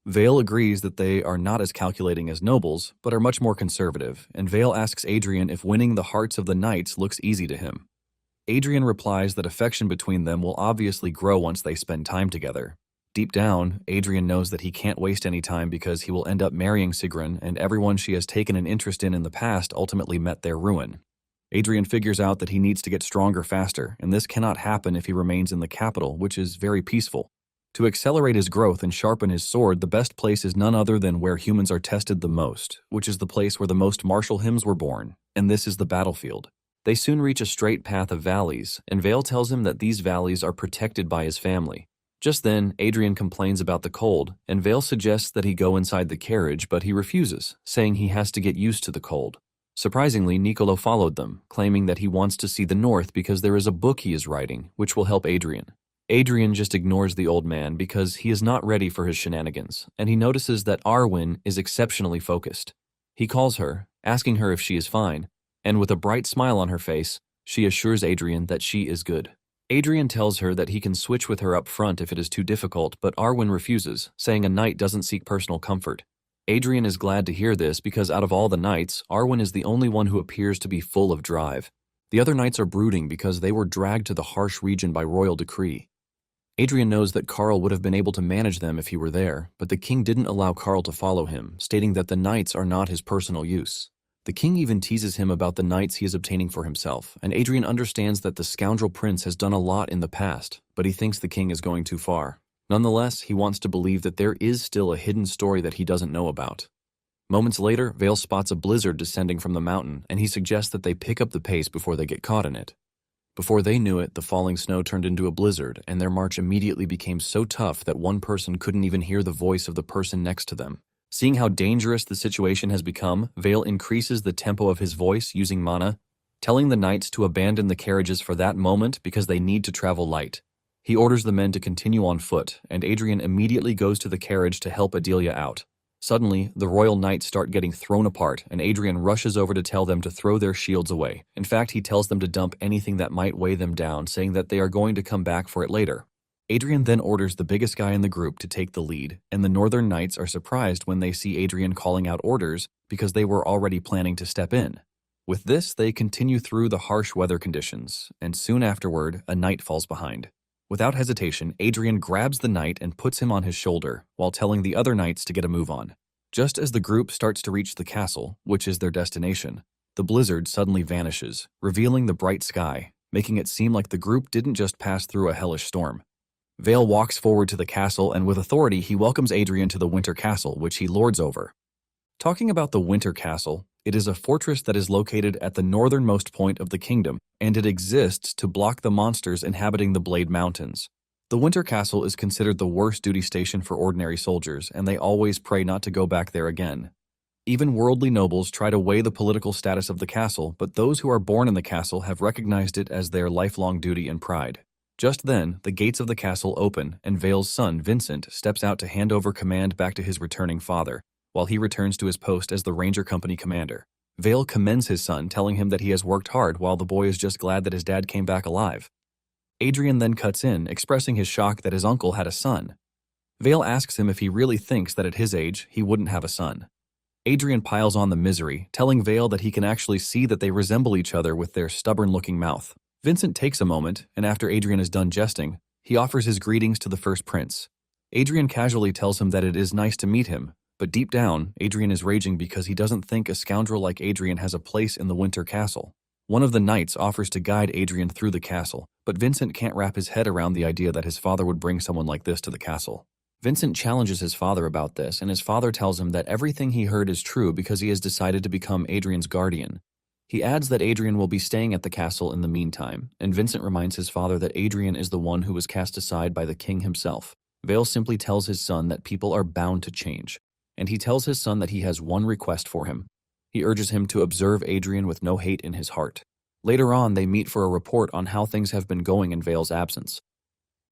Vale agrees that they are not as calculating as nobles, but are much more conservative, and Vale asks Adrian if winning the hearts of the knights looks easy to him. Adrian replies that affection between them will obviously grow once they spend time together. Deep down, Adrian knows that he can't waste any time because he will end up marrying Sigrun, and everyone she has taken an interest in the past ultimately met their ruin. Adrian figures out that he needs to get stronger faster, and this cannot happen if he remains in the capital, which is very peaceful. To accelerate his growth and sharpen his sword, the best place is none other than where humans are tested the most, which is the place where the most martial hymns were born, and this is the battlefield. They soon reach a straight path of valleys, and Vale tells him that these valleys are protected by his family. Just then, Adrian complains about the cold, and Vale suggests that he go inside the carriage, but he refuses, saying he has to get used to the cold. Surprisingly, Nicolo followed them, claiming that he wants to see the north because there is a book he is writing, which will help Adrian. Adrian just ignores the old man because he is not ready for his shenanigans, and he notices that Arwen is exceptionally focused. He calls her, asking her if she is fine, and with a bright smile on her face, she assures Adrian that she is good. Adrian tells her that he can switch with her up front if it is too difficult, but Arwen refuses, saying a knight doesn't seek personal comfort. Adrian is glad to hear this because out of all the knights, Arwen is the only one who appears to be full of drive. The other knights are brooding because they were dragged to the harsh region by royal decree. Adrian knows that Karl would have been able to manage them if he were there, but the king didn't allow Karl to follow him, stating that the knights are not his personal use. The king even teases him about the knights he is obtaining for himself, and Adrian understands that the scoundrel prince has done a lot in the past, but he thinks the king is going too far. Nonetheless, he wants to believe that there is still a hidden story that he doesn't know about. Moments later, Vale spots a blizzard descending from the mountain, and he suggests that they pick up the pace before they get caught in it. Before they knew it, the falling snow turned into a blizzard, and their march immediately became so tough that one person couldn't even hear the voice of the person next to them. Seeing how dangerous the situation has become, Vale increases the tempo of his voice using mana, telling the knights to abandon the carriages for that moment because they need to travel light. He orders the men to continue on foot, and Adrian immediately goes to the carriage to help Adelia out. Suddenly, the royal knights start getting thrown apart, and Adrian rushes over to tell them to throw their shields away. In fact, he tells them to dump anything that might weigh them down, saying that they are going to come back for it later. Adrian then orders the biggest guy in the group to take the lead, and the northern knights are surprised when they see Adrian calling out orders because they were already planning to step in. With this, they continue through the harsh weather conditions, and soon afterward, a knight falls behind. Without hesitation, Adrian grabs the knight and puts him on his shoulder, while telling the other knights to get a move on. Just as the group starts to reach the castle, which is their destination, the blizzard suddenly vanishes, revealing the bright sky, making it seem like the group didn't just pass through a hellish storm. Vale walks forward to the castle, and with authority, he welcomes Adrian to the Winter Castle, which he lords over. Talking about the Winter Castle, it is a fortress that is located at the northernmost point of the kingdom, and it exists to block the monsters inhabiting the Blade Mountains. The Winter Castle is considered the worst duty station for ordinary soldiers, and they always pray not to go back there again. Even worldly nobles try to weigh the political status of the castle, but those who are born in the castle have recognized it as their lifelong duty and pride. Just then, the gates of the castle open, and Vale's son, Vincent, steps out to hand over command back to his returning father, while he returns to his post as the Ranger Company commander. Vale commends his son, telling him that he has worked hard while the boy is just glad that his dad came back alive. Adrian then cuts in, expressing his shock that his uncle had a son. Vale asks him if he really thinks that at his age, he wouldn't have a son. Adrian piles on the misery, telling Vale that he can actually see that they resemble each other with their stubborn-looking mouth. Vincent takes a moment, and after Adrian is done jesting, he offers his greetings to the first prince. Adrian casually tells him that it is nice to meet him, but deep down, Adrian is raging because he doesn't think a scoundrel like Adrian has a place in the Winter Castle. One of the knights offers to guide Adrian through the castle, but Vincent can't wrap his head around the idea that his father would bring someone like this to the castle. Vincent challenges his father about this, and his father tells him that everything he heard is true because he has decided to become Adrian's guardian. He adds that Adrian will be staying at the castle in the meantime, and Vincent reminds his father that Adrian is the one who was cast aside by the king himself. Vale simply tells his son that people are bound to change, and he tells his son that he has one request for him. He urges him to observe Adrian with no hate in his heart. Later on, they meet for a report on how things have been going in Vale's absence.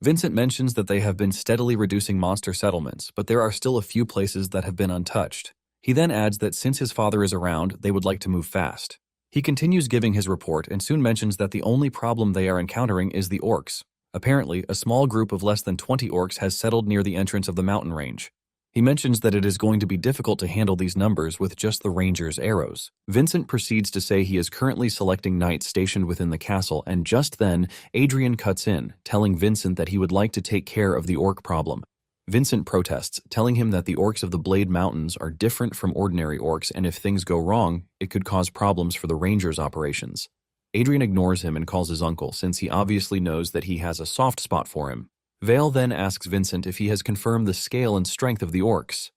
Vincent mentions that they have been steadily reducing monster settlements, but there are still a few places that have been untouched. He then adds that since his father is around, they would like to move fast. He continues giving his report and soon mentions that the only problem they are encountering is the orcs. Apparently, a small group of less than 20 orcs has settled near the entrance of the mountain range. He mentions that it is going to be difficult to handle these numbers with just the rangers' arrows. Vincent proceeds to say he is currently selecting knights stationed within the castle, and just then, Adrian cuts in, telling Vincent that he would like to take care of the orc problem. Vincent protests, telling him that the orcs of the Blade Mountains are different from ordinary orcs, and if things go wrong, it could cause problems for the rangers' operations. Adrian ignores him and calls his uncle, since he obviously knows that he has a soft spot for him. Vale then asks Vincent if he has confirmed the scale and strength of the orcs.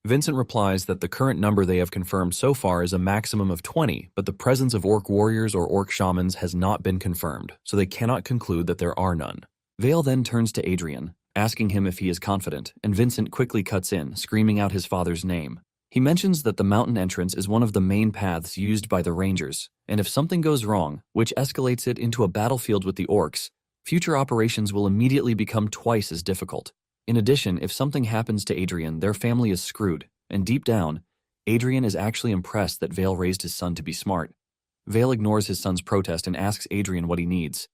Vincent replies that the current number they have confirmed so far is a maximum of 20, but the presence of orc warriors or orc shamans has not been confirmed, so they cannot conclude that there are none. Vale then turns to Adrian, asking him if he is confident, and Vincent quickly cuts in, screaming out his father's name. He mentions that the mountain entrance is one of the main paths used by the rangers, and if something goes wrong, which escalates it into a battlefield with the orcs, future operations will immediately become twice as difficult. In addition, if something happens to Adrian, their family is screwed, and deep down, Adrian is actually impressed that Vale raised his son to be smart. Vale ignores his son's protest and asks Adrian what he needs.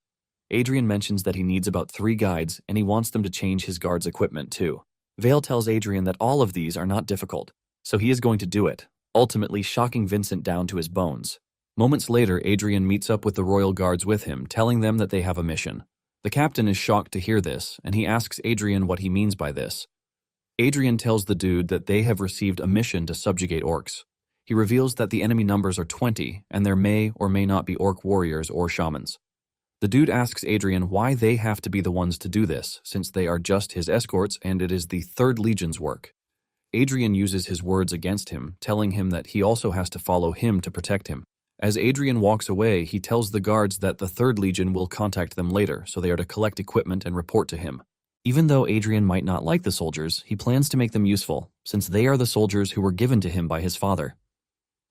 Adrian mentions that he needs about 3 guides, and he wants them to change his guard's equipment too. Vale tells Adrian that all of these are not difficult, so he is going to do it, ultimately shocking Vincent down to his bones. Moments later, Adrian meets up with the royal guards with him, telling them that they have a mission. The captain is shocked to hear this, and he asks Adrian what he means by this. Adrian tells the dude that they have received a mission to subjugate orcs. He reveals that the enemy numbers are 20, and there may or may not be orc warriors or shamans. The dude asks Adrian why they have to be the ones to do this, since they are just his escorts and it is the 3rd Legion's work. Adrian uses his words against him, telling him that he also has to follow him to protect him. As Adrian walks away, he tells the guards that the 3rd Legion will contact them later, so they are to collect equipment and report to him. Even though Adrian might not like the soldiers, he plans to make them useful, since they are the soldiers who were given to him by his father.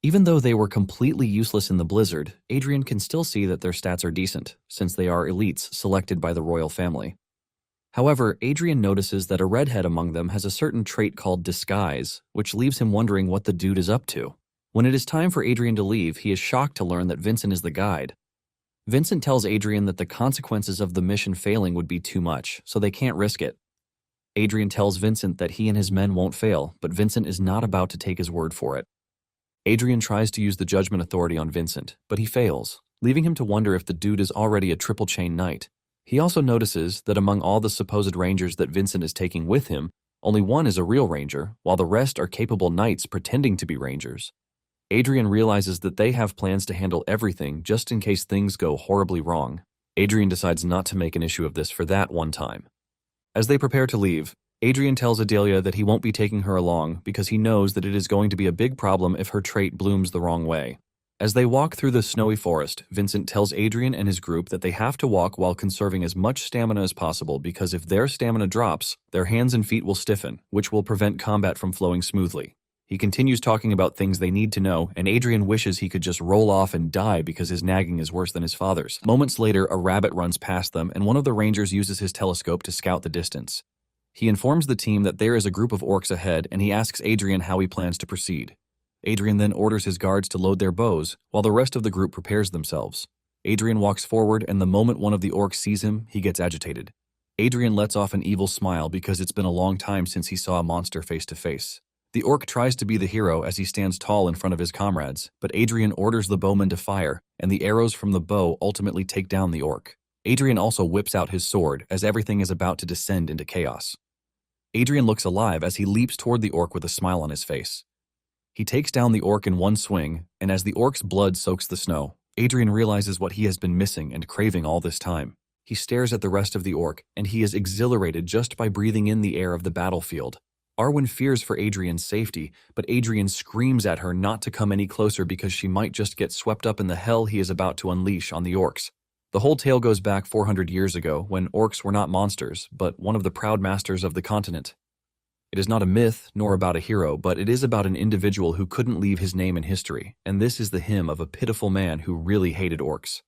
Even though they were completely useless in the blizzard, Adrian can still see that their stats are decent, since they are elites selected by the royal family. However, Adrian notices that a redhead among them has a certain trait called disguise, which leaves him wondering what the dude is up to. When it is time for Adrian to leave, he is shocked to learn that Vincent is the guide. Vincent tells Adrian that the consequences of the mission failing would be too much, so they can't risk it. Adrian tells Vincent that he and his men won't fail, but Vincent is not about to take his word for it. Adrian tries to use the judgment authority on Vincent, but he fails, leaving him to wonder if the dude is already a triple chain knight. He also notices that among all the supposed rangers that Vincent is taking with him, only one is a real ranger, while the rest are capable knights pretending to be rangers. Adrian realizes that they have plans to handle everything just in case things go horribly wrong. Adrian decides not to make an issue of this for that one time. As they prepare to leave, Adrian tells Adelia that he won't be taking her along because he knows that it is going to be a big problem if her trait blooms the wrong way. As they walk through the snowy forest, Vincent tells Adrian and his group that they have to walk while conserving as much stamina as possible because if their stamina drops, their hands and feet will stiffen, which will prevent combat from flowing smoothly. He continues talking about things they need to know, and Adrian wishes he could just roll off and die because his nagging is worse than his father's. Moments later, a rabbit runs past them, and one of the rangers uses his telescope to scout the distance. He informs the team that there is a group of orcs ahead, and he asks Adrian how he plans to proceed. Adrian then orders his guards to load their bows, while the rest of the group prepares themselves. Adrian walks forward, and the moment one of the orcs sees him, he gets agitated. Adrian lets off an evil smile because it's been a long time since he saw a monster face to face. The orc tries to be the hero as he stands tall in front of his comrades, but Adrian orders the bowman to fire, and the arrows from the bow ultimately take down the orc. Adrian also whips out his sword as everything is about to descend into chaos. Adrian looks alive as he leaps toward the orc with a smile on his face. He takes down the orc in one swing, and as the orc's blood soaks the snow, Adrian realizes what he has been missing and craving all this time. He stares at the rest of the orc, and he is exhilarated just by breathing in the air of the battlefield. Arwen fears for Adrian's safety, but Adrian screams at her not to come any closer because she might just get swept up in the hell he is about to unleash on the orcs. The whole tale goes back 400 years ago, when orcs were not monsters, but one of the proud masters of the continent. It is not a myth, nor about a hero, but it is about an individual who couldn't leave his name in history, and this is the hymn of a pitiful man who really hated orcs.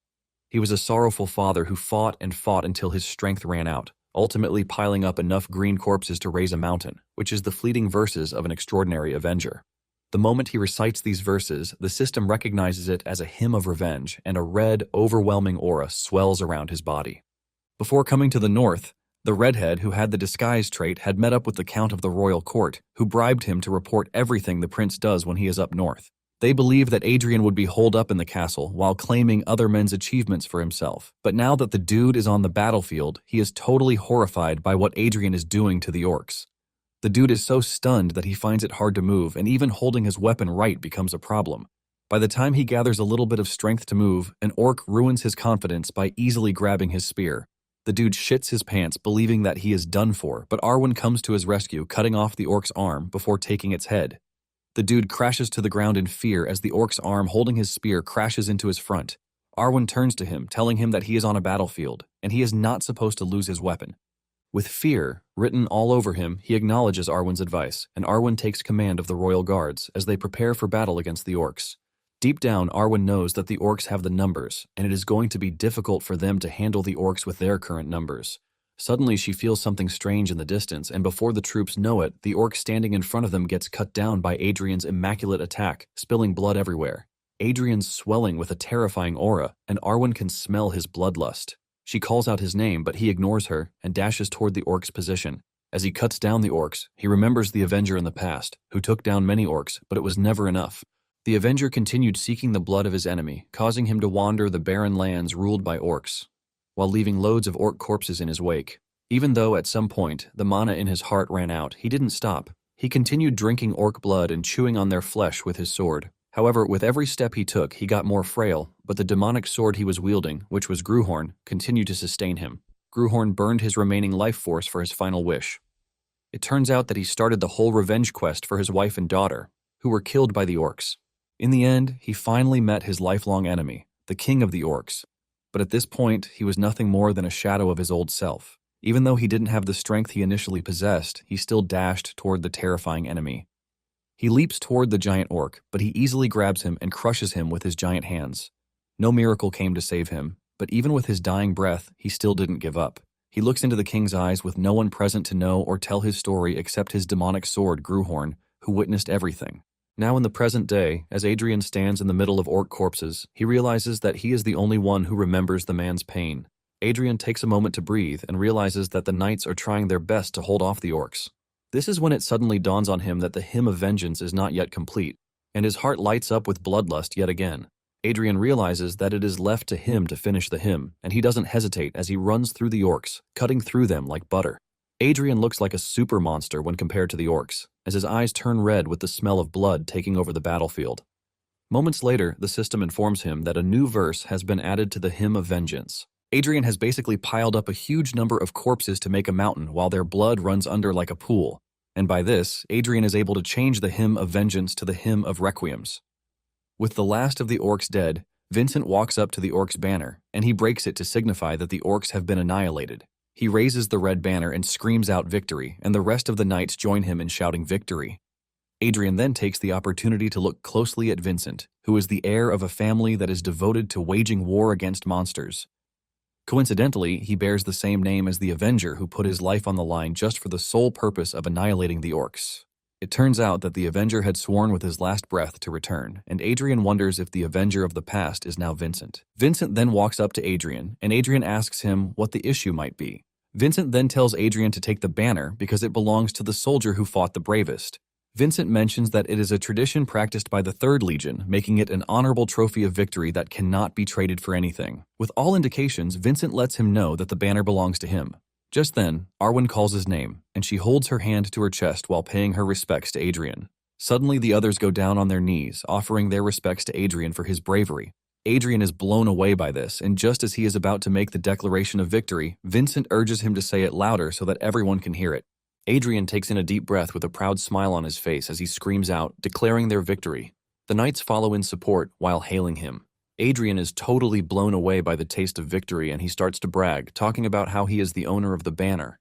He was a sorrowful father who fought and fought until his strength ran out, ultimately piling up enough green corpses to raise a mountain, which is the fleeting verses of an extraordinary avenger. The moment he recites these verses, the system recognizes it as a hymn of revenge, and a red, overwhelming aura swells around his body. Before coming to the north, the redhead who had the disguise trait had met up with the Count of the Royal Court, who bribed him to report everything the prince does when he is up north. They believed that Adrian would be holed up in the castle while claiming other men's achievements for himself. But now that the dude is on the battlefield, he is totally horrified by what Adrian is doing to the orcs. The dude is so stunned that he finds it hard to move, and even holding his weapon right becomes a problem. By the time he gathers a little bit of strength to move, an orc ruins his confidence by easily grabbing his spear. The dude shits his pants, believing that he is done for, but Arwen comes to his rescue, cutting off the orc's arm before taking its head. The dude crashes to the ground in fear as the orc's arm holding his spear crashes into his front. Arwen turns to him, telling him that he is on a battlefield, and he is not supposed to lose his weapon. With fear written all over him, he acknowledges Arwen's advice, and Arwen takes command of the royal guards as they prepare for battle against the orcs. Deep down, Arwen knows that the orcs have the numbers, and it is going to be difficult for them to handle the orcs with their current numbers. Suddenly, she feels something strange in the distance, and before the troops know it, the orc standing in front of them gets cut down by Adrian's immaculate attack, spilling blood everywhere. Adrian's swelling with a terrifying aura, and Arwen can smell his bloodlust. She calls out his name, but he ignores her and dashes toward the orc's position. As he cuts down the orcs, he remembers the Avenger in the past, who took down many orcs, but it was never enough. The Avenger continued seeking the blood of his enemy, causing him to wander the barren lands ruled by orcs, while leaving loads of orc corpses in his wake. Even though at some point the mana in his heart ran out, he didn't stop. He continued drinking orc blood and chewing on their flesh with his sword. However, with every step he took, he got more frail, but the demonic sword he was wielding, which was Gruhorn, continued to sustain him. Gruhorn burned his remaining life force for his final wish. It turns out that he started the whole revenge quest for his wife and daughter, who were killed by the orcs. In the end, he finally met his lifelong enemy, the king of the orcs. But at this point, he was nothing more than a shadow of his old self. Even though he didn't have the strength he initially possessed, he still dashed toward the terrifying enemy. He leaps toward the giant orc, but he easily grabs him and crushes him with his giant hands. No miracle came to save him, but even with his dying breath, he still didn't give up. He looks into the king's eyes with no one present to know or tell his story except his demonic sword, Gruhorn, who witnessed everything. Now in the present day, as Adrian stands in the middle of orc corpses, he realizes that he is the only one who remembers the man's pain. Adrian takes a moment to breathe and realizes that the knights are trying their best to hold off the orcs. This is when it suddenly dawns on him that the hymn of vengeance is not yet complete, and his heart lights up with bloodlust yet again. Adrian realizes that it is left to him to finish the hymn, and he doesn't hesitate as he runs through the orcs, cutting through them like butter. Adrian looks like a super monster when compared to the orcs, as his eyes turn red with the smell of blood taking over the battlefield. Moments later, the system informs him that a new verse has been added to the hymn of vengeance. Adrian has basically piled up a huge number of corpses to make a mountain while their blood runs under like a pool, and by this, Adrian is able to change the hymn of vengeance to the hymn of requiems. With the last of the orcs dead, Vincent walks up to the orcs' banner, and he breaks it to signify that the orcs have been annihilated. He raises the red banner and screams out victory, and the rest of the knights join him in shouting victory. Adrian then takes the opportunity to look closely at Vincent, who is the heir of a family that is devoted to waging war against monsters. Coincidentally, he bears the same name as the Avenger who put his life on the line just for the sole purpose of annihilating the orcs. It turns out that the Avenger had sworn with his last breath to return, and Adrian wonders if the Avenger of the past is now Vincent. Vincent then walks up to Adrian, and Adrian asks him what the issue might be. Vincent then tells Adrian to take the banner because it belongs to the soldier who fought the bravest. Vincent mentions that it is a tradition practiced by the 3rd Legion, making it an honorable trophy of victory that cannot be traded for anything. With all indications, Vincent lets him know that the banner belongs to him. Just then, Arwen calls his name, and she holds her hand to her chest while paying her respects to Adrian. Suddenly, the others go down on their knees, offering their respects to Adrian for his bravery. Adrian is blown away by this, and just as he is about to make the declaration of victory, Vincent urges him to say it louder so that everyone can hear it. Adrian takes in a deep breath with a proud smile on his face as he screams out, declaring their victory. The knights follow in support while hailing him. Adrian is totally blown away by the taste of victory, and he starts to brag, talking about how he is the owner of the banner.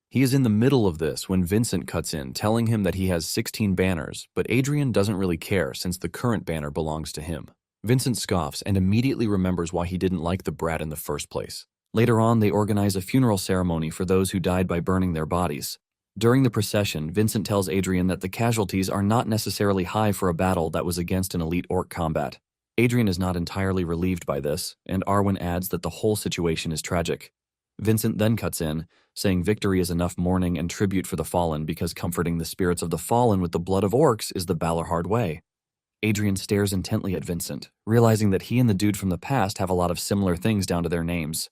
He is in the middle of this when Vincent cuts in, telling him that he has 16 banners, but Adrian doesn't really care since the current banner belongs to him. Vincent scoffs and immediately remembers why he didn't like the brat in the first place. Later on, they organize a funeral ceremony for those who died by burning their bodies. During the procession, Vincent tells Adrian that the casualties are not necessarily high for a battle that was against an elite orc combat. Adrian is not entirely relieved by this, and Arwen adds that the whole situation is tragic. Vincent then cuts in, saying victory is enough mourning and tribute for the fallen because comforting the spirits of the fallen with the blood of orcs is the Balarhard way. Adrian stares intently at Vincent, realizing that he and the dude from the past have a lot of similar things down to their names.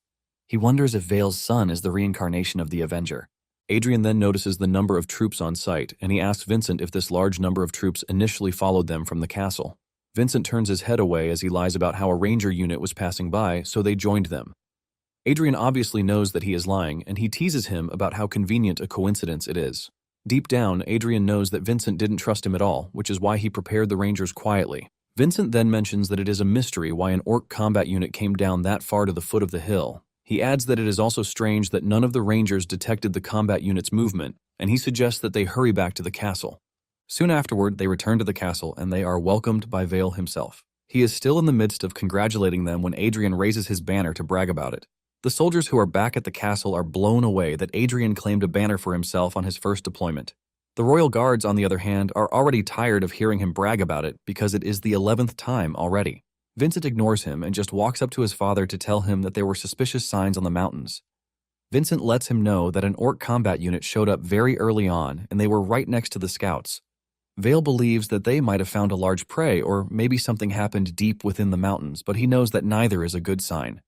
He wonders if Vale's son is the reincarnation of the Avenger. Adrian then notices the number of troops on site, and he asks Vincent if this large number of troops initially followed them from the castle. Vincent turns his head away as he lies about how a ranger unit was passing by, so they joined them. Adrian obviously knows that he is lying, and he teases him about how convenient a coincidence it is. Deep down, Adrian knows that Vincent didn't trust him at all, which is why he prepared the rangers quietly. Vincent then mentions that it is a mystery why an orc combat unit came down that far to the foot of the hill. He adds that it is also strange that none of the rangers detected the combat unit's movement, and he suggests that they hurry back to the castle. Soon afterward, they return to the castle, and they are welcomed by Vale himself. He is still in the midst of congratulating them when Adrian raises his banner to brag about it. The soldiers who are back at the castle are blown away that Adrian claimed a banner for himself on his first deployment. The royal guards, on the other hand, are already tired of hearing him brag about it because it is the 11th time already. Vincent ignores him and just walks up to his father to tell him that there were suspicious signs on the mountains. Vincent lets him know that an orc combat unit showed up very early on and they were right next to the scouts. Vale believes that they might have found a large prey or maybe something happened deep within the mountains, but he knows that neither is a good sign.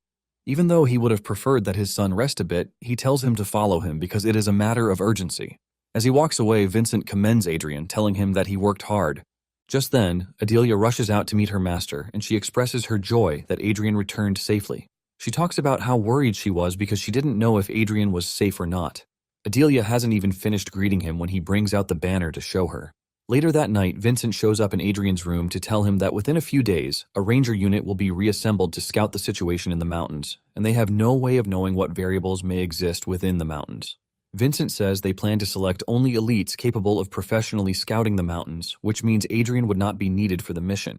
Even though he would have preferred that his son rest a bit, he tells him to follow him because it is a matter of urgency. As he walks away, Vincent commends Adrian, telling him that he worked hard. Just then, Adelia rushes out to meet her master, and she expresses her joy that Adrian returned safely. She talks about how worried she was because she didn't know if Adrian was safe or not. Adelia hasn't even finished greeting him when he brings out the banner to show her. Later that night, Vincent shows up in Adrian's room to tell him that within a few days, a ranger unit will be reassembled to scout the situation in the mountains, and they have no way of knowing what variables may exist within the mountains. Vincent says they plan to select only elites capable of professionally scouting the mountains, which means Adrian would not be needed for the mission.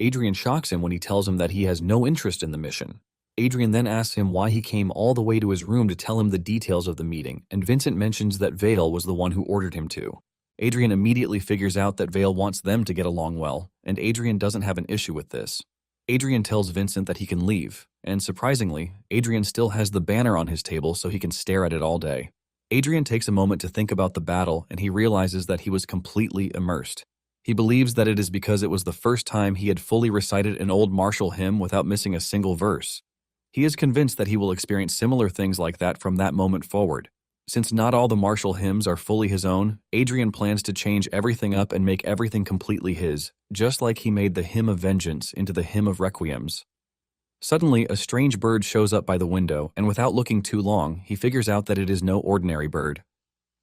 Adrian shocks him when he tells him that he has no interest in the mission. Adrian then asks him why he came all the way to his room to tell him the details of the meeting, and Vincent mentions that Vale was the one who ordered him to. Adrian immediately figures out that Vale wants them to get along well, and Adrian doesn't have an issue with this. Adrian tells Vincent that he can leave, and surprisingly, Adrian still has the banner on his table so he can stare at it all day. Adrian takes a moment to think about the battle, and he realizes that he was completely immersed. He believes that it is because it was the first time he had fully recited an old martial hymn without missing a single verse. He is convinced that he will experience similar things like that from that moment forward. Since not all the martial hymns are fully his own, Adrian plans to change everything up and make everything completely his, just like he made the Hymn of Vengeance into the Hymn of Requiems. Suddenly, a strange bird shows up by the window, and without looking too long, he figures out that it is no ordinary bird.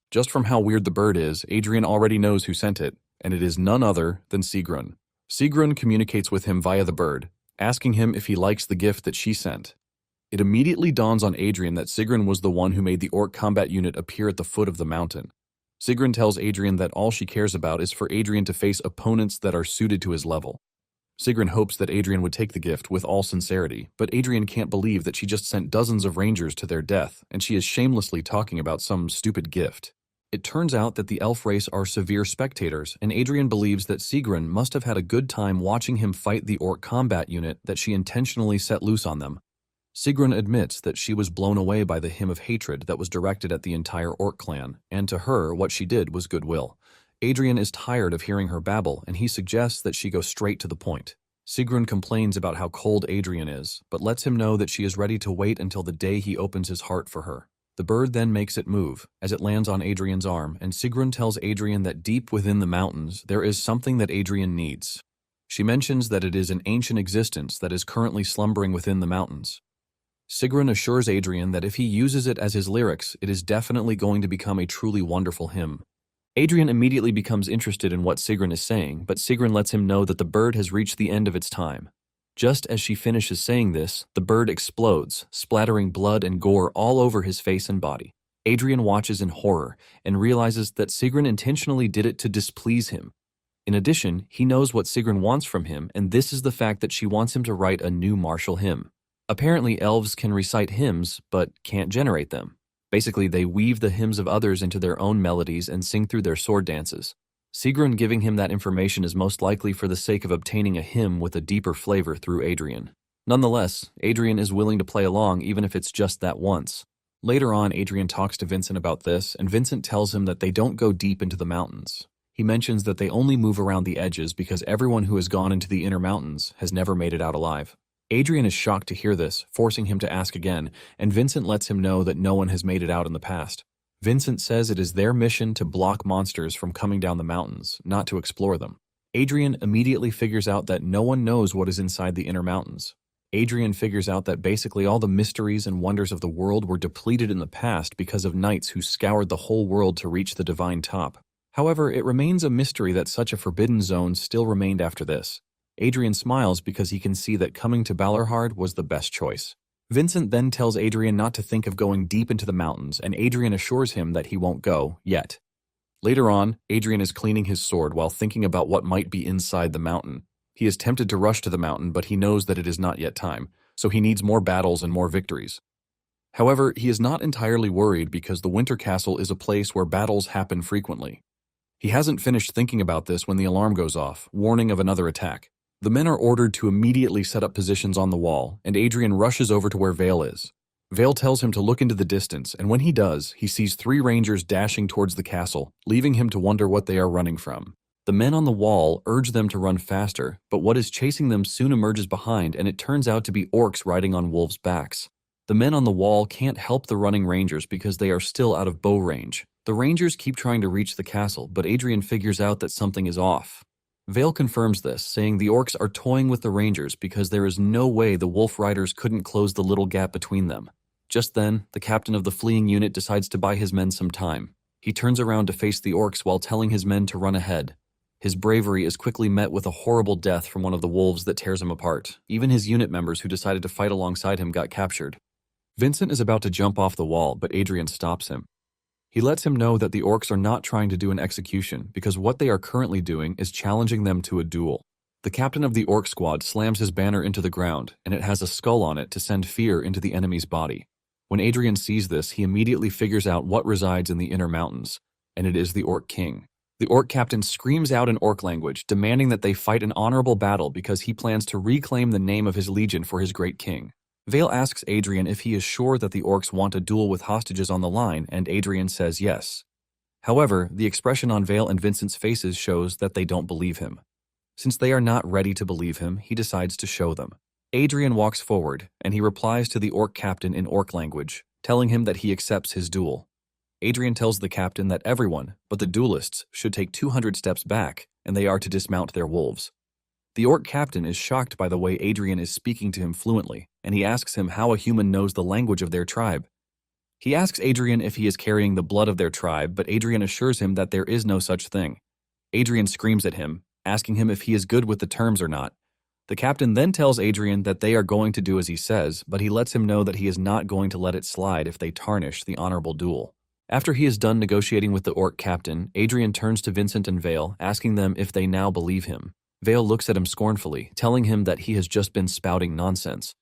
Just from how weird the bird is, Adrian already knows who sent it, and it is none other than Sigrun. Sigrun communicates with him via the bird, asking him if he likes the gift that she sent. It immediately dawns on Adrian that Sigrun was the one who made the orc combat unit appear at the foot of the mountain. Sigrun tells Adrian that all she cares about is for Adrian to face opponents that are suited to his level. Sigrun hopes that Adrian would take the gift with all sincerity, but Adrian can't believe that she just sent dozens of rangers to their death, and she is shamelessly talking about some stupid gift. It turns out that the elf race are severe spectators, and Adrian believes that Sigrun must have had a good time watching him fight the orc combat unit that she intentionally set loose on them. Sigrun admits that she was blown away by the hymn of hatred that was directed at the entire orc clan, and to her, what she did was goodwill. Adrian is tired of hearing her babble, and he suggests that she go straight to the point. Sigrun complains about how cold Adrian is, but lets him know that she is ready to wait until the day he opens his heart for her. The bird then makes it move, as it lands on Adrian's arm, and Sigrun tells Adrian that deep within the mountains, there is something that Adrian needs. She mentions that it is an ancient existence that is currently slumbering within the mountains. Sigrun assures Adrian that if he uses it as his lyrics, it is definitely going to become a truly wonderful hymn. Adrian immediately becomes interested in what Sigrun is saying, but Sigrun lets him know that the bird has reached the end of its time. Just as she finishes saying this, the bird explodes, splattering blood and gore all over his face and body. Adrian watches in horror and realizes that Sigrun intentionally did it to displease him. In addition, he knows what Sigrun wants from him, and this is the fact that she wants him to write a new martial hymn. Apparently, elves can recite hymns, but can't generate them. Basically, they weave the hymns of others into their own melodies and sing through their sword dances. Sigrun giving him that information is most likely for the sake of obtaining a hymn with a deeper flavor through Adrian. Nonetheless, Adrian is willing to play along even if it's just that once. Later on, Adrian talks to Vincent about this, and Vincent tells him that they don't go deep into the mountains. He mentions that they only move around the edges because everyone who has gone into the inner mountains has never made it out alive. Adrian is shocked to hear this, forcing him to ask again, and Vincent lets him know that no one has made it out in the past. Vincent says it is their mission to block monsters from coming down the mountains, not to explore them. Adrian immediately figures out that no one knows what is inside the inner mountains. Adrian figures out that basically all the mysteries and wonders of the world were depleted in the past because of knights who scoured the whole world to reach the divine top. However, it remains a mystery that such a forbidden zone still remained after this. Adrian smiles because he can see that coming to Balerhard was the best choice. Vincent then tells Adrian not to think of going deep into the mountains, and Adrian assures him that he won't go, yet. Later on, Adrian is cleaning his sword while thinking about what might be inside the mountain. He is tempted to rush to the mountain, but he knows that it is not yet time, so he needs more battles and more victories. However, he is not entirely worried because the Winter Castle is a place where battles happen frequently. He hasn't finished thinking about this when the alarm goes off, warning of another attack. The men are ordered to immediately set up positions on the wall, and Adrian rushes over to where Vale is. Vale tells him to look into the distance, and when he does, he sees 3 rangers dashing towards the castle, leaving him to wonder what they are running from. The men on the wall urge them to run faster, but what is chasing them soon emerges behind, and it turns out to be orcs riding on wolves' backs. The men on the wall can't help the running rangers because they are still out of bow range. The rangers keep trying to reach the castle, but Adrian figures out that something is off. Vale confirms this, saying the orcs are toying with the rangers because there is no way the wolf riders couldn't close the little gap between them. Just then, the captain of the fleeing unit decides to buy his men some time. He turns around to face the orcs while telling his men to run ahead. His bravery is quickly met with a horrible death from one of the wolves that tears him apart. Even his unit members who decided to fight alongside him got captured. Vincent is about to jump off the wall, but Adrian stops him. He lets him know that the orcs are not trying to do an execution because what they are currently doing is challenging them to a duel. The captain of the orc squad slams his banner into the ground, and it has a skull on it to send fear into the enemy's body. When Adrian sees this, he immediately figures out what resides in the inner mountains, and it is the orc king. The orc captain screams out in orc language, demanding that they fight an honorable battle because he plans to reclaim the name of his legion for his great king. Vale asks Adrian if he is sure that the orcs want a duel with hostages on the line, and Adrian says yes. However, the expression on Vale and Vincent's faces shows that they don't believe him. Since they are not ready to believe him, he decides to show them. Adrian walks forward, and he replies to the orc captain in orc language, telling him that he accepts his duel. Adrian tells the captain that everyone, but the duelists, should take 200 steps back, and they are to dismount their wolves. The orc captain is shocked by the way Adrian is speaking to him fluently, and he asks him how a human knows the language of their tribe. He asks Adrian if he is carrying the blood of their tribe, but Adrian assures him that there is no such thing. Adrian screams at him, asking him if he is good with the terms or not. The captain then tells Adrian that they are going to do as he says, but he lets him know that he is not going to let it slide if they tarnish the honorable duel. After he is done negotiating with the orc captain, Adrian turns to Vincent and Vale, asking them if they now believe him. Vale looks at him scornfully, telling him that he has just been spouting nonsense.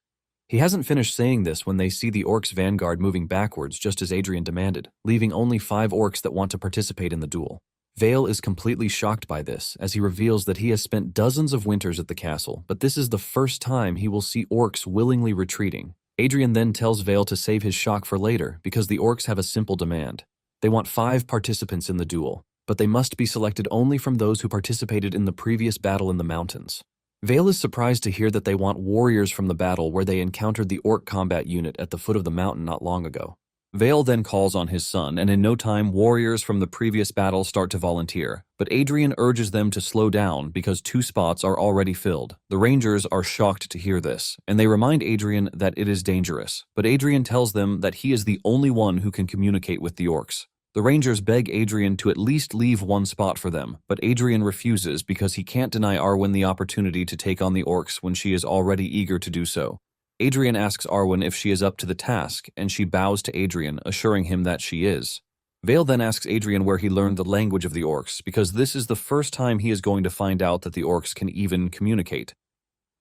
He hasn't finished saying this when they see the orcs' vanguard moving backwards just as Adrian demanded, leaving only 5 orcs that want to participate in the duel. Vale is completely shocked by this, as he reveals that he has spent dozens of winters at the castle, but this is the first time he will see orcs willingly retreating. Adrian then tells Vale to save his shock for later, because the orcs have a simple demand. They want 5 participants in the duel, but they must be selected only from those who participated in the previous battle in the mountains. Vale is surprised to hear that they want warriors from the battle where they encountered the orc combat unit at the foot of the mountain not long ago. Vale then calls on his son, and in no time, warriors from the previous battle start to volunteer, but Adrian urges them to slow down because 2 spots are already filled. The Rangers are shocked to hear this, and they remind Adrian that it is dangerous, but Adrian tells them that he is the only one who can communicate with the orcs. The Rangers beg Adrian to at least leave 1 spot for them, but Adrian refuses because he can't deny Arwen the opportunity to take on the orcs when she is already eager to do so. Adrian asks Arwen if she is up to the task, and she bows to Adrian, assuring him that she is. Vale then asks Adrian where he learned the language of the orcs, because this is the first time he is going to find out that the orcs can even communicate.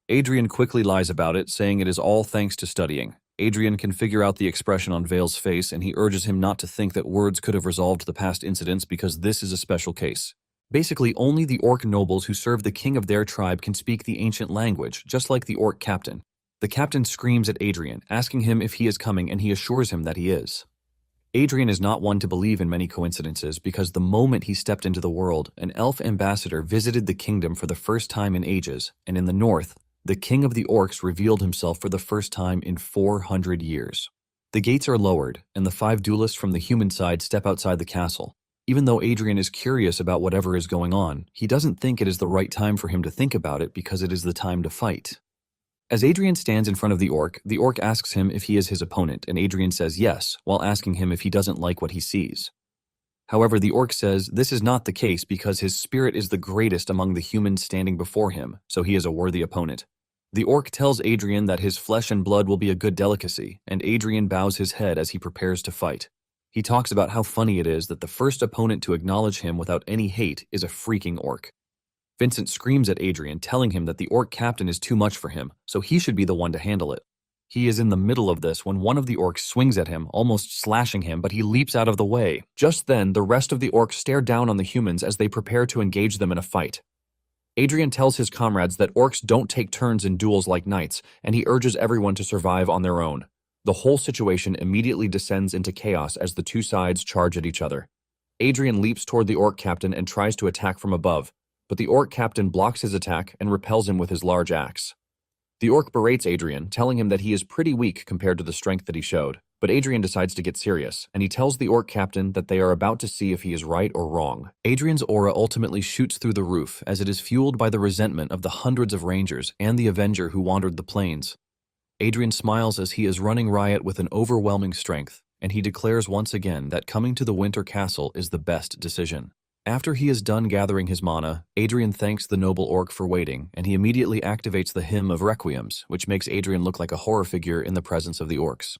Adrian quickly lies about it, saying it is all thanks to studying. Adrian can figure out the expression on Vale's face, and he urges him not to think that words could have resolved the past incidents because this is a special case. Basically, only the orc nobles who serve the king of their tribe can speak the ancient language, just like the orc captain. The captain screams at Adrian, asking him if he is coming, and he assures him that he is. Adrian is not one to believe in many coincidences because the moment he stepped into the world, an elf ambassador visited the kingdom for the first time in ages, and in the north, the king of the orcs revealed himself for the first time in 400 years. The gates are lowered, and the 5 duelists from the human side step outside the castle. Even though Adrian is curious about whatever is going on, he doesn't think it is the right time for him to think about it because it is the time to fight. As Adrian stands in front of the orc asks him if he is his opponent, and Adrian says yes, while asking him if he doesn't like what he sees. However, the orc says this is not the case because his spirit is the greatest among the humans standing before him, so he is a worthy opponent. The orc tells Adrian that his flesh and blood will be a good delicacy, and Adrian bows his head as he prepares to fight. He talks about how funny it is that the first opponent to acknowledge him without any hate is a freaking orc. Vincent screams at Adrian, telling him that the orc captain is too much for him, so he should be the one to handle it. He is in the middle of this when one of the orcs swings at him, almost slashing him, but he leaps out of the way. Just then, the rest of the orcs stare down on the humans as they prepare to engage them in a fight. Adrian tells his comrades that orcs don't take turns in duels like knights, and he urges everyone to survive on their own. The whole situation immediately descends into chaos as the 2 sides charge at each other. Adrian leaps toward the orc captain and tries to attack from above, but the orc captain blocks his attack and repels him with his large axe. The orc berates Adrian, telling him that he is pretty weak compared to the strength that he showed, but Adrian decides to get serious, and he tells the orc captain that they are about to see if he is right or wrong. Adrian's aura ultimately shoots through the roof as it is fueled by the resentment of the hundreds of rangers and the Avenger who wandered the plains. Adrian smiles as he is running riot with an overwhelming strength, and he declares once again that coming to the Winter Castle is the best decision. After he is done gathering his mana, Adrian thanks the noble orc for waiting, and he immediately activates the Hymn of Requiems, which makes Adrian look like a horror figure in the presence of the orcs.